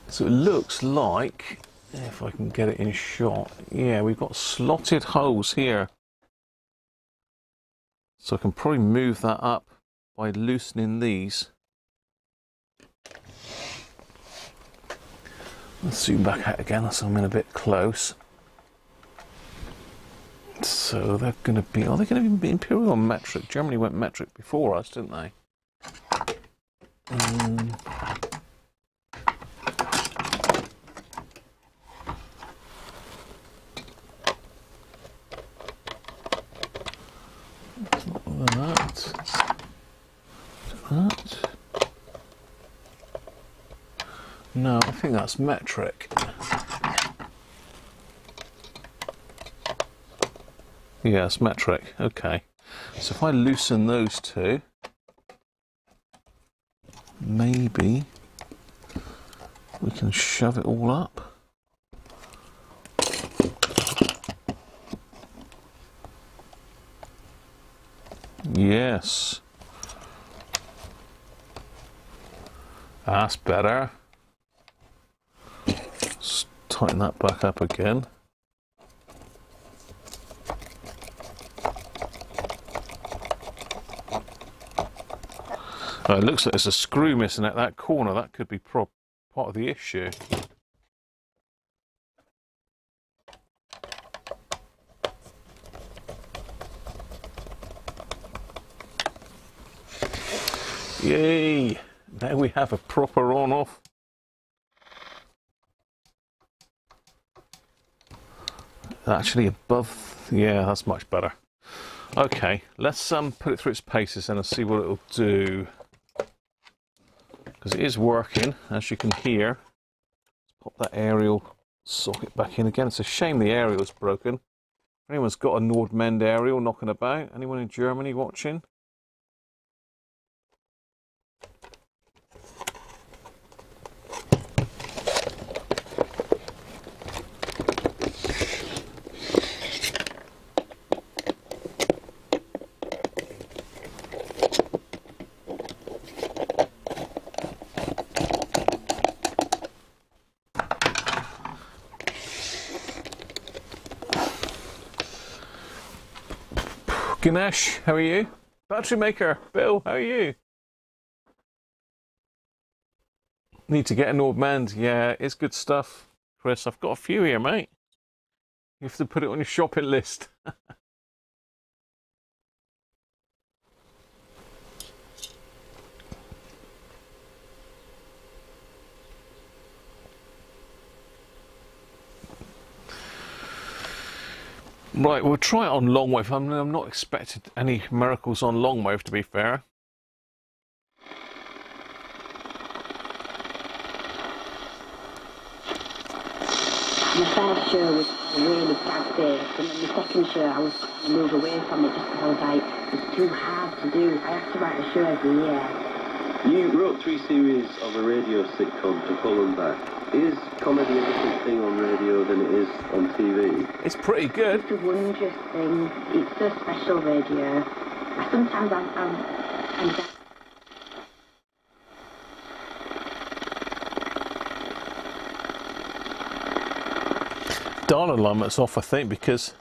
So it looks like, if I can get it in shot, yeah, we've got slotted holes here. So I can probably move that up by loosening these. Let's zoom back out again, so I'm in a bit close. So they're going to be, are they going to be imperial or metric? Germany went metric before us, didn't they? That. No, I think that's metric. Yeah, it's metric. Okay. So if I loosen those two, maybe we can shove it all up. Yes. That's better. Let's tighten that back up again. Oh, it looks like there's a screw missing at that corner. That could be part of the issue. Yay! Now we have a proper on-off. Actually above, yeah, that's much better. Okay, let's put it through its paces and see what it'll do. Because it is working, as you can hear. Let's pop that aerial socket back in again. It's a shame the aerial's broken. If anyone's got a Nordmende aerial knocking about, anyone in Germany watching? Ganesh, how are you? Battery Maker, Bill, how are you? Need to get a Nordmende. Yeah, it's good stuff. Chris, I've got a few here, mate. You have to put it on your shopping list. Right, we'll try it on long wave. I'm not expecting any miracles on long wave, to be fair. My first show was really fast-paced, and then the second show I was trying to move away from it just because I was like, it's too hard to do. I have to write a show every year. You wrote 3 series of a radio sitcom to pull them back. Is comedy a different thing on radio than it is on TV? It's pretty good. It's a wondrous thing. It's so special, radio. Sometimes I'm Data alignment's off, I think, because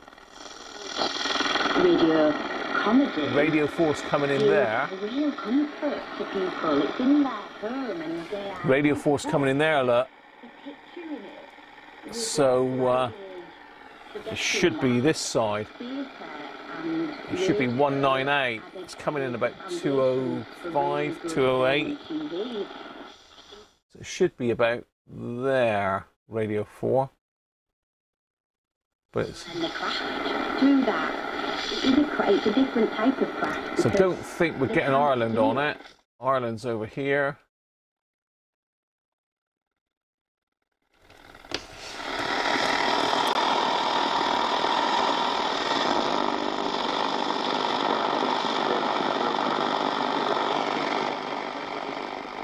radio comedy. Radio 4's coming in there. It's a real comfort to people. It's in their home and they are... Radio 4's coming in there, look. So, it should be this side. It should be 198. It's coming in about 205, 208. So it should be about there, Radio 4. But it's... And the craft through that. It's a different type of craft. So don't think we're getting Ireland on it. Ireland's over here.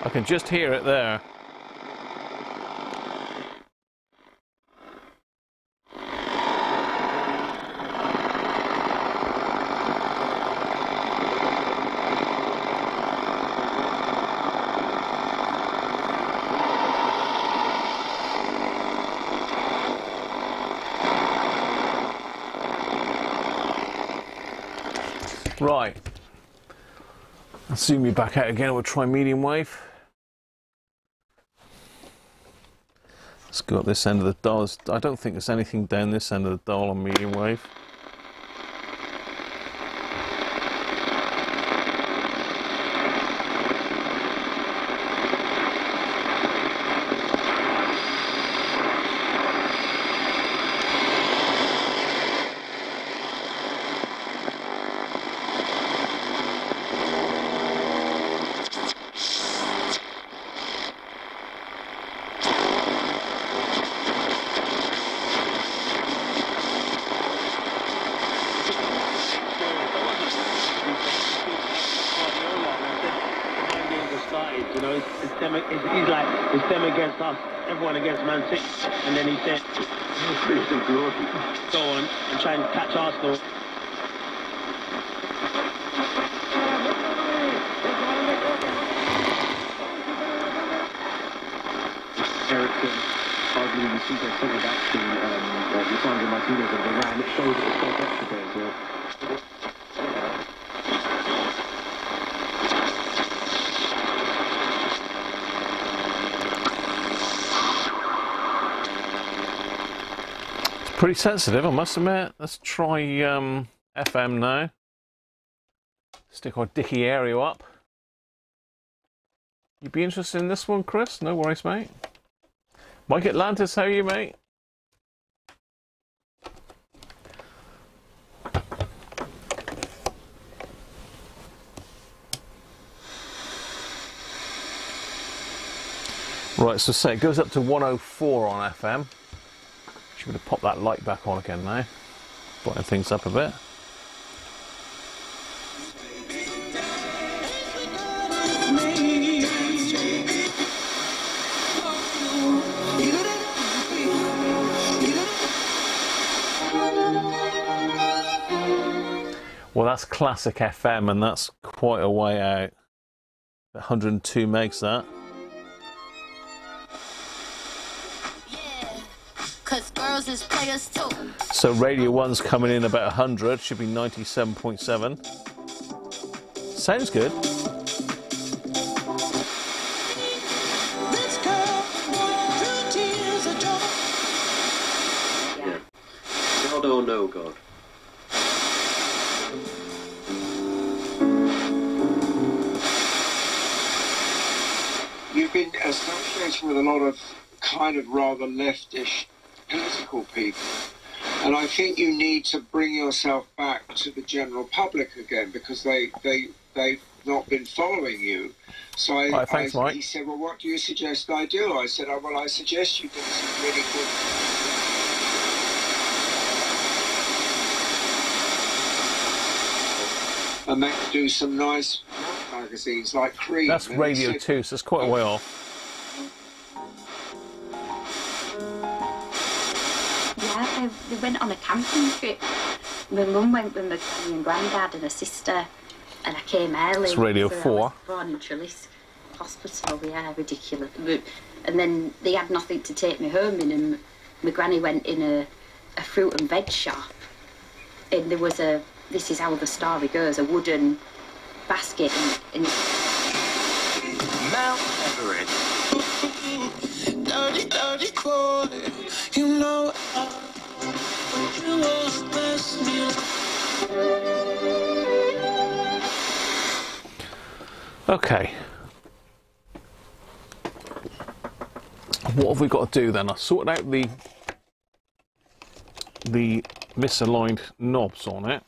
I can just hear it there. Right. I'll zoom you back out again. We'll try medium wave. Let's go up this end of the dial. I don't think there's anything down this end of the dial on medium wave. It's them against us, everyone against Man City. And then he said, go on and try and catch Arsenal. Ericsson, hardly you see that some of action, Lisandro Martinez and Varane, it shows that it's so yesterday as well. Pretty sensitive, I must admit. Let's try FM now. Stick our Dickie Aereo up. You'd be interested in this one, Chris? No worries, mate. Mike Atlantis, how are you, mate? Right, so say it goes up to 104 on FM. Should we pop that light back on again now? Brighten things up a bit. Well, that's classic FM, and that's quite a way out. 102 megs that. Cause girls girls is players too. So Radio 1's coming in about 100, should be 97.7. Sounds good. Yeah. God or no God? You've been associating with a lot of kind of rather leftish political people, and I think you need to bring yourself back to the general public again, because they've not been following you. So Right, thanks, Mike. He said, well, what do you suggest I do? I said, oh, well, I suggest you do some really good... and then do some nice magazines like Cream. That's And Radio he said, 2, so it's quite a way off. Yeah, they went on a camping trip. My mum went with my granny and granddad and a sister, and I came early. It's Radio 4. I was born in Trellis Hospital, yeah, ridiculous. And then they had nothing to take me home in, and my granny went in a fruit and veg shop, and there was a, this is how the story goes, a wooden basket in Mount Everest. Dirty, dirty boy. You know you always best me. Okay. What have we got to do then? I've sorted out the misaligned knobs on it.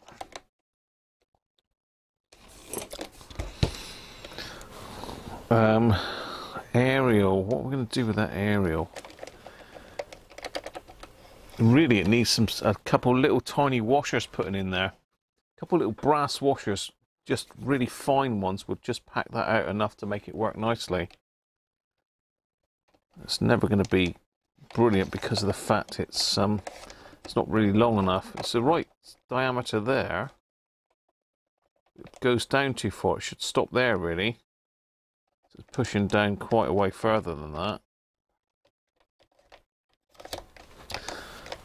Aerial, what are we going to do with that aerial? Really, it needs a couple little tiny washers putting in there. A couple little brass washers, just really fine ones, would just pack that out enough to make it work nicely. It's never going to be brilliant because of the fact it's not really long enough. It's the right diameter there. It goes down too far. It should stop there, really. It's pushing down quite a way further than that.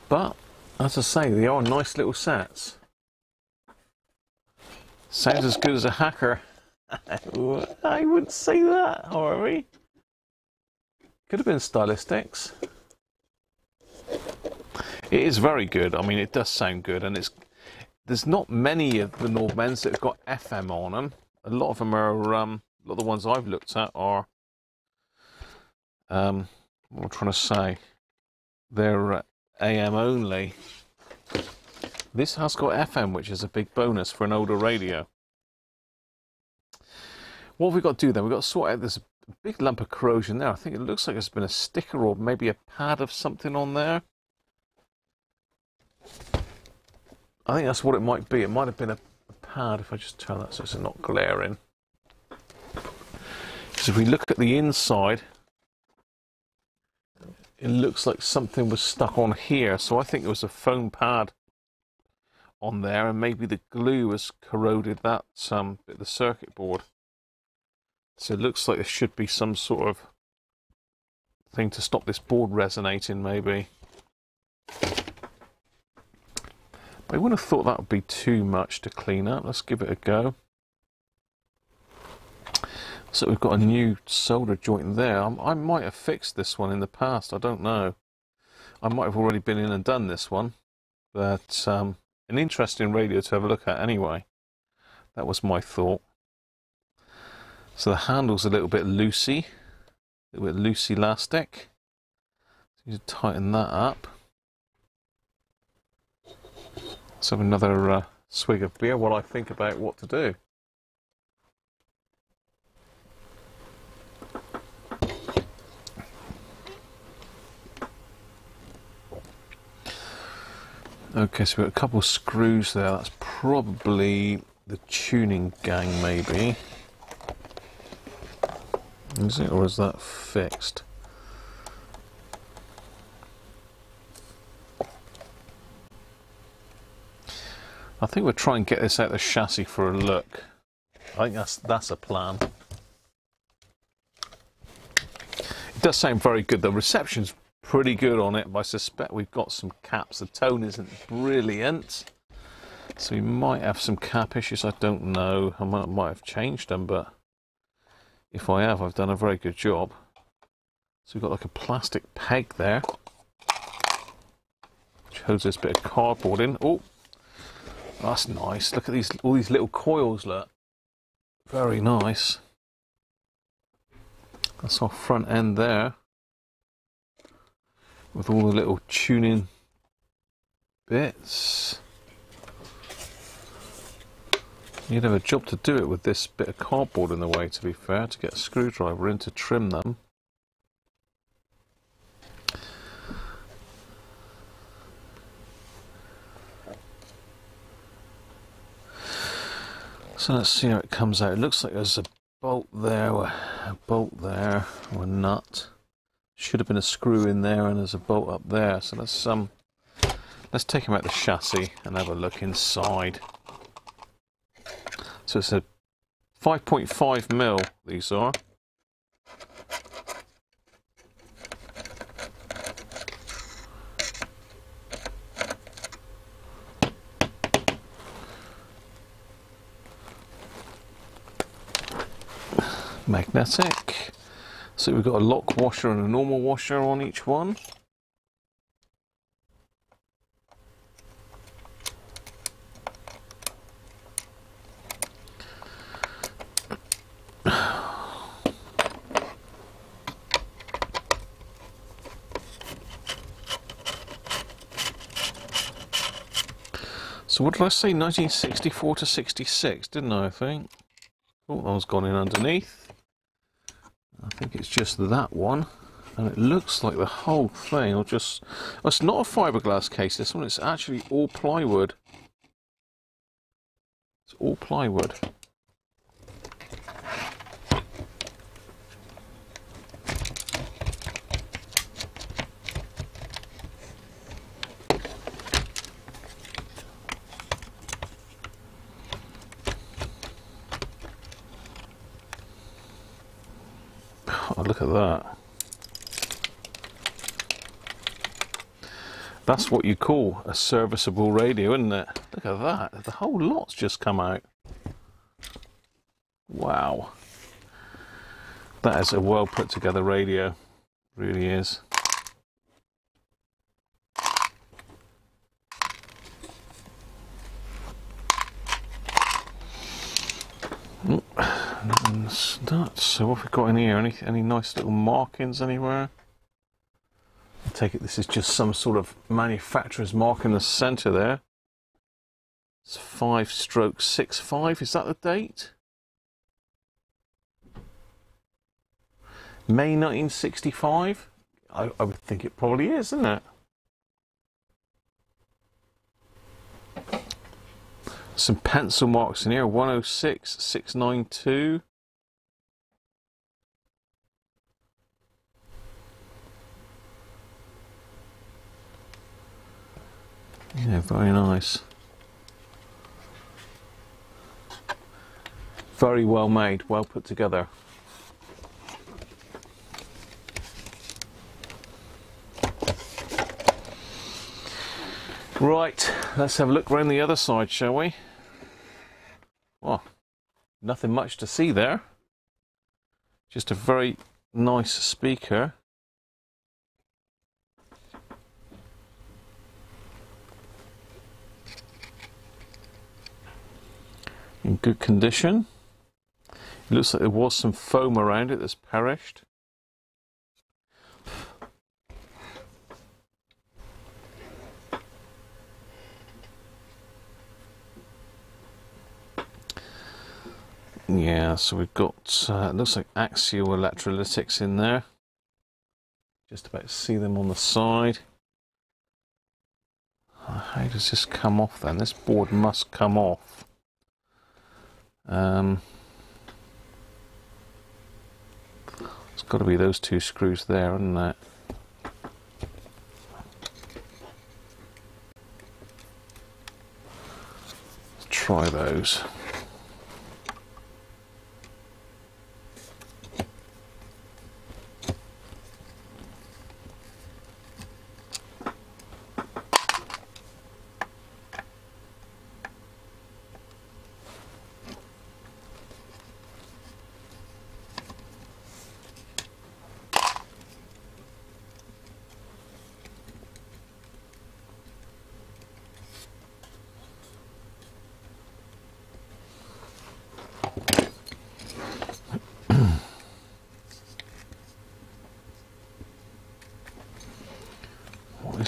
But, as I say, they are nice little sets. Sounds as good as a hacker. I wouldn't say that, Harvey. Could have been stylistics. It is very good. I mean, it does sound good, and there's not many of the Nordmendes that have got FM on them. A lot of them are, a lot of the ones I've looked at are, what am I trying to say? They're AM only. This has got FM, which is a big bonus for an older radio. What have we got to do then? We've got to sort out this big lump of corrosion there. I think it looks like there's been a sticker or maybe a pad of something on there. I think that's what it might be. It might have been a pad, if I just turn that so it's not glaring. Because if we look at the inside, it looks like something was stuck on here. So I think it was a foam pad on there, and maybe the glue has corroded that bit of the circuit board. So it looks like there should be some sort of thing to stop this board resonating, maybe. But I wouldn't have thought that would be too much to clean up. Let's give it a go. So we've got a new solder joint there. I might have fixed this one in the past. I don't know. I might have already been in and done this one. But an interesting radio to have a look at anyway. That was my thought. So the handle's a little bit loosey. A little bit loose elastic. So you need to tighten that up. Let's have another swig of beer while I think about what to do. Okay, so we've got a couple of screws there. That's probably the tuning gang, maybe. Is it, or is that fixed? I think we'll try and get this out of the chassis for a look. I think that's a plan. It does sound very good. The reception's pretty good on it, but I suspect we've got some caps. The tone isn't brilliant, so we might have some cap issues. I don't know. I might have changed them, but if I have, I've done a very good job. So we've got like a plastic peg there, which holds this bit of cardboard in. Oh, that's nice. Look at all these little coils, look. Very nice. That's our front end there, with all the little tuning bits. You'd have a job to do it with this bit of cardboard in the way, to be fair, to get a screwdriver in to trim them. So let's see how it comes out. It looks like there's a bolt there, or a nut. Should have been a screw in there, and there's a bolt up there. So let's take them out the chassis and have a look inside. So it's a 5.5mm, these are. Magnetic. So we've got a lock washer and a normal washer on each one. So what did I say? 1964 to 66, didn't I think? Oh, that one's gone in underneath. I think it's just that one, and it looks like the whole thing will just... Oh, it's not a fiberglass case, this one, it's actually all plywood. It's all plywood. Oh, look at that. That's what you call a serviceable radio, isn't it? Look at that. The whole lot's just come out. Wow. That is a well put together radio. It really is. Nuts. So what have we got in here? Any nice little markings anywhere? I take it this is just some sort of manufacturer's mark in the centre there. It's 5/65. Is that the date? May 1965? I would think it probably is, isn't it? Some pencil marks in here. 106 692. Yeah, very nice. Very well made, well put together. Right, let's have a look around the other side, shall we? Well, nothing much to see there. Just a very nice speaker. In good condition. It looks like there was some foam around it that's perished. Yeah, so we've got, it looks like axial electrolytics in there. Just about to see them on the side. How does this come off then? This board must come off. It's got to be those two screws there, isn't it? Let's try those.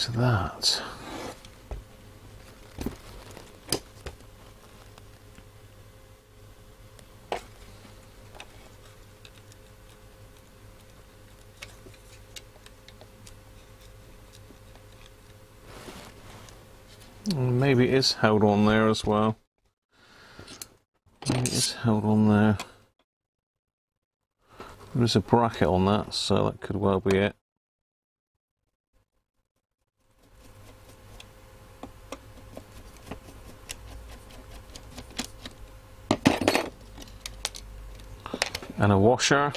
is that? Maybe it is held on there as well. Maybe it is held on there. There's a bracket on that, so that could well be it. And a washer.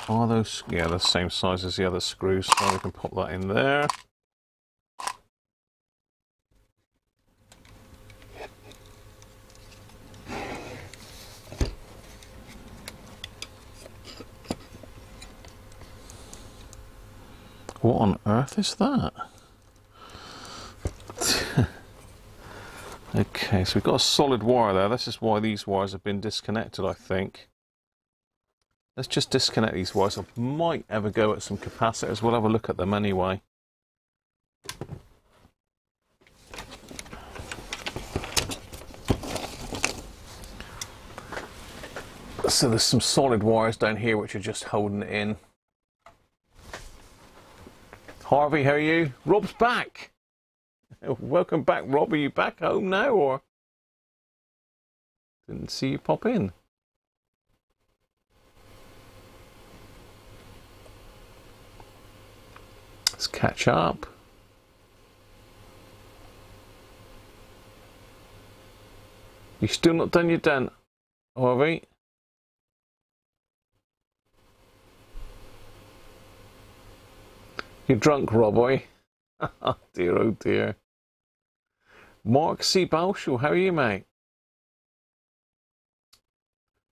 Are those? Yeah, the same size as the other screws, so we can pop that in there. What on earth is that? Okay, so we've got a solid wire there. This is why these wires have been disconnected, I think. Let's just disconnect these wires. I might have a go at some capacitors. We'll have a look at them anyway. So there's some solid wires down here which are just holding it in. Harvey, how are you? Rob's back. Welcome back, Rob. Are you back home now, or? Didn't see you pop in. Let's catch up. You still not done your dent, Harvey? You're drunk, Rob, are you? Oh dear, oh dear. Mark C. Balshall, how are you, mate?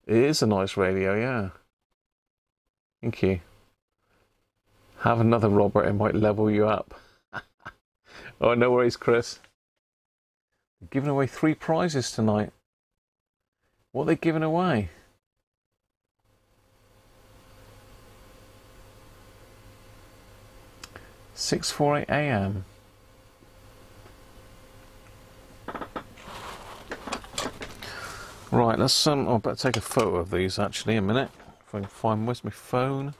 It is a nice radio, yeah. Thank you. Have another, Robert, it might level you up. Oh, no worries, Chris. They're giving away 3 prizes tonight. What are they giving away? $6:48 AM. Right, let's I better take a photo of these actually a minute. If I can find, where's my phone?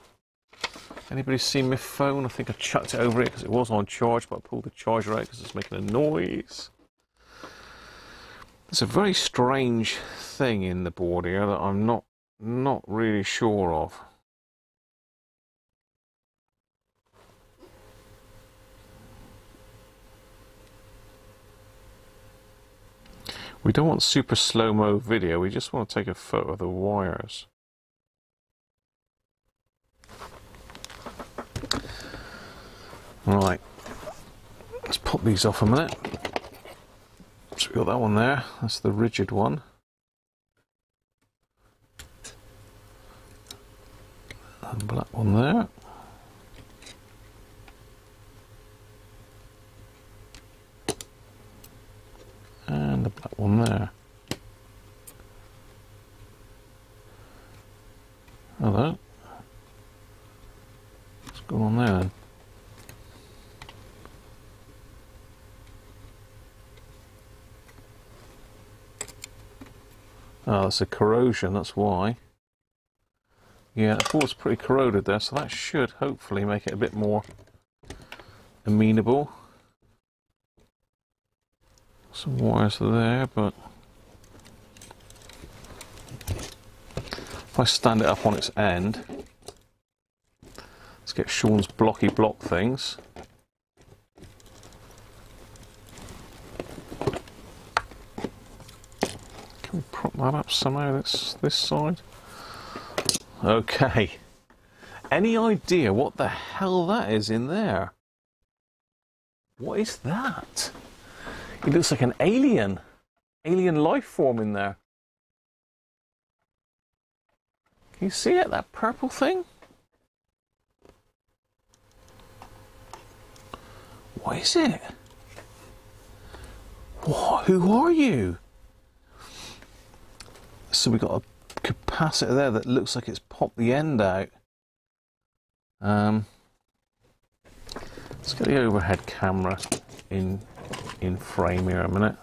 Anybody seen my phone? I think I chucked it over it because it was on charge, but I pulled the charger out because it's making a noise. There's a very strange thing in the board here that I'm not really sure of. We don't want super slow-mo video, we just want to take a photo of the wires. Right, let's pop these off a minute. So we got that one there, that's the rigid one. And black one there. And the black one there. Hello. What's going on there then? Oh, that's a corrosion, that's why. Yeah, the board's pretty corroded there, so that should hopefully make it a bit more amenable. Some wires there, but if I stand it up on its end, let's get Sean's blocky block things. Can we prop that up somehow, this side? Okay. Any idea what the hell that is in there? What is that? It looks like an alien life form in there. Can you see it, that purple thing? What is it? What? Who are you? So we've got a capacitor there that looks like it's popped the end out. Let's get the overhead camera in frame here a minute.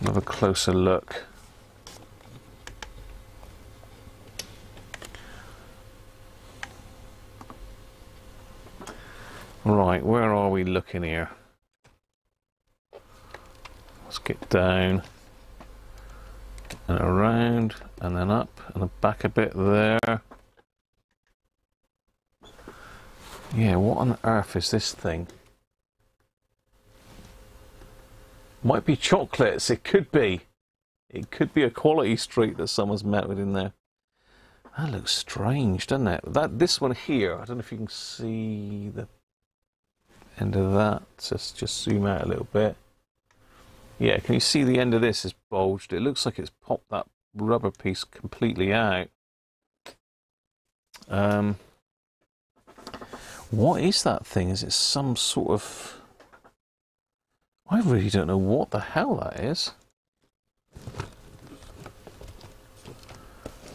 Have a closer look. Right, where are we looking here? Let's get down and around and then up and back a bit there. Yeah, what on earth is this thing? Might be chocolates, it could be. It could be a quality streak that someone's mounted in there. That looks strange, doesn't it? This one here, I don't know if you can see the end of that. Just zoom out a little bit. Yeah, can you see the end of this is bulged? It looks like it's popped that rubber piece completely out. What is that thing? Is it some sort of... I really don't know what the hell that is.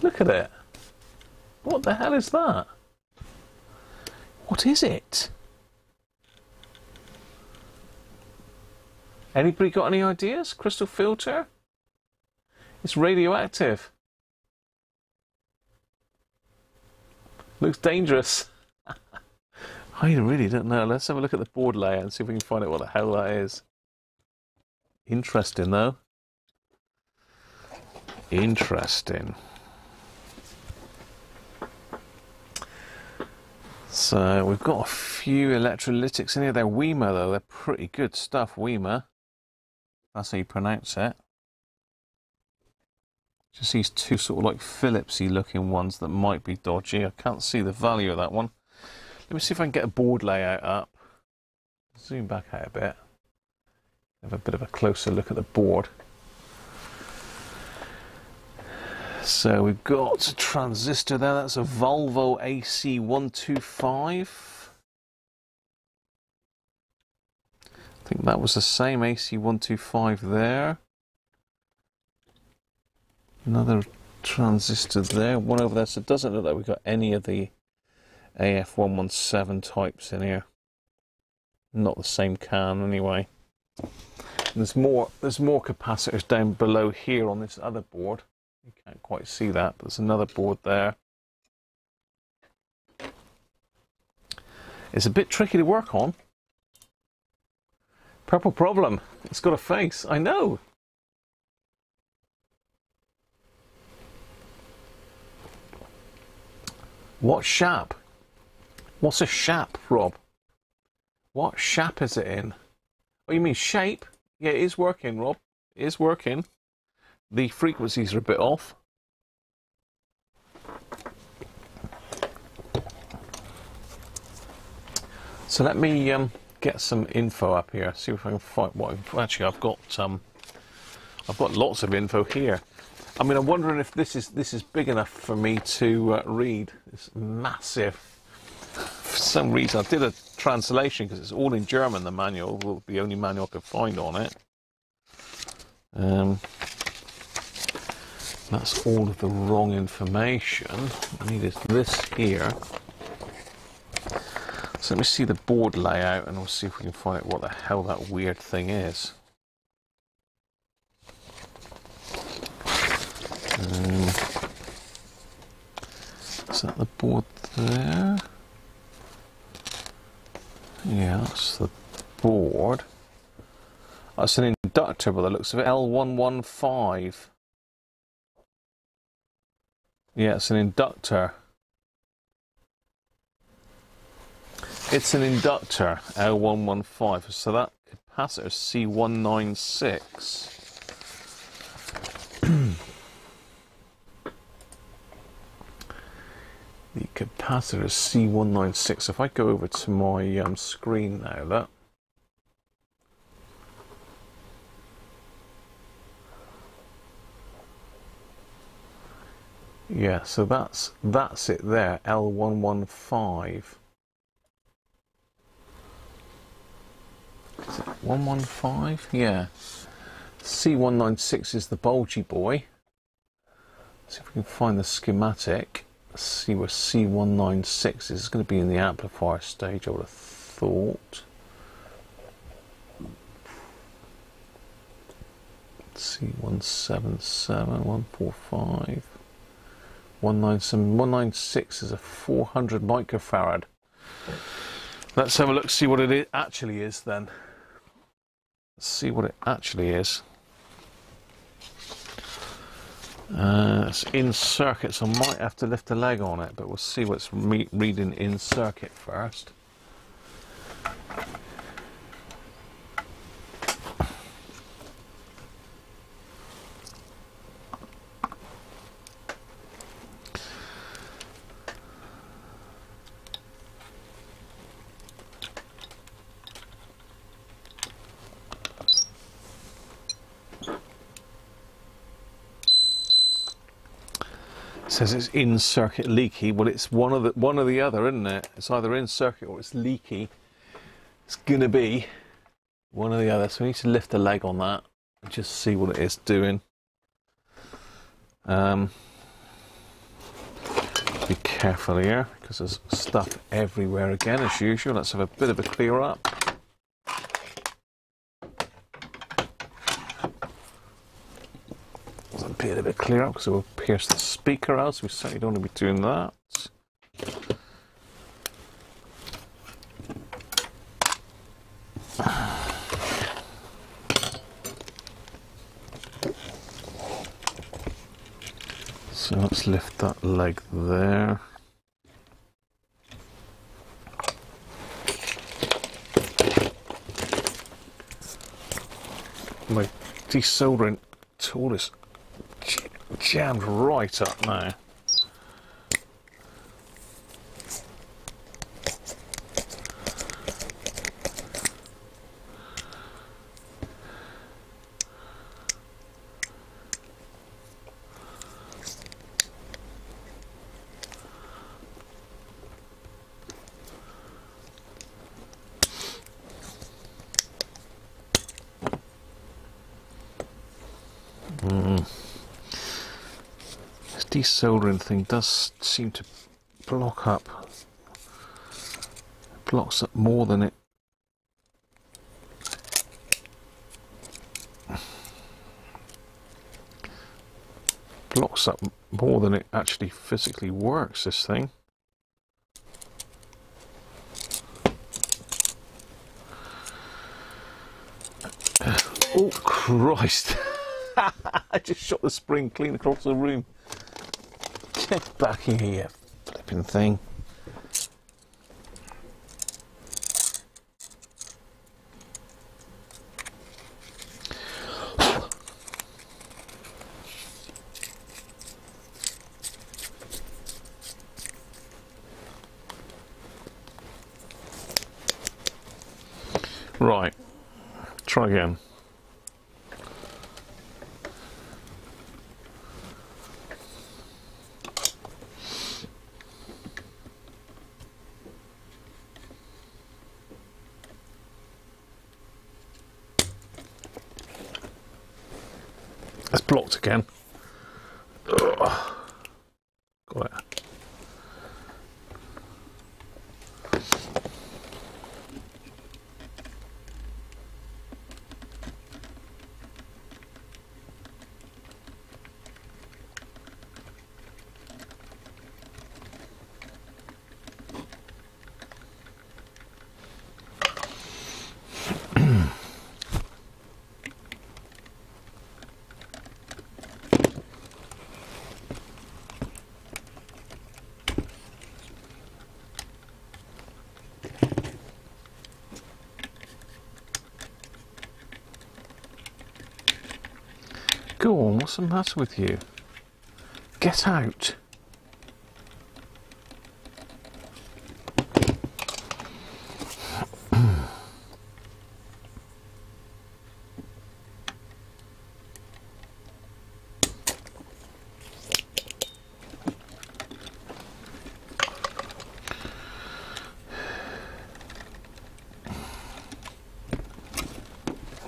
Look at it. What the hell is that? What is it? Anybody got any ideas? Crystal filter? It's radioactive. Looks dangerous. I really don't know. Let's have a look at the board layout and see if we can find out what the hell that is. Interesting though. Interesting. So we've got a few electrolytics in here. They're Weema though. They're pretty good stuff, Weema. That's how you pronounce it. Just these two sort of like Phillips-y looking ones that might be dodgy. I can't see the value of that one. Let me see if I can get a board layout up. Zoom back out a bit. Have a bit of a closer look at the board. So we've got a transistor there. That's a Volvo AC125. I think that was the same AC125 there. Another transistor there. One over there. So it doesn't look like we've got any of the AF117 types in here. Not the same can anyway. There's more capacitors down below here on this other board. You can't quite see that, but there's another board there. It's a bit tricky to work on. Purple problem. It's got a face. I know. What shap? What's a shap, Rob? What shap is it in? Oh, you mean shape? Yeah, it is working, Rob. It is working. The frequencies are a bit off. So let me get some info up here. See if I can find what. Actually, I've got lots of info here. I mean, I'm wondering if this is big enough for me to read. It's massive. For some reason, I did a translation because it's all in German. The manual, the only manual I could find on it. That's all of the wrong information. I need this here. So let me see the board layout and we'll see if we can find out what the hell that weird thing is. Is that the board there? Yeah, that's the board. That's an inductor by the looks of it, L115. Yeah, it's an inductor. It's an inductor, L115. So that capacitor is C196. The capacitor is C196. If I go over to my screen now, look. Yeah, so that's it there, L115. Is it 115? Yeah. C196 is the bulgy boy. Let's see if we can find the schematic. Let's see where C196 is. It's going to be in the amplifier stage, I would have thought. Let's see, 177, 145, 197, 196 is a 400 microfarad. Let's have a look, see what it actually is then. Let's see what it actually is. It's in circuit, so I might have to lift a leg on it, but we'll see what's reading in circuit first. Says it's in circuit leaky. Well, it's one or the other, isn't it? It's either in circuit or it's leaky. It's gonna be one or the other. So we need to lift the leg on that and just see what it is doing. Be careful here because there's stuff everywhere again as usual. Let's have a bit of a clear up. A bit clear up because it will pierce the speaker out, so we certainly don't want to be doing that. So let's lift that leg there. My desoldering tool is jammed right up now. Desoldering thing does seem to block up. It blocks up more than it. Blocks up more than it actually physically works, this thing. Oh Christ! I just shot the spring clean across the room. Get back here, you flipping thing. Right, try again. It's blocked again. Ugh. Got it. Go on, what's the matter with you? Get out.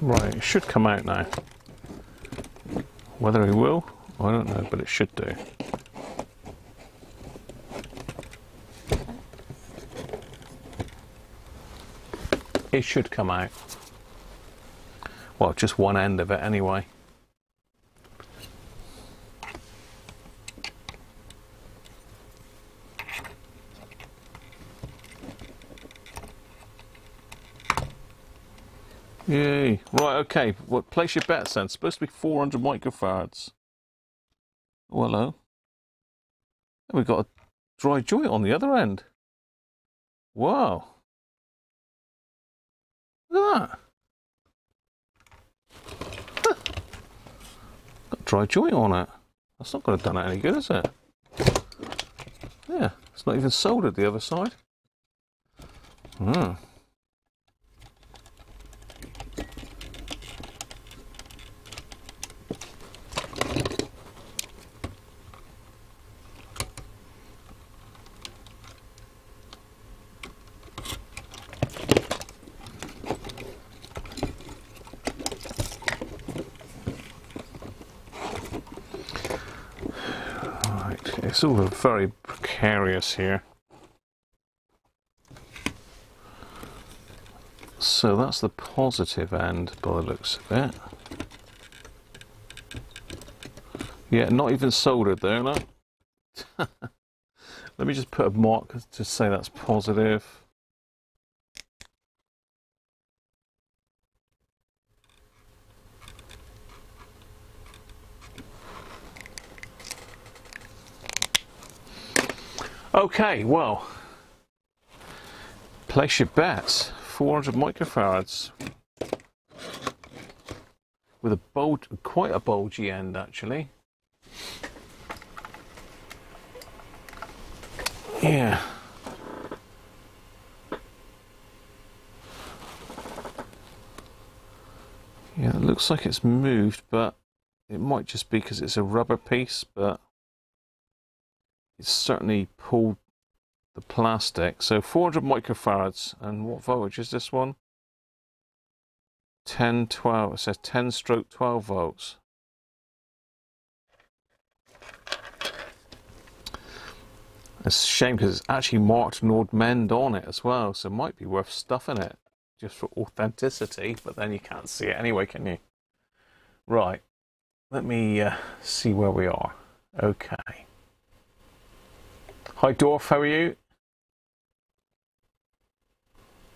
Right, it should come out now. Whether he will, I don't know, but it should do. It should come out. Well, just one end of it anyway. Yay. Right, okay. Well, place your bets then. It's supposed to be 400 microfarads. Oh, hello. We've got a dry joint on the other end. Wow. Look at that. Huh. Got a dry joint on it. That's not going to have done it any good, is it? Yeah, it's not even soldered the other side. Hmm. It's all very precarious here. So that's the positive end by the looks of it. Yeah, not even soldered there, look. Let me just put a mark to say that's positive. Okay, well, place your bets. 400 microfarads with a quite a bulgy end, actually. Yeah. Yeah, it looks like it's moved, but it might just be because it's a rubber piece, but it's certainly pulled the plastic. So 400 microfarads, and what voltage is this one? 10, 12, it says 10 stroke 12 volts. It's a shame because it's actually marked Nordmende on it as well, so it might be worth stuffing it just for authenticity, but then you can't see it anyway, can you? Right, let me see where we are. Okay. Hi Dorf, how are you?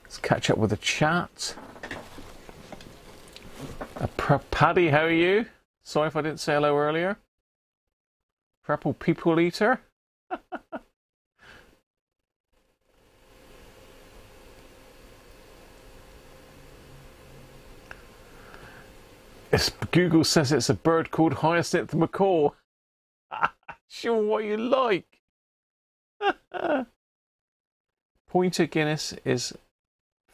Let's catch up with the chat. Paddy, how are you? Sorry if I didn't say hello earlier. Purple People Eater. Google says it's a bird called Hyacinth Macaw. Sure, what you like. Pointer Guinness is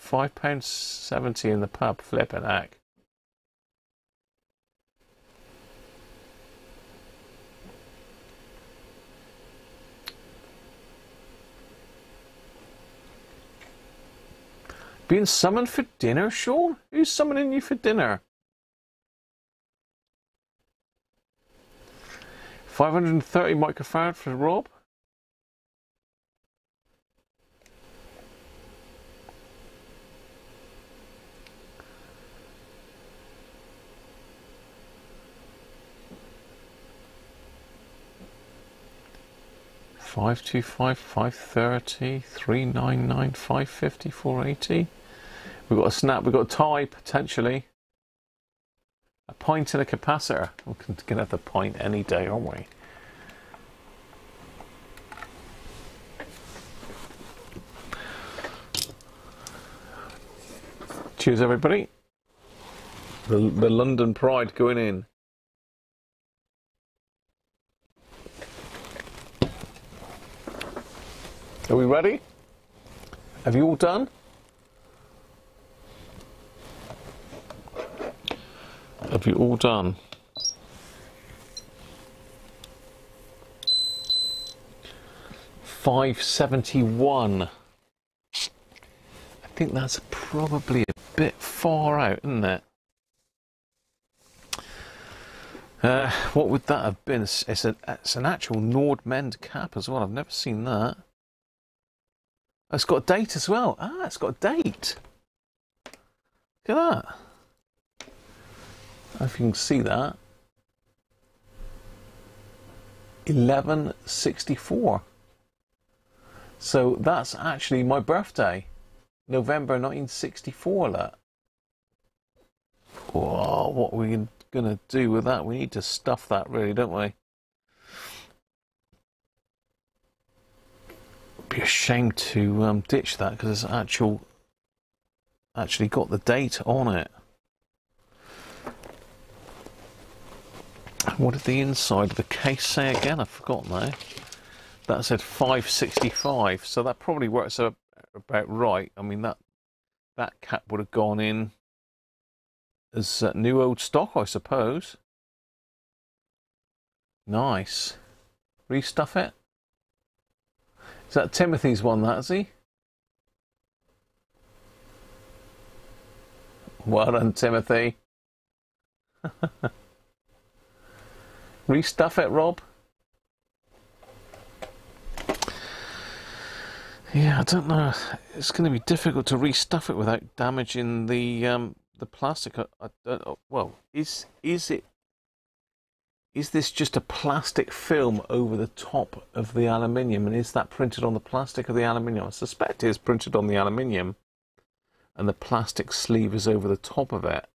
£5.70 in the pub. Flippin' heck. Being summoned for dinner, Sean? Who's summoning you for dinner? 530 microfarad for Rob. $525, $530, $399, $550, $480. We've got a snap, we've got a tie potentially. A pint and a capacitor. We're going to have the pint any day, aren't we? Cheers, everybody. The London Pride going in. Are we ready? Have you all done? Have you all done? $571. I think that's probably a bit far out, isn't it? What would that have been? It's an actual Nordmende cap as well. I've never seen that. It's got a date as well. Ah, it's got a date. Look at that. I don't know if you can see that. 1164. So that's actually my birthday. November 1964, look. Whoa, what are we going to do with that? We need to stuff that, really, don't we? It'd be a shame to ditch that because it's actually got the date on it. What did the inside of the case say again? I forgot now. That said 565, so that probably works out about right. I mean, that cap would have gone in as new old stock, I suppose. Nice. Restuff it. Is that Timothy's one, that, is he? Well done, Timothy. Restuff it, Rob. Yeah, I don't know. It's going to be difficult to restuff it without damaging the plastic. Well, is this just a plastic film over the top of the aluminium, and is that printed on the plastic of the aluminium? I suspect it is printed on the aluminium, and the plastic sleeve is over the top of it.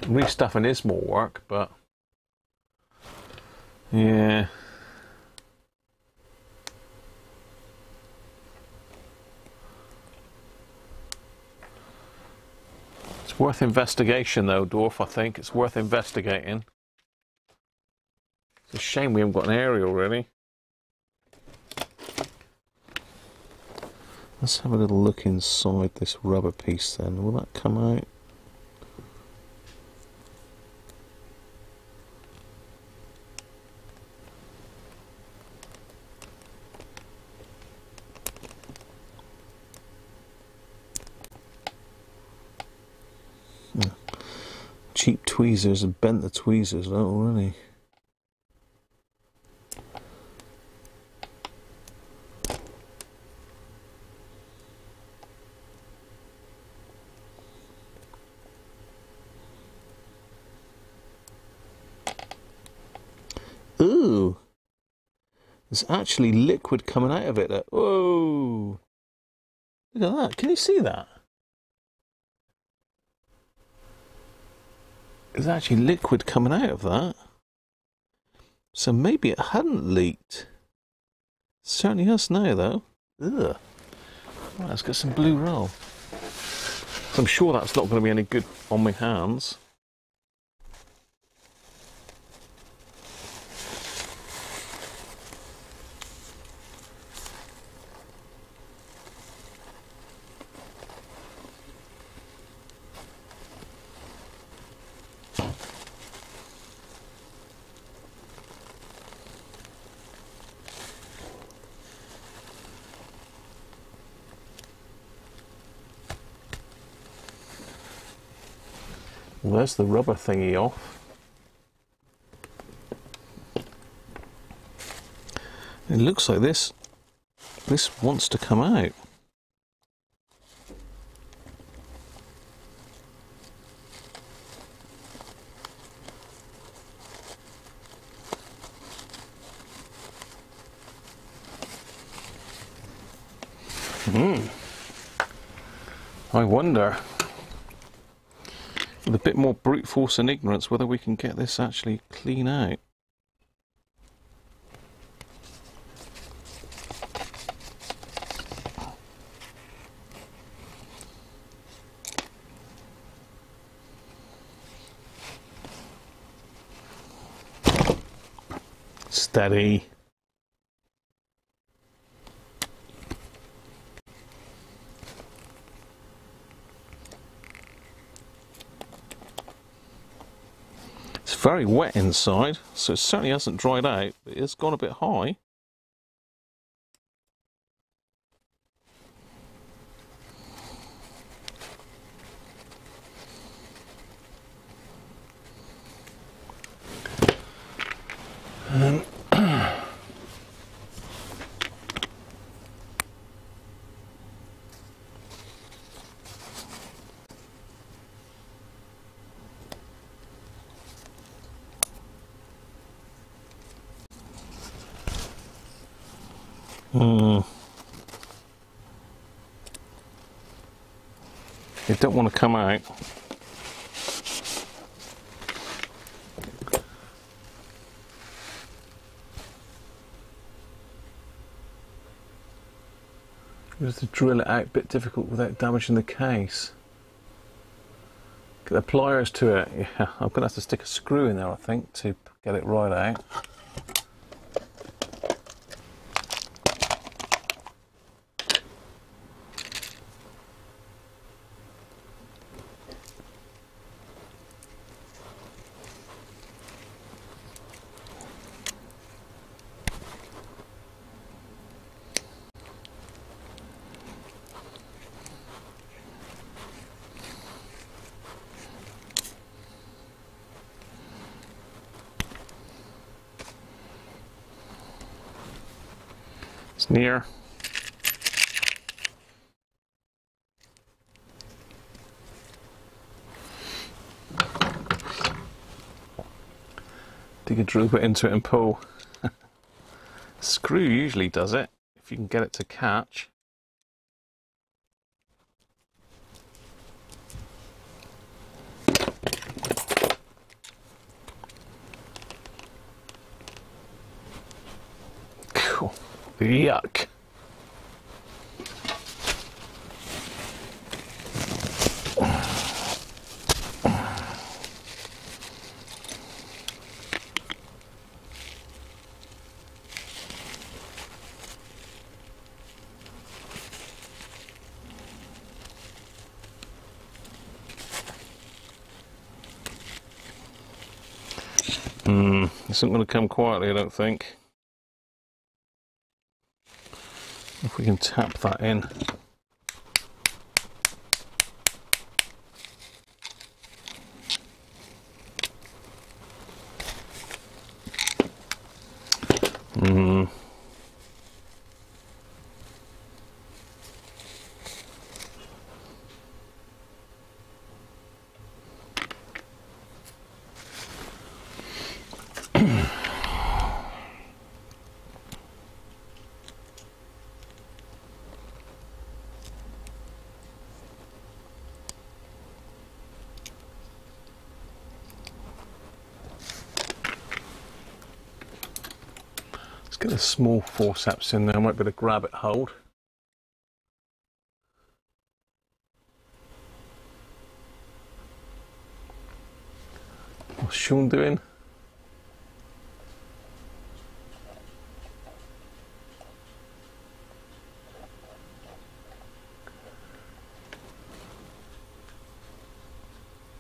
Restuffing is more work, but yeah. It's worth investigation though, Dwarf, I think. It's worth investigating. It's a shame we haven't got an aerial, really. Let's have a little look inside this rubber piece then. Will that come out? Cheap tweezers have bent the tweezers out already. Ooh! There's actually liquid coming out of it. Whoa! Look at that. Can you see that? There's actually liquid coming out of that. So maybe it hadn't leaked. It certainly has now, though. Ugh. Right, let's get some blue roll. I'm sure that's not going to be any good on my hands. Well, there's the rubber thingy off. It looks like this wants to come out. I wonder, with a bit more brute force and ignorance, whether we can get this actually clean out. Steady. Very wet inside, so it certainly hasn't dried out, but it's gone a bit high. They don't want to come out. Just to drill it out, a bit difficult without damaging the case. Get the pliers to it. Yeah, I'm going to have to stick a screw in there, I think, to get it right out. It's near. Dig a drill bit into it and pull. Screw usually does it, if you can get it to catch. Cool. Yuck. This isn't going to come quietly, I don't think. If we can tap that in. Let's get a small forceps in there, I might be able to grab it hold. What's Sean doing?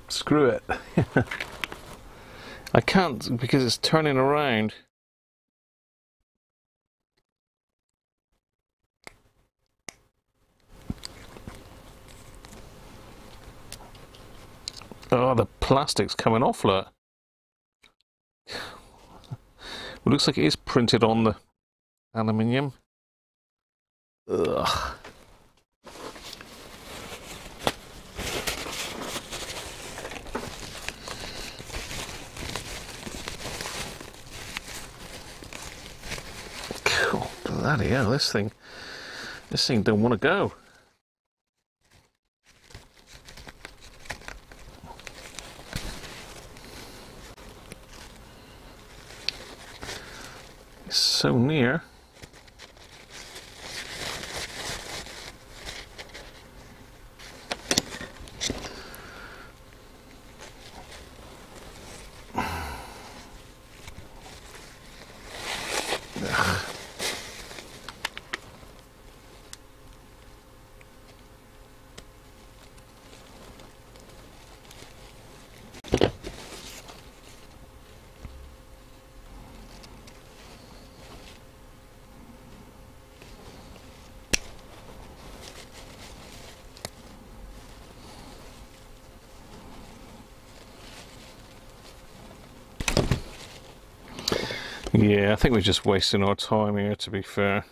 Screw it. I can't because it's turning around. Oh, the plastic's coming off, look. It looks like it is printed on the aluminium. Ugh. Cool. Bloody hell, this thing don't want to go. So near. Yeah, I think we're just wasting our time here, to be fair.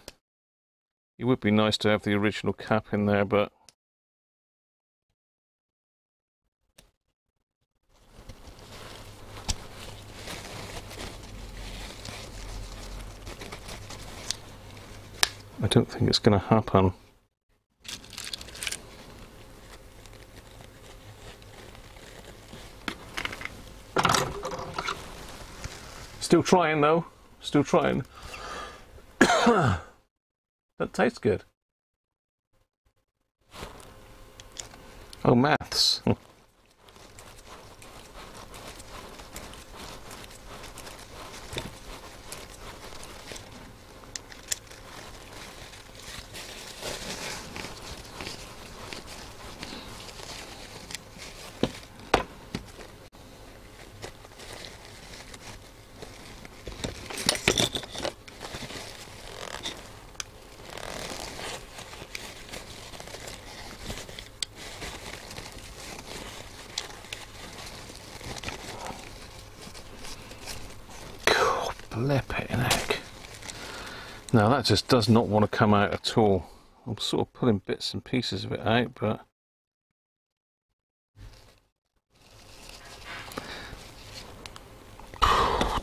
It would be nice to have the original cap in there, but I don't think it's going to happen. Still trying though, still trying. That tastes good. Oh, maths. Flipping heck. Now that just does not want to come out at all. I'm sort of pulling bits and pieces of it out, but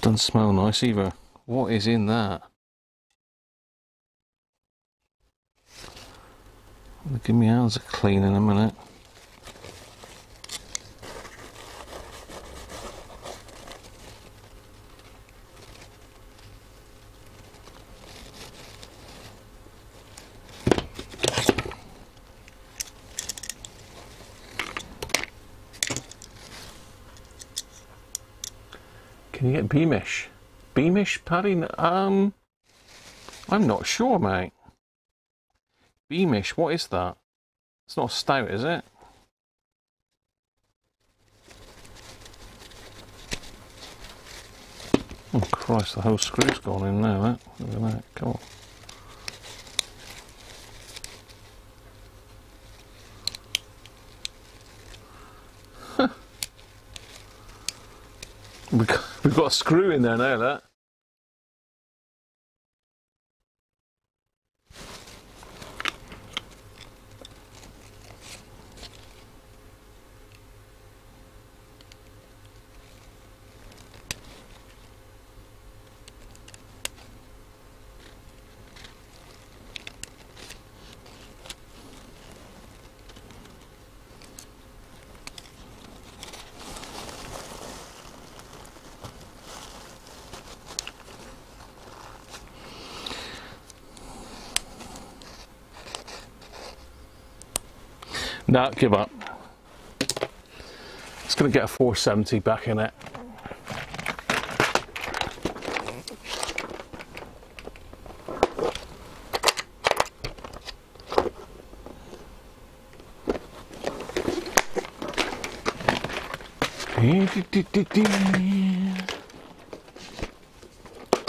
doesn't smell nice either. What is in that? I'll give my hands a clean in a minute. Can you get Beamish? Beamish, Paddy? I'm not sure, mate. Beamish, what is that? It's not a stout, is it? Oh Christ, the whole screw's gone in now, eh? Look at that, come on. We've got a screw in there now, that. No, give up. It's going to get a 470 back in it.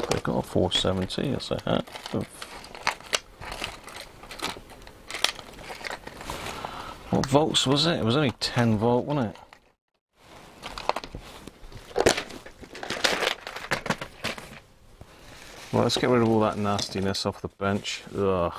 I got a 470, yes I had. What volts was it? It was only 10 volt, wasn't it? Well, let's get rid of all that nastiness off the bench. Ugh.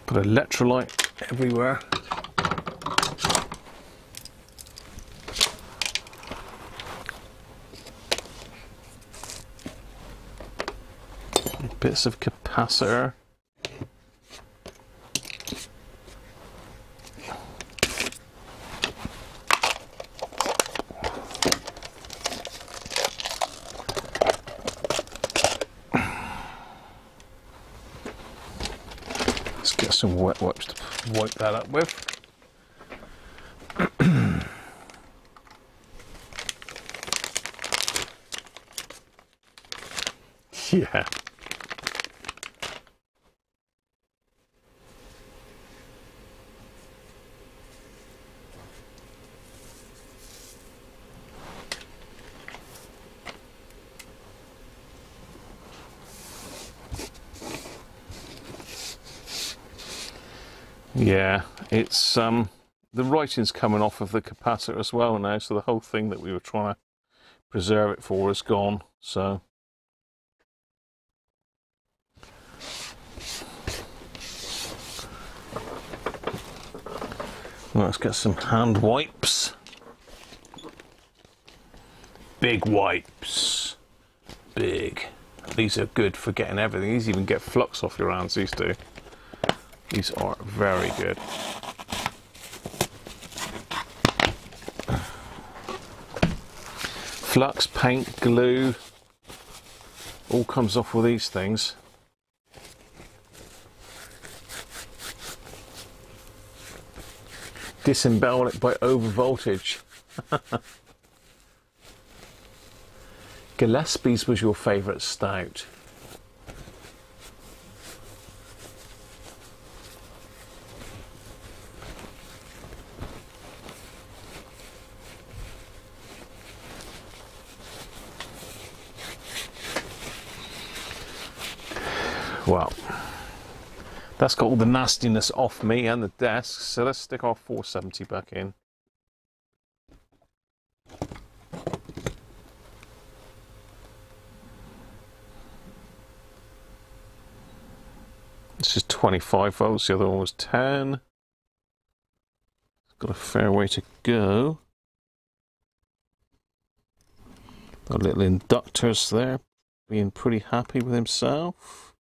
Put electrolyte everywhere. Bits of capacitor. Some wet wipes to wipe that up with. Yeah. Yeah, it's the writing's coming off of the capacitor as well now, so the whole thing that we were trying to preserve it for is gone. So let's get some hand wipes. Big wipes. Big. These are good for getting everything. These even get flux off your hands, these do. These are very good. Flux, paint, glue, all comes off with these things. Disembowel it by over voltage. Gillespie's was your favourite stout. Well, that's got all the nastiness off me and the desk, so let's stick our 470 back in. This is 25 volts, the other one was 10. It's got a fair way to go. Got little inductors there, being pretty happy with himself.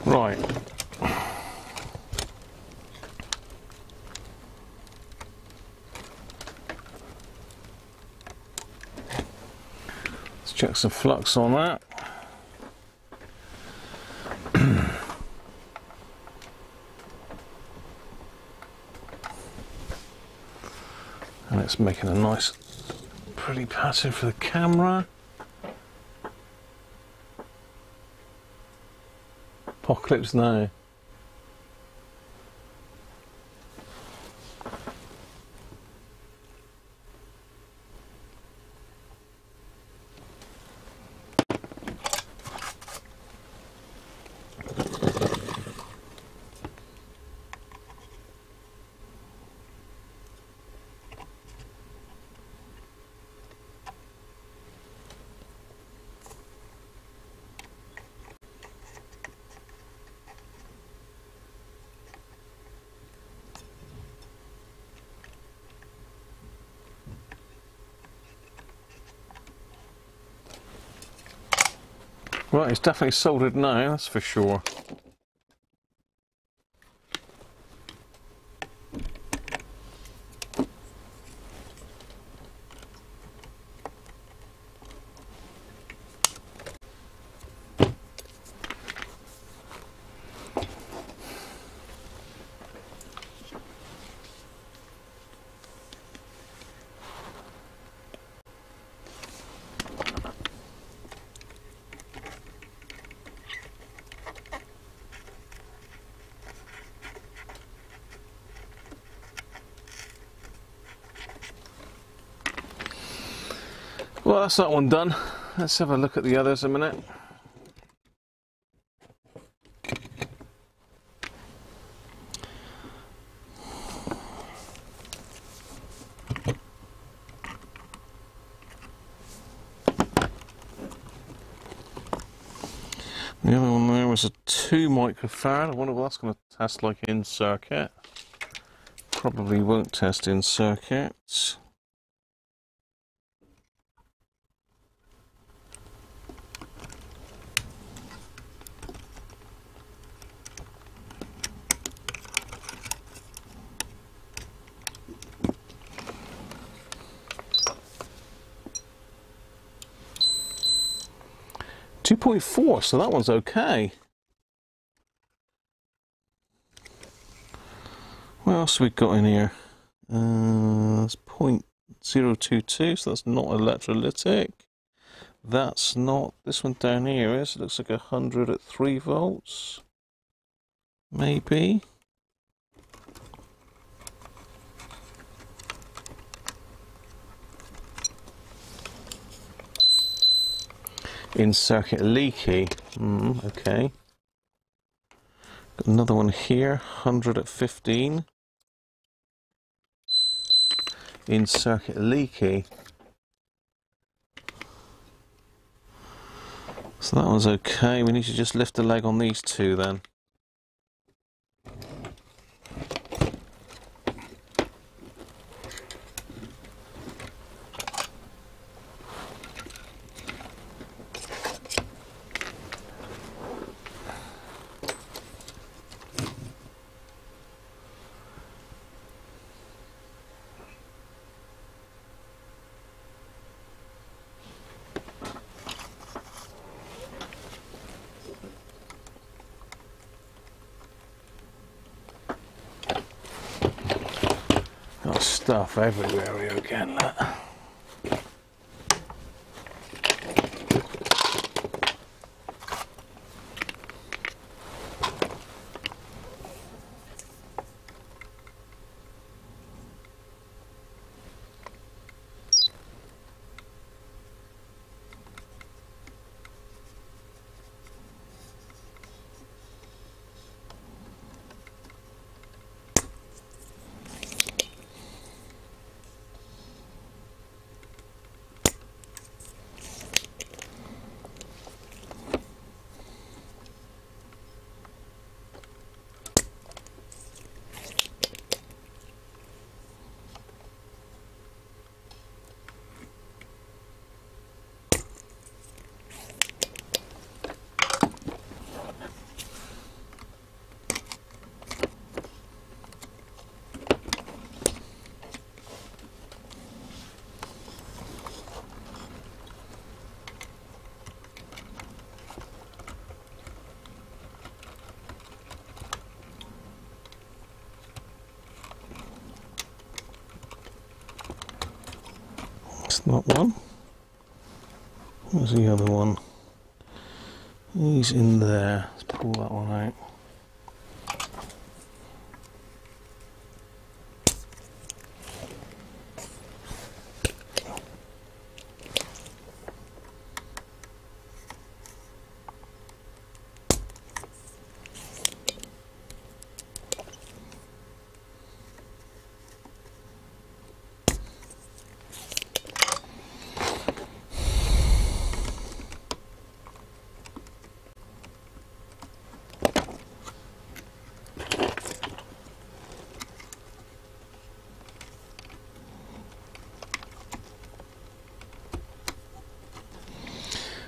Right. Let's check some flux on that. And it's making a nice, pretty pattern for the camera. Apocalypse Now. Right, it's definitely soldered now, that's for sure. Well, that's that one done. Let's have a look at the others a minute. was a 2 microfarad. I wonder what that's going to test like in circuit. Probably won't test in circuit. .4, so that one's okay. What else have we got in here? That's .022, so that's not electrolytic. That's not, this one down here is, it looks like 100 at 3 volts. Maybe. In circuit leaky. Okay. Got another one here, 100 at 15. In circuit leaky. So that one's okay. We need to just lift the leg on these two then. Got stuff everywhere here again, look. Not one. Where's the other one? He's in there. Let's pull that one out.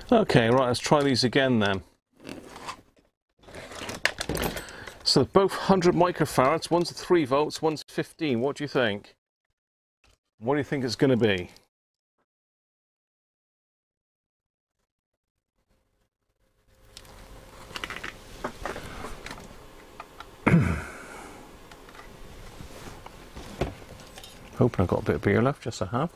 Okay, right, let's try these again then. So both 100 microfarads, one's 3 volts, one's 15. What do you think? What do you think it's going to be? Hoping I've got a bit of beer left, just I have.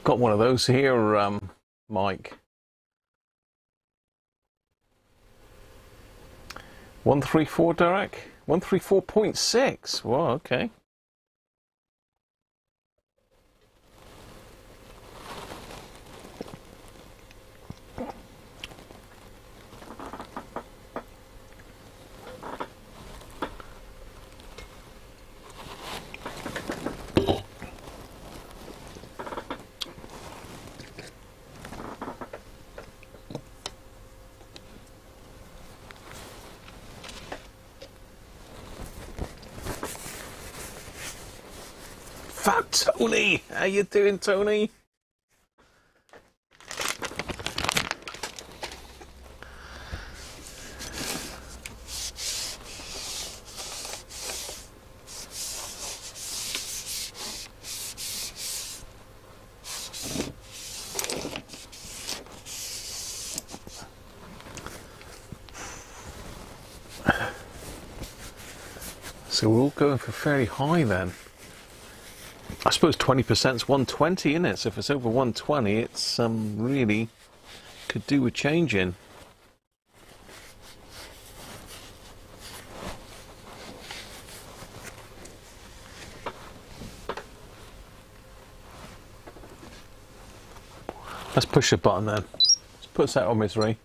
Got one of those here, Mike. 134, Derek? 134.6. Wow, okay. Fat Tony! How you doing, Tony? So we're all going for fairly high then. I suppose 20% is 120, isn't it? So if it's over 120, it's really could do with changing. Let's push a button then. Let's put us out of misery.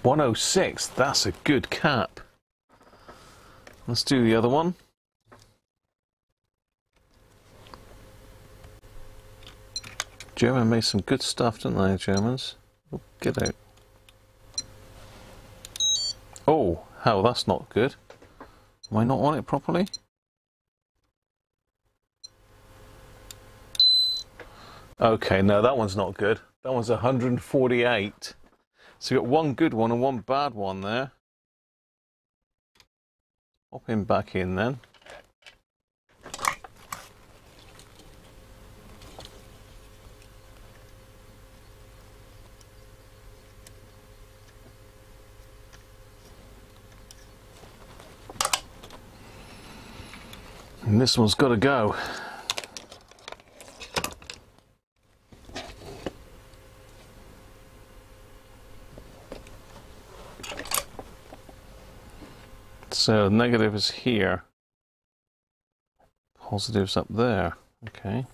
106, that's a good cap. Let's do the other one. German made some good stuff, didn't they, Germans? Oh, get out. Oh, hell, that's not good. Am I not on it properly? Okay, no, that one's not good. That one's 148. So you've got one good one and one bad one there. Pop him back in then. And this one's got to go. So negative is here, positive's up there. Okay.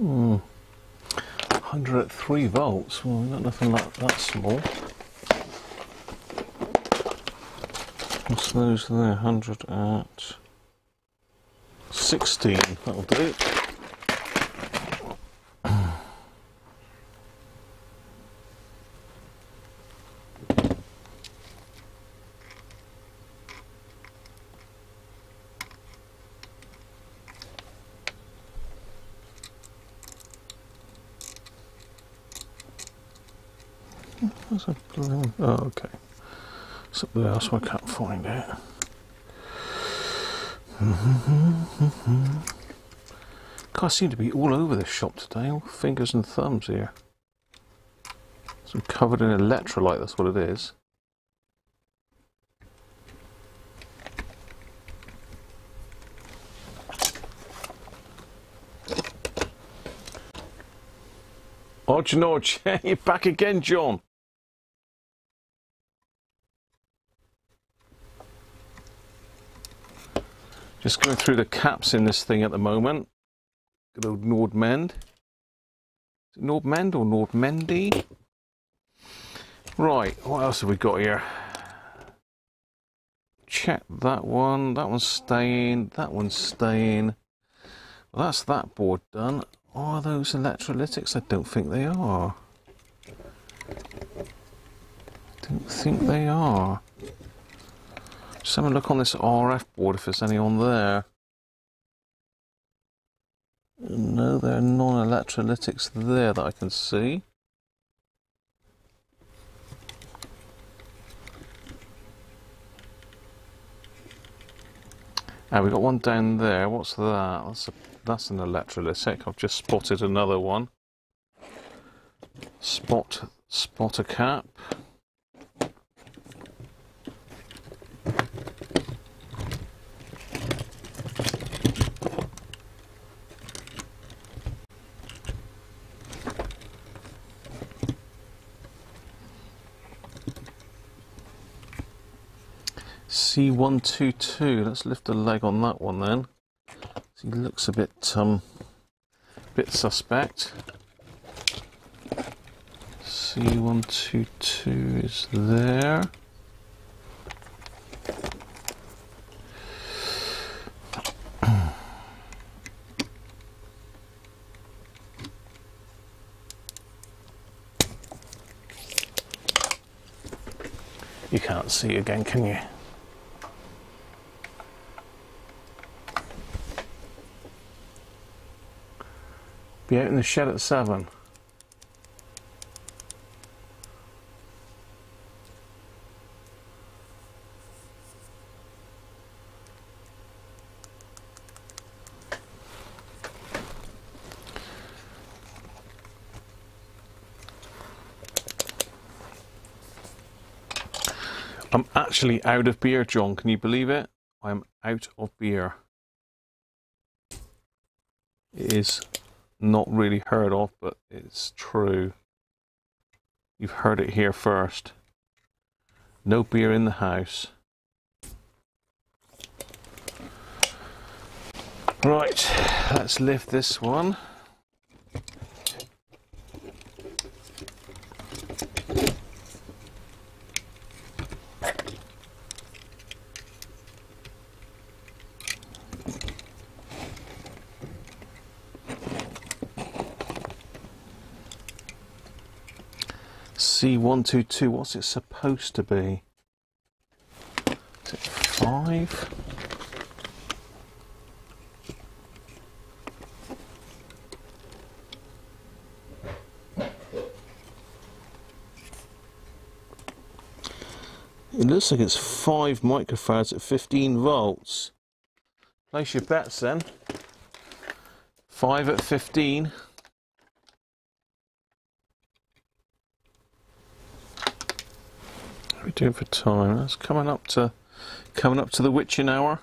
Hmm. 100 at 3 volts. Well, we've got nothing like that small. What's those there? 100 at 16. That'll do. Oh, okay. It's up there, so I can't find it. Guys seem to be all over this shop today, all fingers and thumbs here. So I'm covered in electrolyte, that's what it is. Oh, George, you're back again, John. Just going through the caps in this thing at the moment. Good old Nordmende. Is it Nordmende or Nordmende? Right, what else have we got here? Check that one. That one's staying. That one's staying. Well, that's that board done. Are those electrolytics? I don't think they are. Don't think they are. Just have a look on this RF board if there's any on there. No, there are non-electrolytics there that I can see. Ah, we got one down there. What's that? That's an electrolytic. I've just spotted another one. Spot a cap. C122. Let's lift the leg on that one then. He looks a bit suspect. C122 is there. You can't see again, can you? Be out in the shed at 7. I'm actually out of beer, John. Can you believe it? I'm out of beer. It is not really heard of, but it's true. You've heard it here first. No beer in the house. Right, let's lift this one. C122, what's it supposed to be? Is it 5? It looks like it's 5 microfarads at 15 volts. Place your bets then. 5 at 15. What are we doing for time? That's coming up to the witching hour.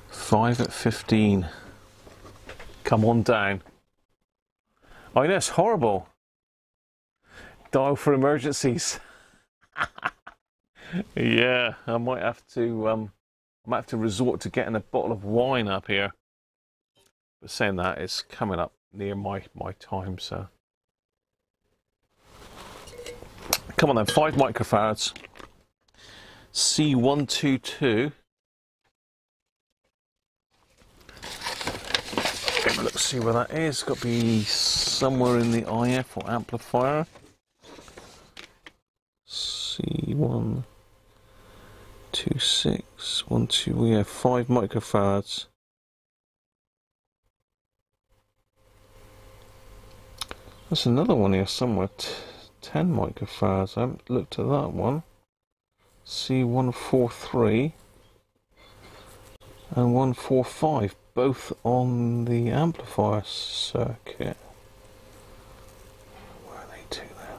Five at 15. Come on down. I know, it's horrible. Dial for emergencies. Yeah, I might have to resort to getting a bottle of wine up here. But saying that, it's coming up near my time, so. Come on then, 5 microfarads. C122. Let's see where that is. Got to be somewhere in the IF or amplifier. C126, 12. We have 5 microfarads. There's another one here somewhere. 10 microfarads. I haven't looked at that one. C143 and 145. Both on the amplifier circuit. Where are they to then?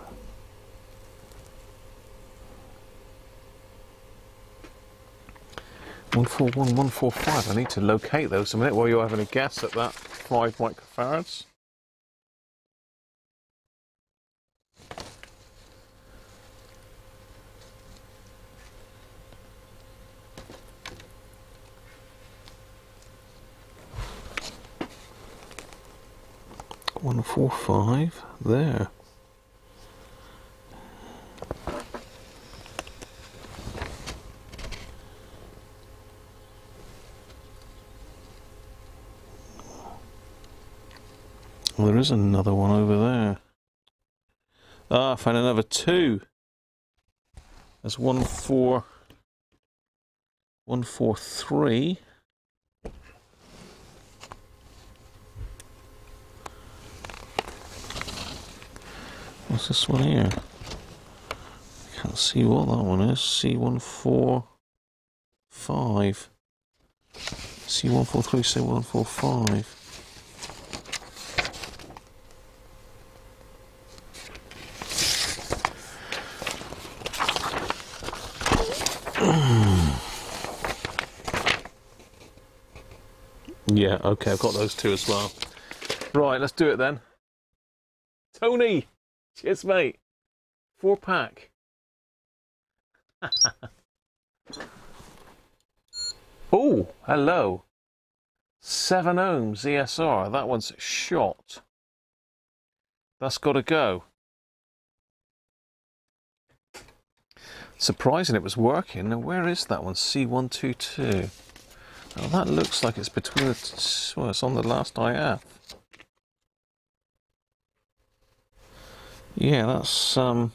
(141), 145. I need to locate those a minute while you're having a guess at that. 5 microfarads. One 145 there. Well, there is another one over there. Ah, I found another 2. There's 143. What's this one here? I can't see what that one is. C145. C143, C145. Yeah, okay, I've got those two as well. Right, let's do it then. Tony! Cheers, mate. 4-pack. Oh, hello. 7 ohms ESR. That one's shot. That's got to go. Surprising it was working. Now, where is that one? C122. Oh, that looks like it's between the... Well, it's on the last IF. Yeah, that's... Is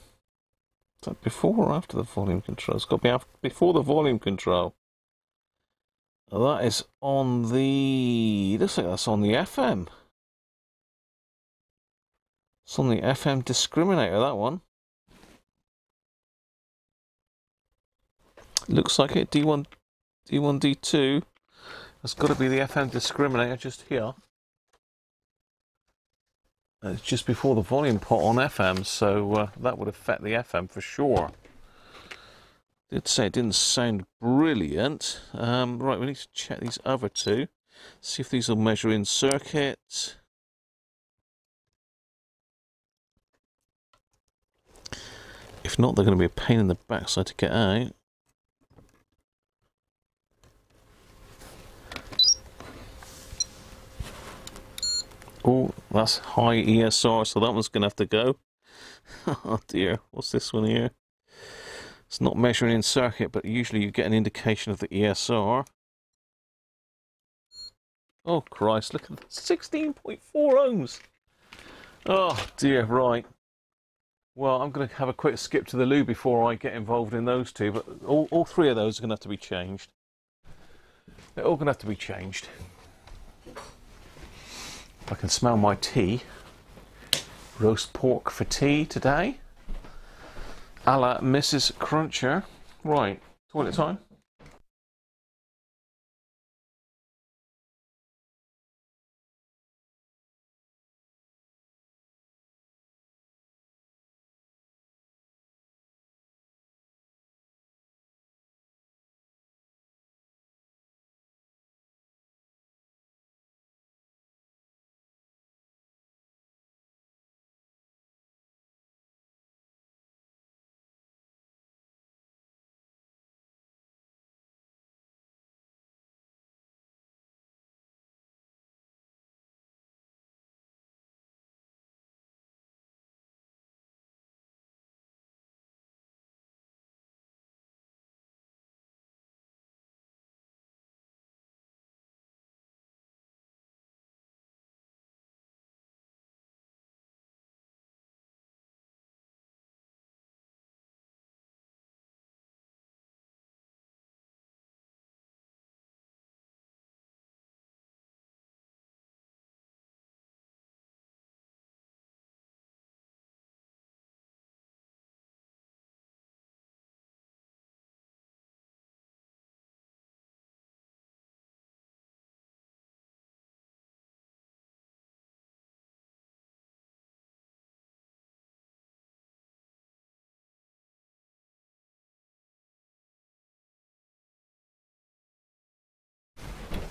that before or after the volume control? It's got to be after, before the volume control. That is on the... Looks like that's on the FM. It's on the FM discriminator, that one. Looks like it. D1, D2. That's got to be the FM discriminator just here. It's just before the volume pot on FM, so that would affect the FM for sure. Did say it didn't sound brilliant. Right, we need to check these other two. See if these will measure in circuit. If not, they're going to be a pain in the backside to get out. Oh, that's high ESR, so that one's going to have to go. Oh dear, what's this one here? It's not measuring in circuit, but usually you get an indication of the ESR. Oh Christ, look at that, 16.4 ohms. Oh dear, right. Well, I'm going to have a quick skip to the loo before I get involved in those two, but all three of those are going to have to be changed. They're all going to have to be changed. I can smell my tea. Roast pork for tea today. A la Mrs. Cruncher. Right, toilet time.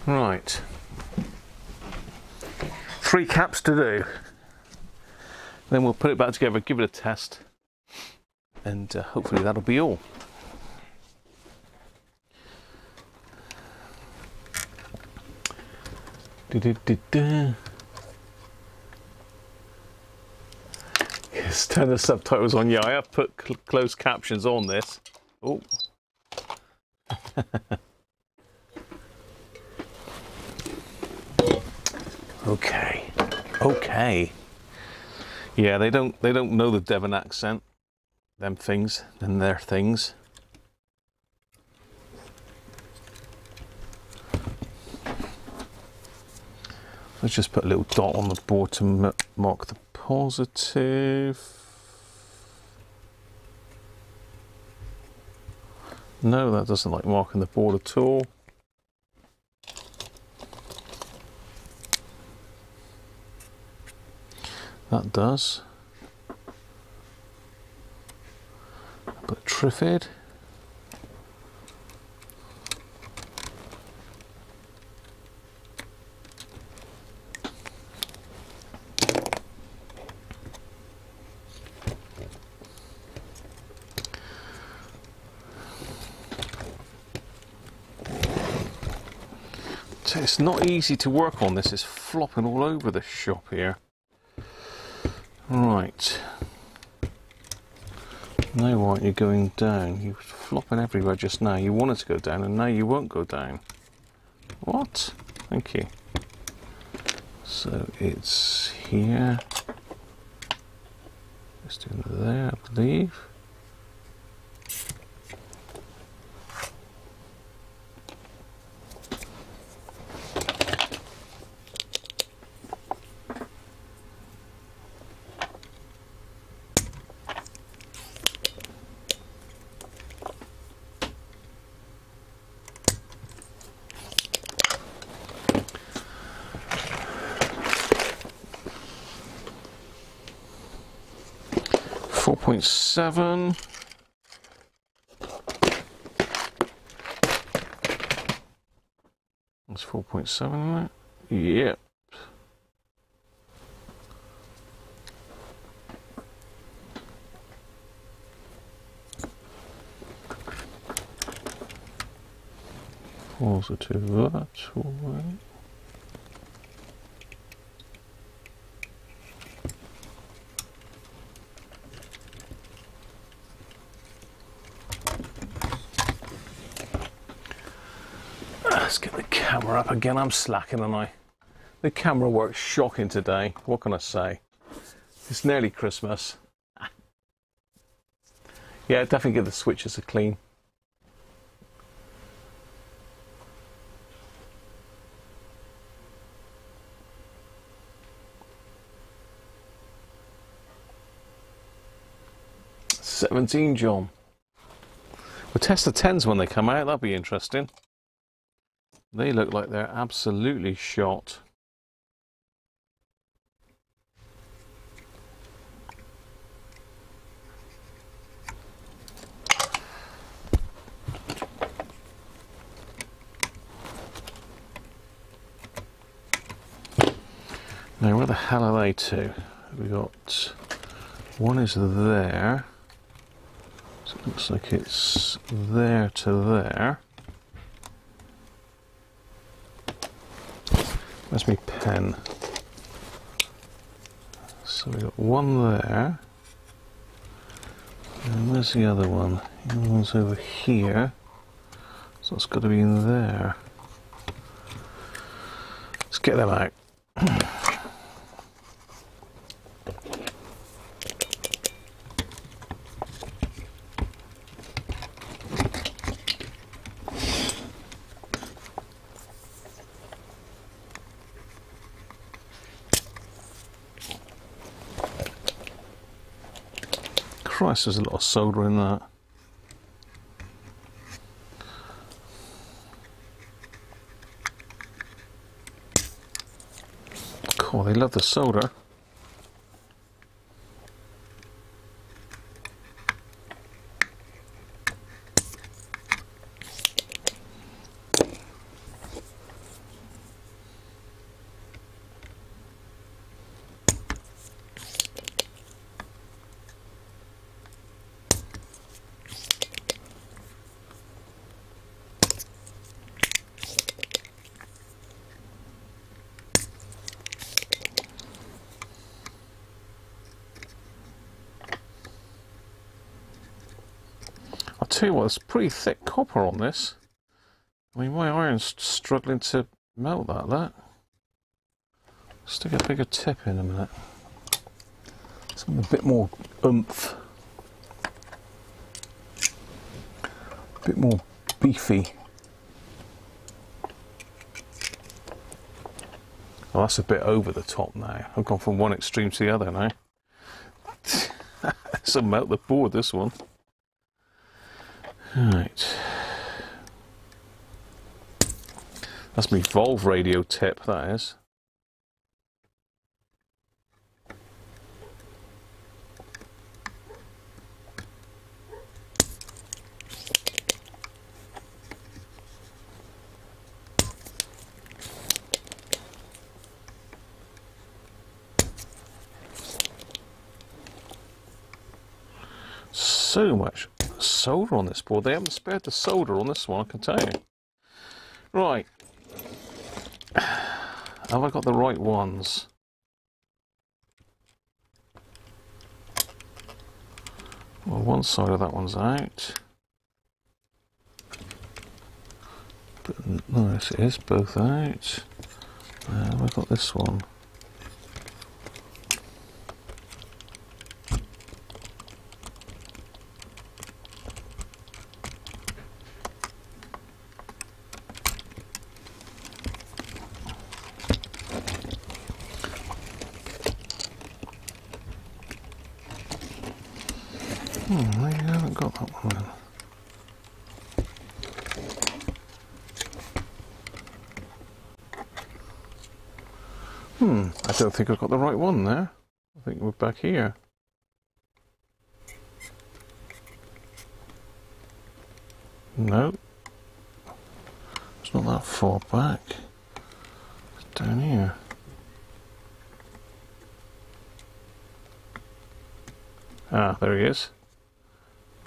Right. 3 caps to do. Then we'll put it back together, give it a test, and hopefully that'll be all. Yes, turn the subtitles on. Yeah, I have put closed captions on this. Oh. Okay. Okay. Yeah, they don't know the Devon accent. Them things, and their things. Let's just put a little dot on the board to mark the positive. No, that doesn't like marking the board at all. That does. But Triffid. So it's not easy to work on this, it's flopping all over the shop here. Right. Now why aren't you going down? You're flopping everywhere just now. You wanted to go down and now you won't go down. What? Thank you. So it's here. Just in there, I believe. .7. That's 4.7 in it? Yep. Positive that, all right. Let's get the camera up again. I'm slacking, and the camera works shocking today. What can I say? It's nearly Christmas. Yeah, definitely give the switches a clean. $17, John. We'll test the 10s when they come out. That'll be interesting. They look like they're absolutely shot. Now, where the hell are they to? We got one is there. So it looks like it's there to there. Where's my pen? So we got one there. And where's the other one? The other one's over here. So it's got to be in there. Let's get them out. Christ, there's a lot of solder in that. Cool, they love the solder. I'll tell you what, it's pretty thick copper on this. I mean, my iron's struggling to melt that. Stick a bigger tip in a minute. Something a bit more oomph. A bit more beefy. Oh, that's a bit over the top now. I've gone from one extreme to the other now. This'll melt the board, this one. Right. That's my valve radio tip, that is. So much solder on this board. They haven't spared the solder on this one, I can tell you. Right. Have I got the right ones? Well, one side of that one's out. But, no, yes, it is both out. Have I got this one? I haven't got that one then. I don't think I've got the right one there. I think we're back here. No. It's not that far back. It's down here. Ah, there he is.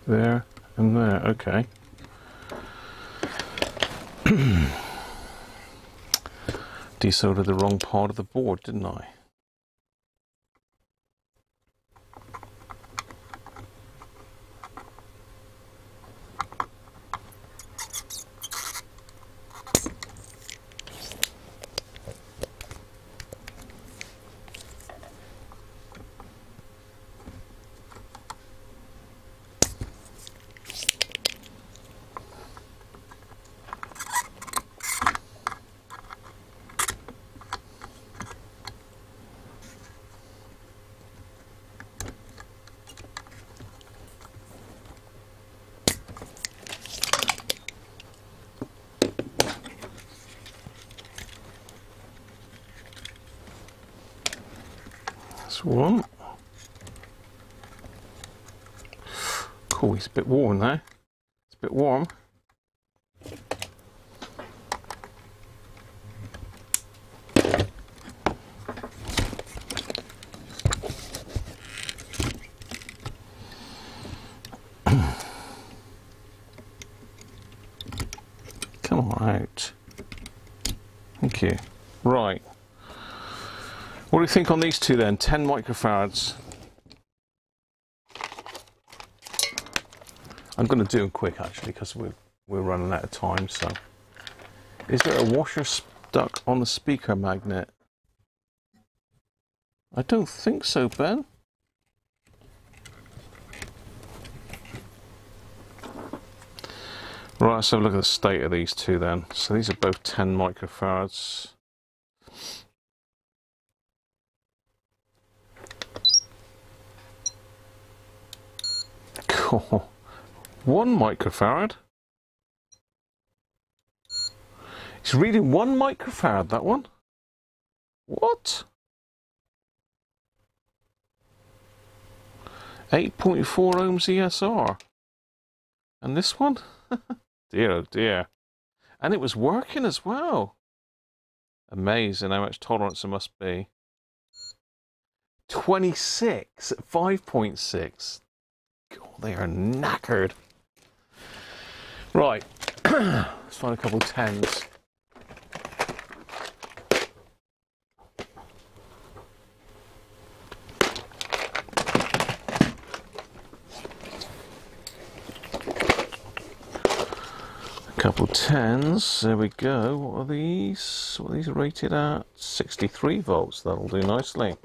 There and there, okay. Desoldered the wrong part of the board, didn't I? One. Cool, he's a bit warm now. It's a bit warm. Come on out. Thank you. Right. What do you think on these two then? 10 microfarads. I'm going to do them quick actually because we're running out of time. So, is there a washer stuck on the speaker magnet? I don't think so, Ben. Right, let's have a look at the state of these two then. So these are both 10 microfarads. Cool. 1 microfarad. It's reading 1 microfarad, that one. What? 8.4 ohms ESR. And this one? Dear, oh dear. And it was working as well. Amazing how much tolerance there must be. 26 at 5.6. God, they are knackered. Right, let's find a couple 10s. A couple 10s, there we go. What are these? What are these rated at? 63 volts, that'll do nicely.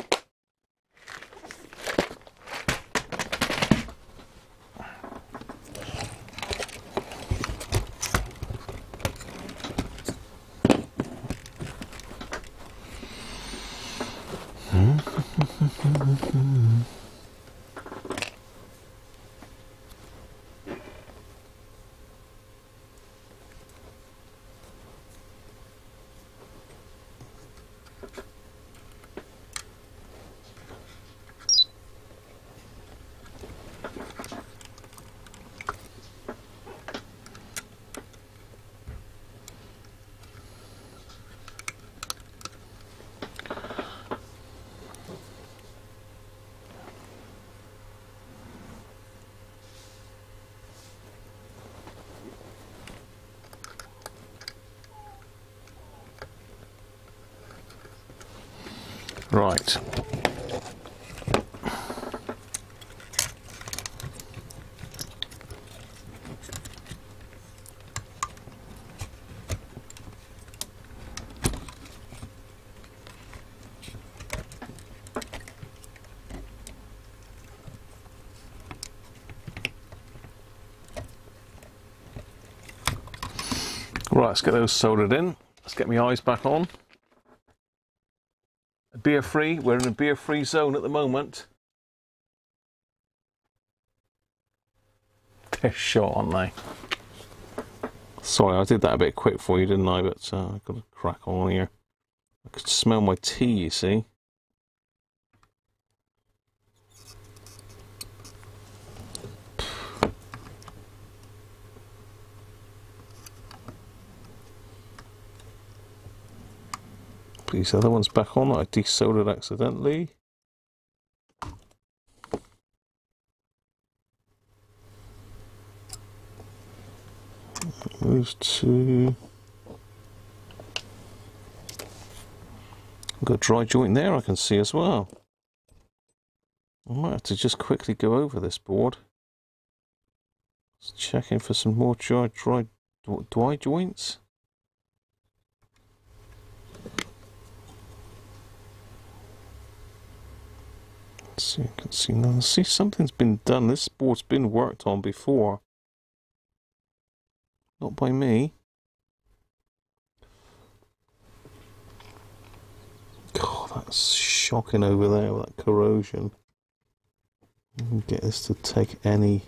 Right. Right, let's get those soldered in. Let's get my eyes back on. Beer free, we're in a beer free zone at the moment. They're short, aren't they? Sorry, I did that a bit quick for you, didn't I? But I've got to crack on here. I could smell my tea, you see. These other ones back on that I desoldered accidentally. Those two. I've got a dry joint there I can see as well. I might have to just quickly go over this board. Just checking for some more dry joints. See, I can see now. See, something's been done. This board's been worked on before. Not by me. God, that's shocking over there with that corrosion. Get this to take any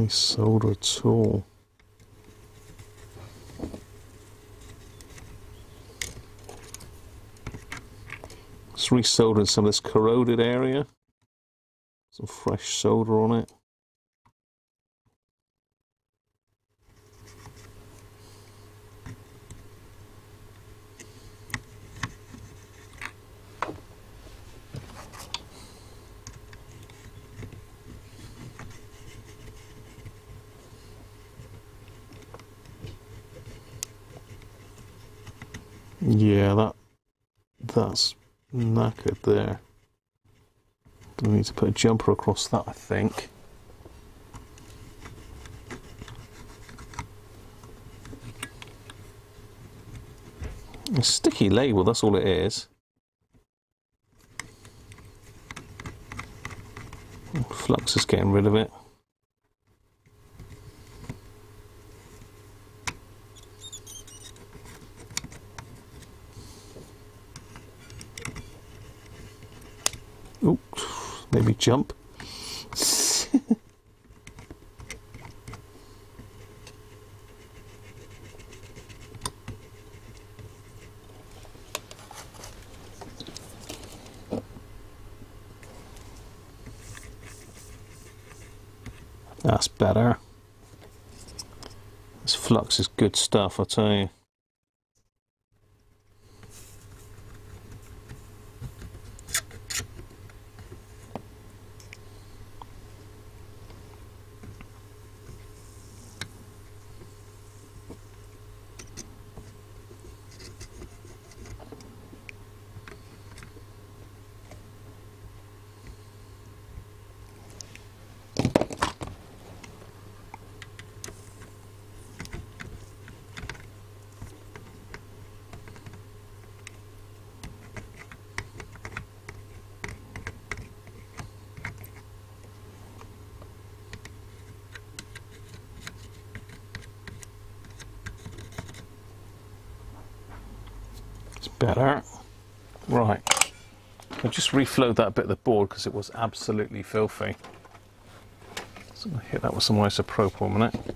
solder at all. Just resoldering some of this corroded area. Some fresh solder on it. Yeah, that's knackered there. Gonna need to put a jumper across that, I think. A sticky label, that's all it is. Flux is getting rid of it. Ooh, maybe jump. That's better. This flux is good stuff, I tell you. Better. Right. I'll just reflowed that bit of the board because it was absolutely filthy. So I'm going to hit that with some isopropyl in a minute.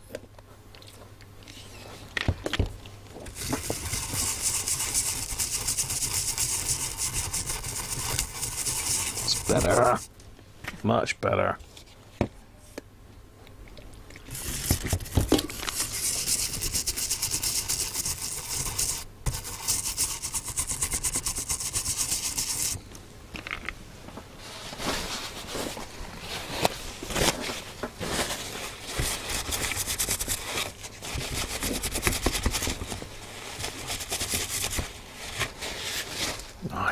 It's better. Much better.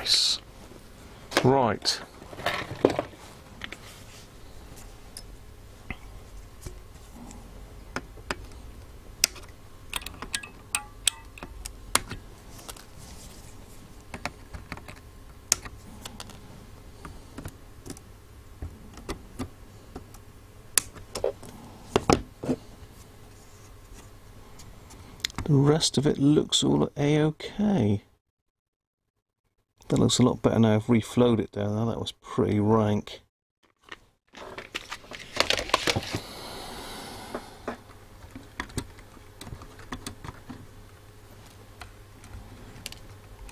Nice. Right. The rest of it looks all A-OK. That looks a lot better now. I've reflowed it down there. That was pretty rank.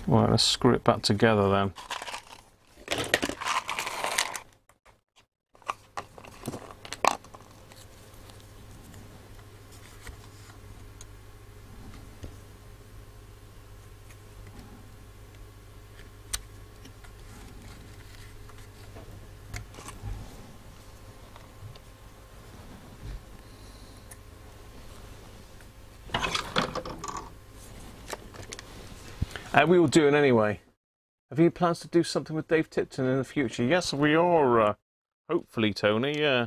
Right, let's screw it back together then. How are we all doing anyway? Have you plans to do something with Dave Tipton in the future? Yes, we are. Hopefully, Tony. Yeah.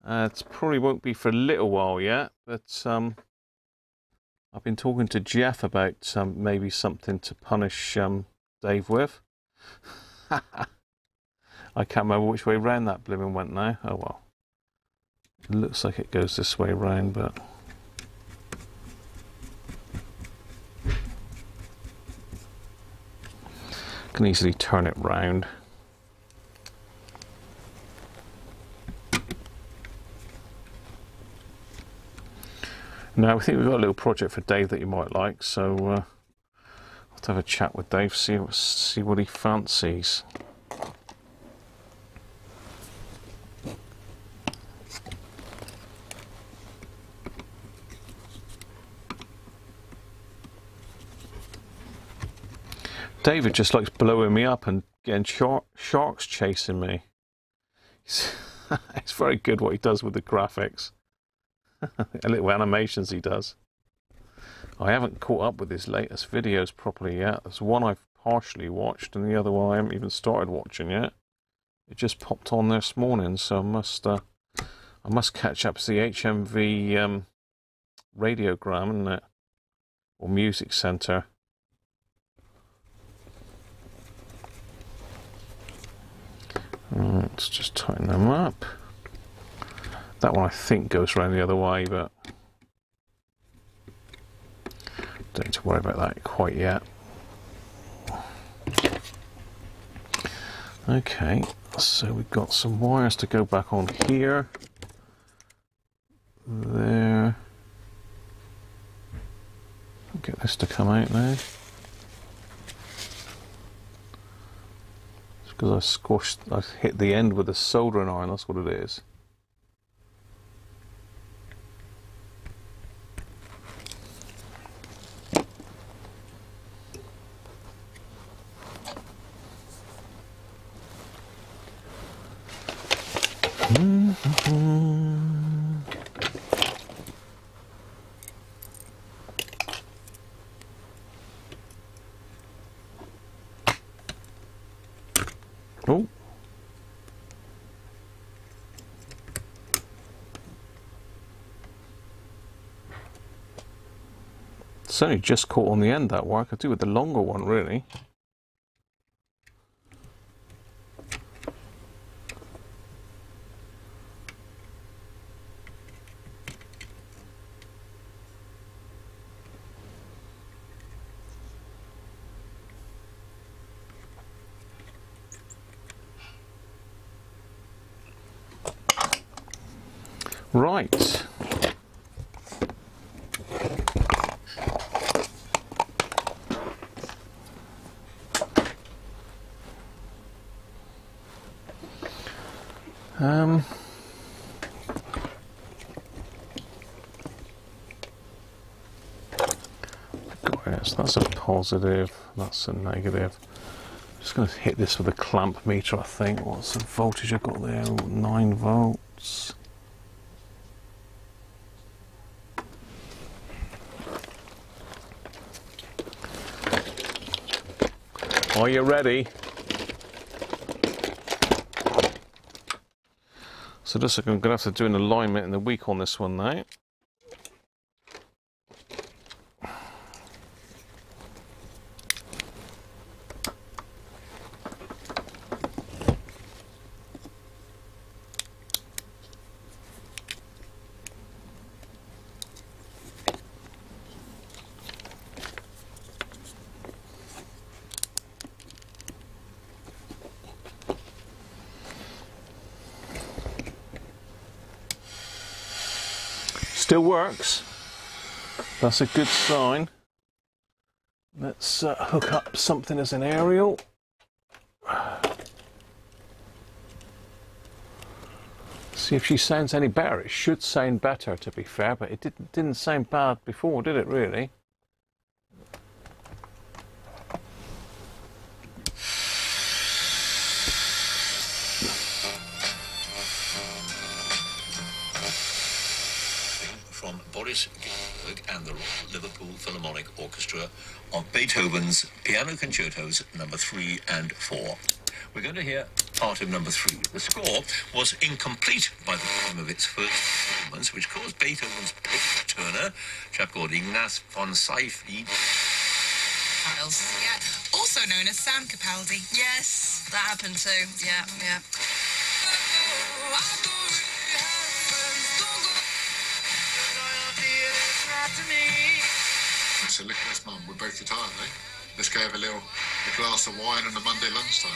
It probably won't be for a little while yet, but I've been talking to Jeff about maybe something to punish Dave with. I can't remember which way round that blooming went now. Oh well. It looks like it goes this way round, but. Can easily turn it round. Now I think we've got a little project for Dave that you might like, so I'll have to have a chat with Dave, see what he fancies. David just likes blowing me up and getting sharks chasing me. It's very good what he does with the graphics. A little animations he does. I haven't caught up with his latest videos properly yet. There's one I've partially watched and the other one I haven't even started watching yet. It just popped on this morning, so I must catch up to the HMV radiogram, isn't it? Or music centre. Let's just tighten them up. That one I think goes around the other way, but don't need to worry about that quite yet. Okay, so we've got some wires to go back on here. There. I'll get this to come out now. Because I hit the end with a soldering iron, that's what it is. Oh. It's only just caught on the end, that wire. I could do with the longer one, really. Right. Yes, that's a positive, that's a negative. Just going to hit this with a clamp meter, I think. What's the voltage I've got there? 9 volts. Are you ready? So this I'm going to have to do an alignment in the week on this one now. Still works. That's a good sign. Let's hook up something as an aerial. See if she sounds any better. It should sound better, to be fair, but it didn't sound bad before, did it really? From Boris Gilbert and the Royal Liverpool Philharmonic Orchestra of Beethoven's Piano Concertos number 3 and 4. We're going to hear part of number 3. The score was incomplete by the time of its first performance, which caused Beethoven's Turner, a chap called Ignaz von Seyfried. Yeah, also known as Sam Capaldi. Yes, that happened too. Yeah, yeah. So look at this, Mum, we're both retired, eh? Let's go have a glass of wine on a Monday lunchtime.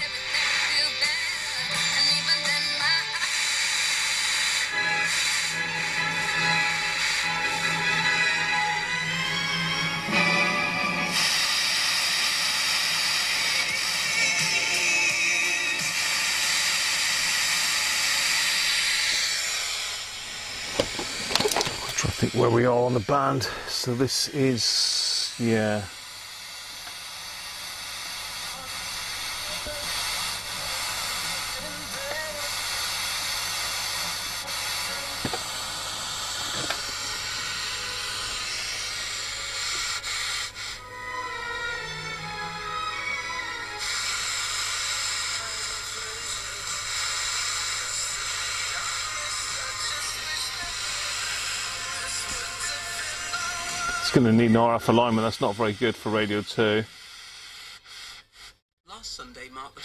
I think where we are on the band. So this is, yeah. It's going to need an RF alignment. That's not very good for Radio 2. Last Sunday marked the...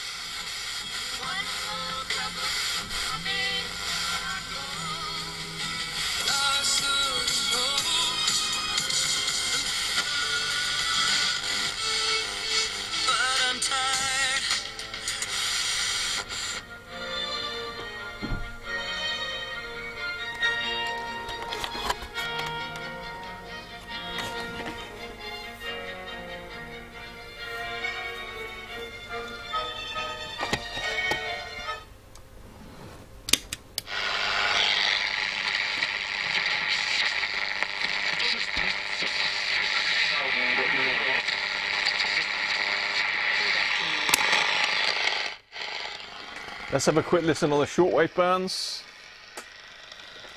Let's have a quick listen on the shortwave bands.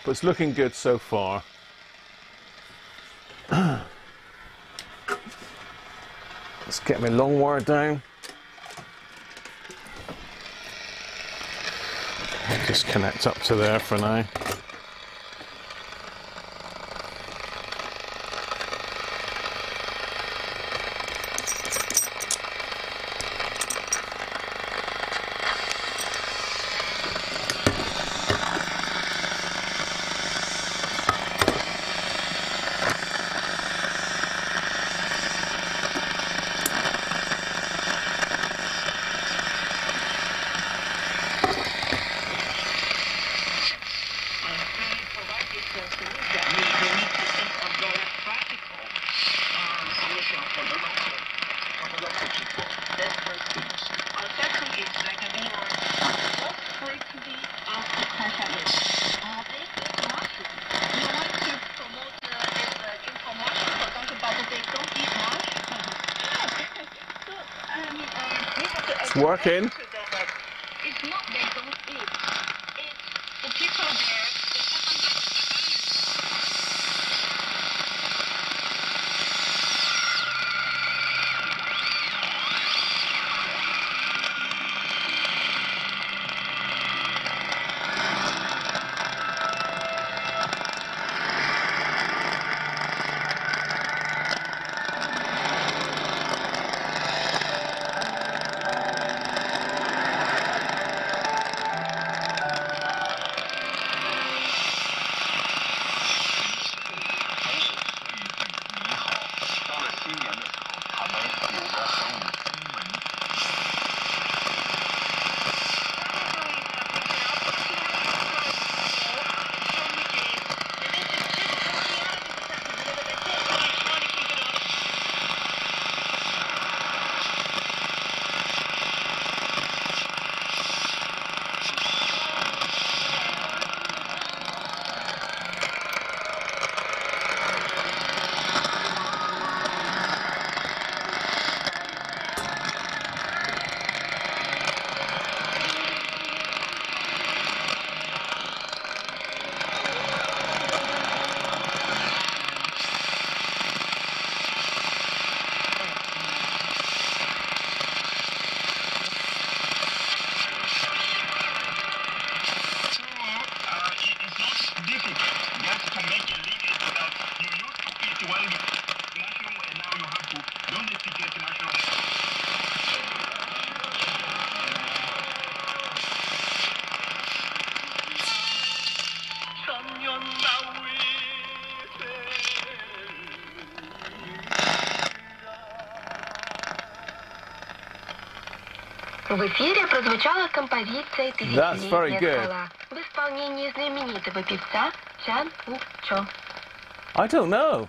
But it's looking good so far. Let's get my long wire down. I'll just connect up to there for now. It's working. It's not they don't eat. It's the people there, they haven't got the В эфире прозвучала композиция «Тысячелетняя скала» в исполнении знаменитого певца Чан У-чо. I don't know.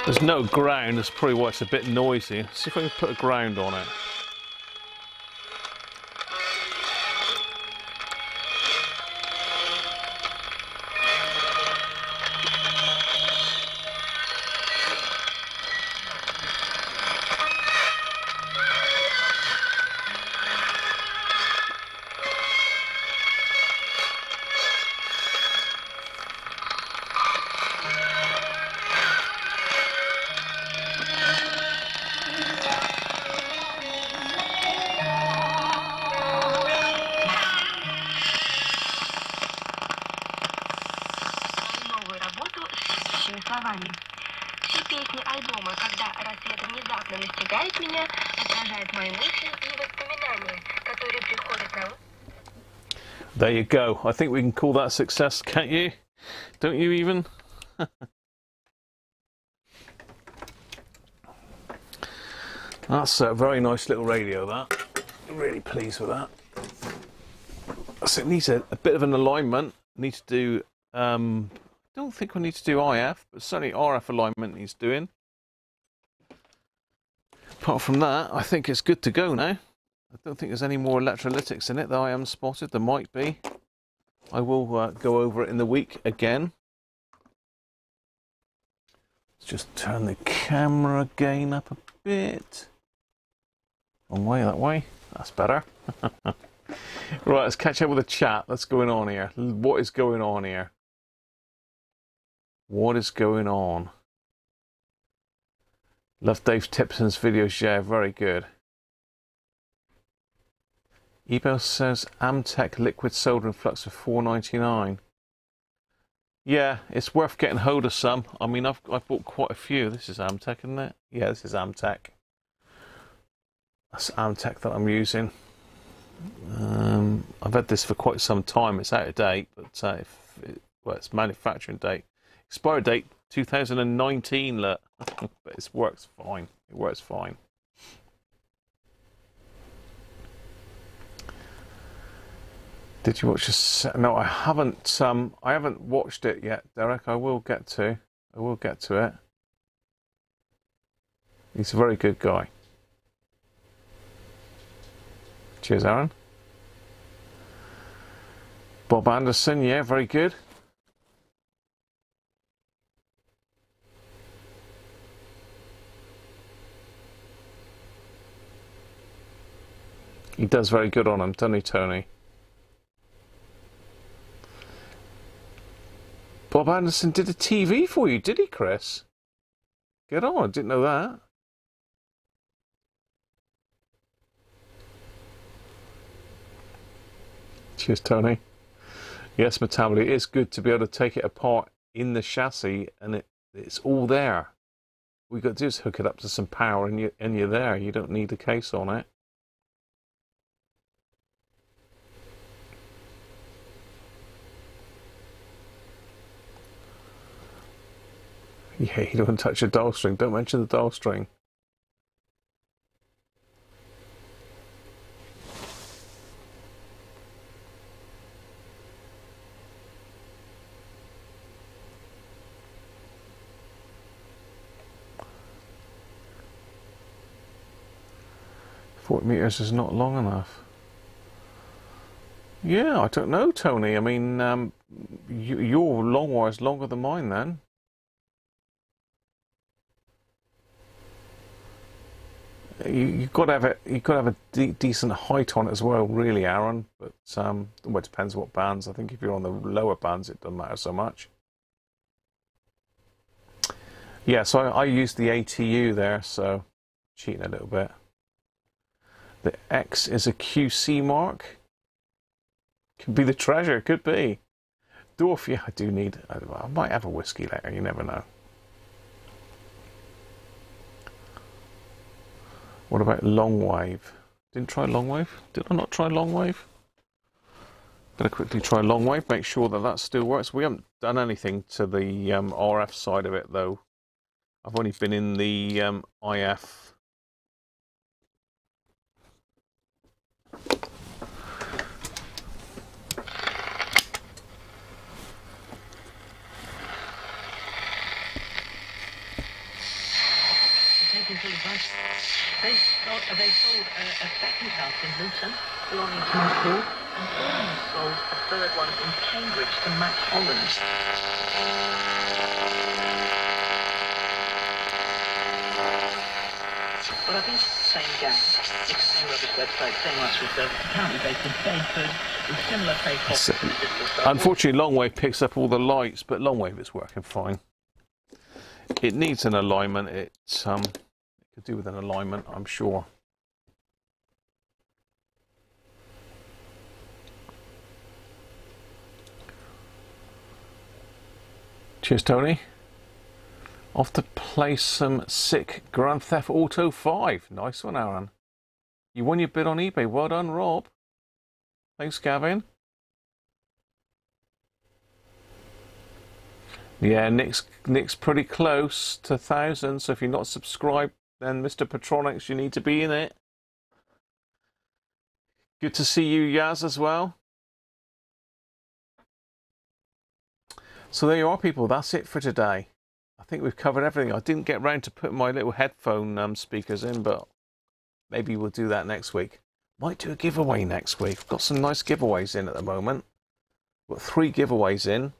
There's no ground, that's probably why it's a bit noisy. See if I can put a ground on it. Словами. Все песни альбома «Когда рассвет внезапно настигает меня» отражают мои мысли и воспоминания, которые приходят на ум. There you go. I think we can call that a success, can't you? Don't you even? That's a very nice little radio, that. I'm really pleased with that. So it needs a bit of an alignment. Need to do I don't think we need to do IF, but certainly RF alignment needs doing. Apart from that, I think it's good to go now. I don't think there's any more electrolytics in it that I haven't spotted. There might be. I will go over it in the week again. Let's just turn the camera gain up a bit. Wrong way, that way. That's better. Right, let's catch up with the chat. What's going on here? What is going on here? What is going on? Love Dave Tipson's videos. Yeah, very good. Ebel says Amtech liquid soldering flux for $4.99. Yeah, it's worth getting hold of some. I mean, I've bought quite a few. This is Amtech, isn't it? Yeah, this is Amtech. That's Amtech that I'm using. I've had this for quite some time. It's out of date, but well, it's manufacturing date. Expiry date 2019, look. But it works fine. It works fine. Did you watch this? No, I haven't. I haven't watched it yet, Derek. I will get to. I will get to it. He's a very good guy. Cheers, Aaron. Bob Anderson, yeah, very good. He does very good on them, doesn't he, Tony? Bob Anderson did a TV for you, did he, Chris? Get on, I didn't know that. Cheers, Tony. Yes, Metaboli, it is good to be able to take it apart in the chassis and it's all there. All you've got to do is hook it up to some power and you're there. You don't need a case on it. Yeah, you don't touch a dial string. Don't mention the dial string. $40 is not long enough. Yeah, I don't know, Tony. I mean, your long wire is longer than mine then. You've got to have it. You've got to have a decent height on it as well, really, Aaron. But well, it depends what bands. I think if you're on the lower bands, it doesn't matter so much. Yeah, so I used the ATU there, so cheating a little bit. The X is a QC mark. Could be the treasure, could be. Dwarf, yeah, I do need... I might have a whiskey later, you never know. What about long wave? Didn't try long wave? Did I not try long wave? Better quickly try long wave, make sure that that still works. We haven't done anything to the RF side of it, though. I've only been in the IF. They sold a second house in Luton belonging to my pool, and almost sold a third one in Cambridge to Matt Holland. Well, I've been same gang. It's the same rubbish website, same much research. Apparently based in Bedford, with similar fake offices. Unfortunately, Longwave picks up all the lights, but Longwave is working fine. It needs an alignment. It could do with an alignment, I'm sure. Cheers, Tony. Off to play some sick Grand Theft Auto 5. Nice one, Aaron. You won your bid on eBay. Well done, Rob. Thanks, Gavin. Yeah, Nick's pretty close to 1,000, so if you're not subscribed, then Mr. Petronics, you need to be in it. Good to see you, Yaz, as well. So there you are, people. That's it for today. I think we've covered everything. I didn't get round to putting my little headphone speakers in, but maybe we'll do that next week. Might do a giveaway next week. We've got some nice giveaways in at the moment. We've got 3 giveaways in.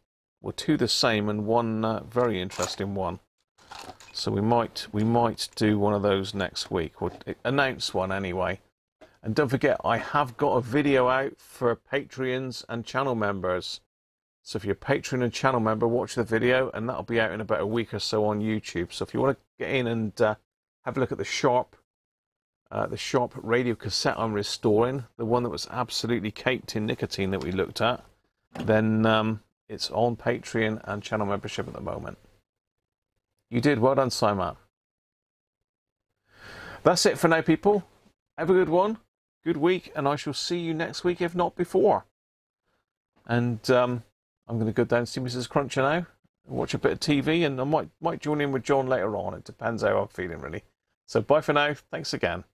Well, 2 the same and 1 very interesting one. So we might do one of those next week. We'll announce one anyway. And don't forget, I have got a video out for Patreons and channel members. So if you're a Patreon and channel member, watch the video, and that'll be out in about a week or so on YouTube. So if you want to get in and have a look at the Sharp radio cassette I'm restoring, the one that was absolutely caked in nicotine that we looked at, then it's on Patreon and channel membership at the moment. You did. Well done, Simon. That's it for now, people. Have a good one. Good week, and I shall see you next week, if not before. And I'm going to go down and see Mrs. Cruncher now, and watch a bit of TV, and I might join in with John later on. It depends how I'm feeling, really. So bye for now. Thanks again.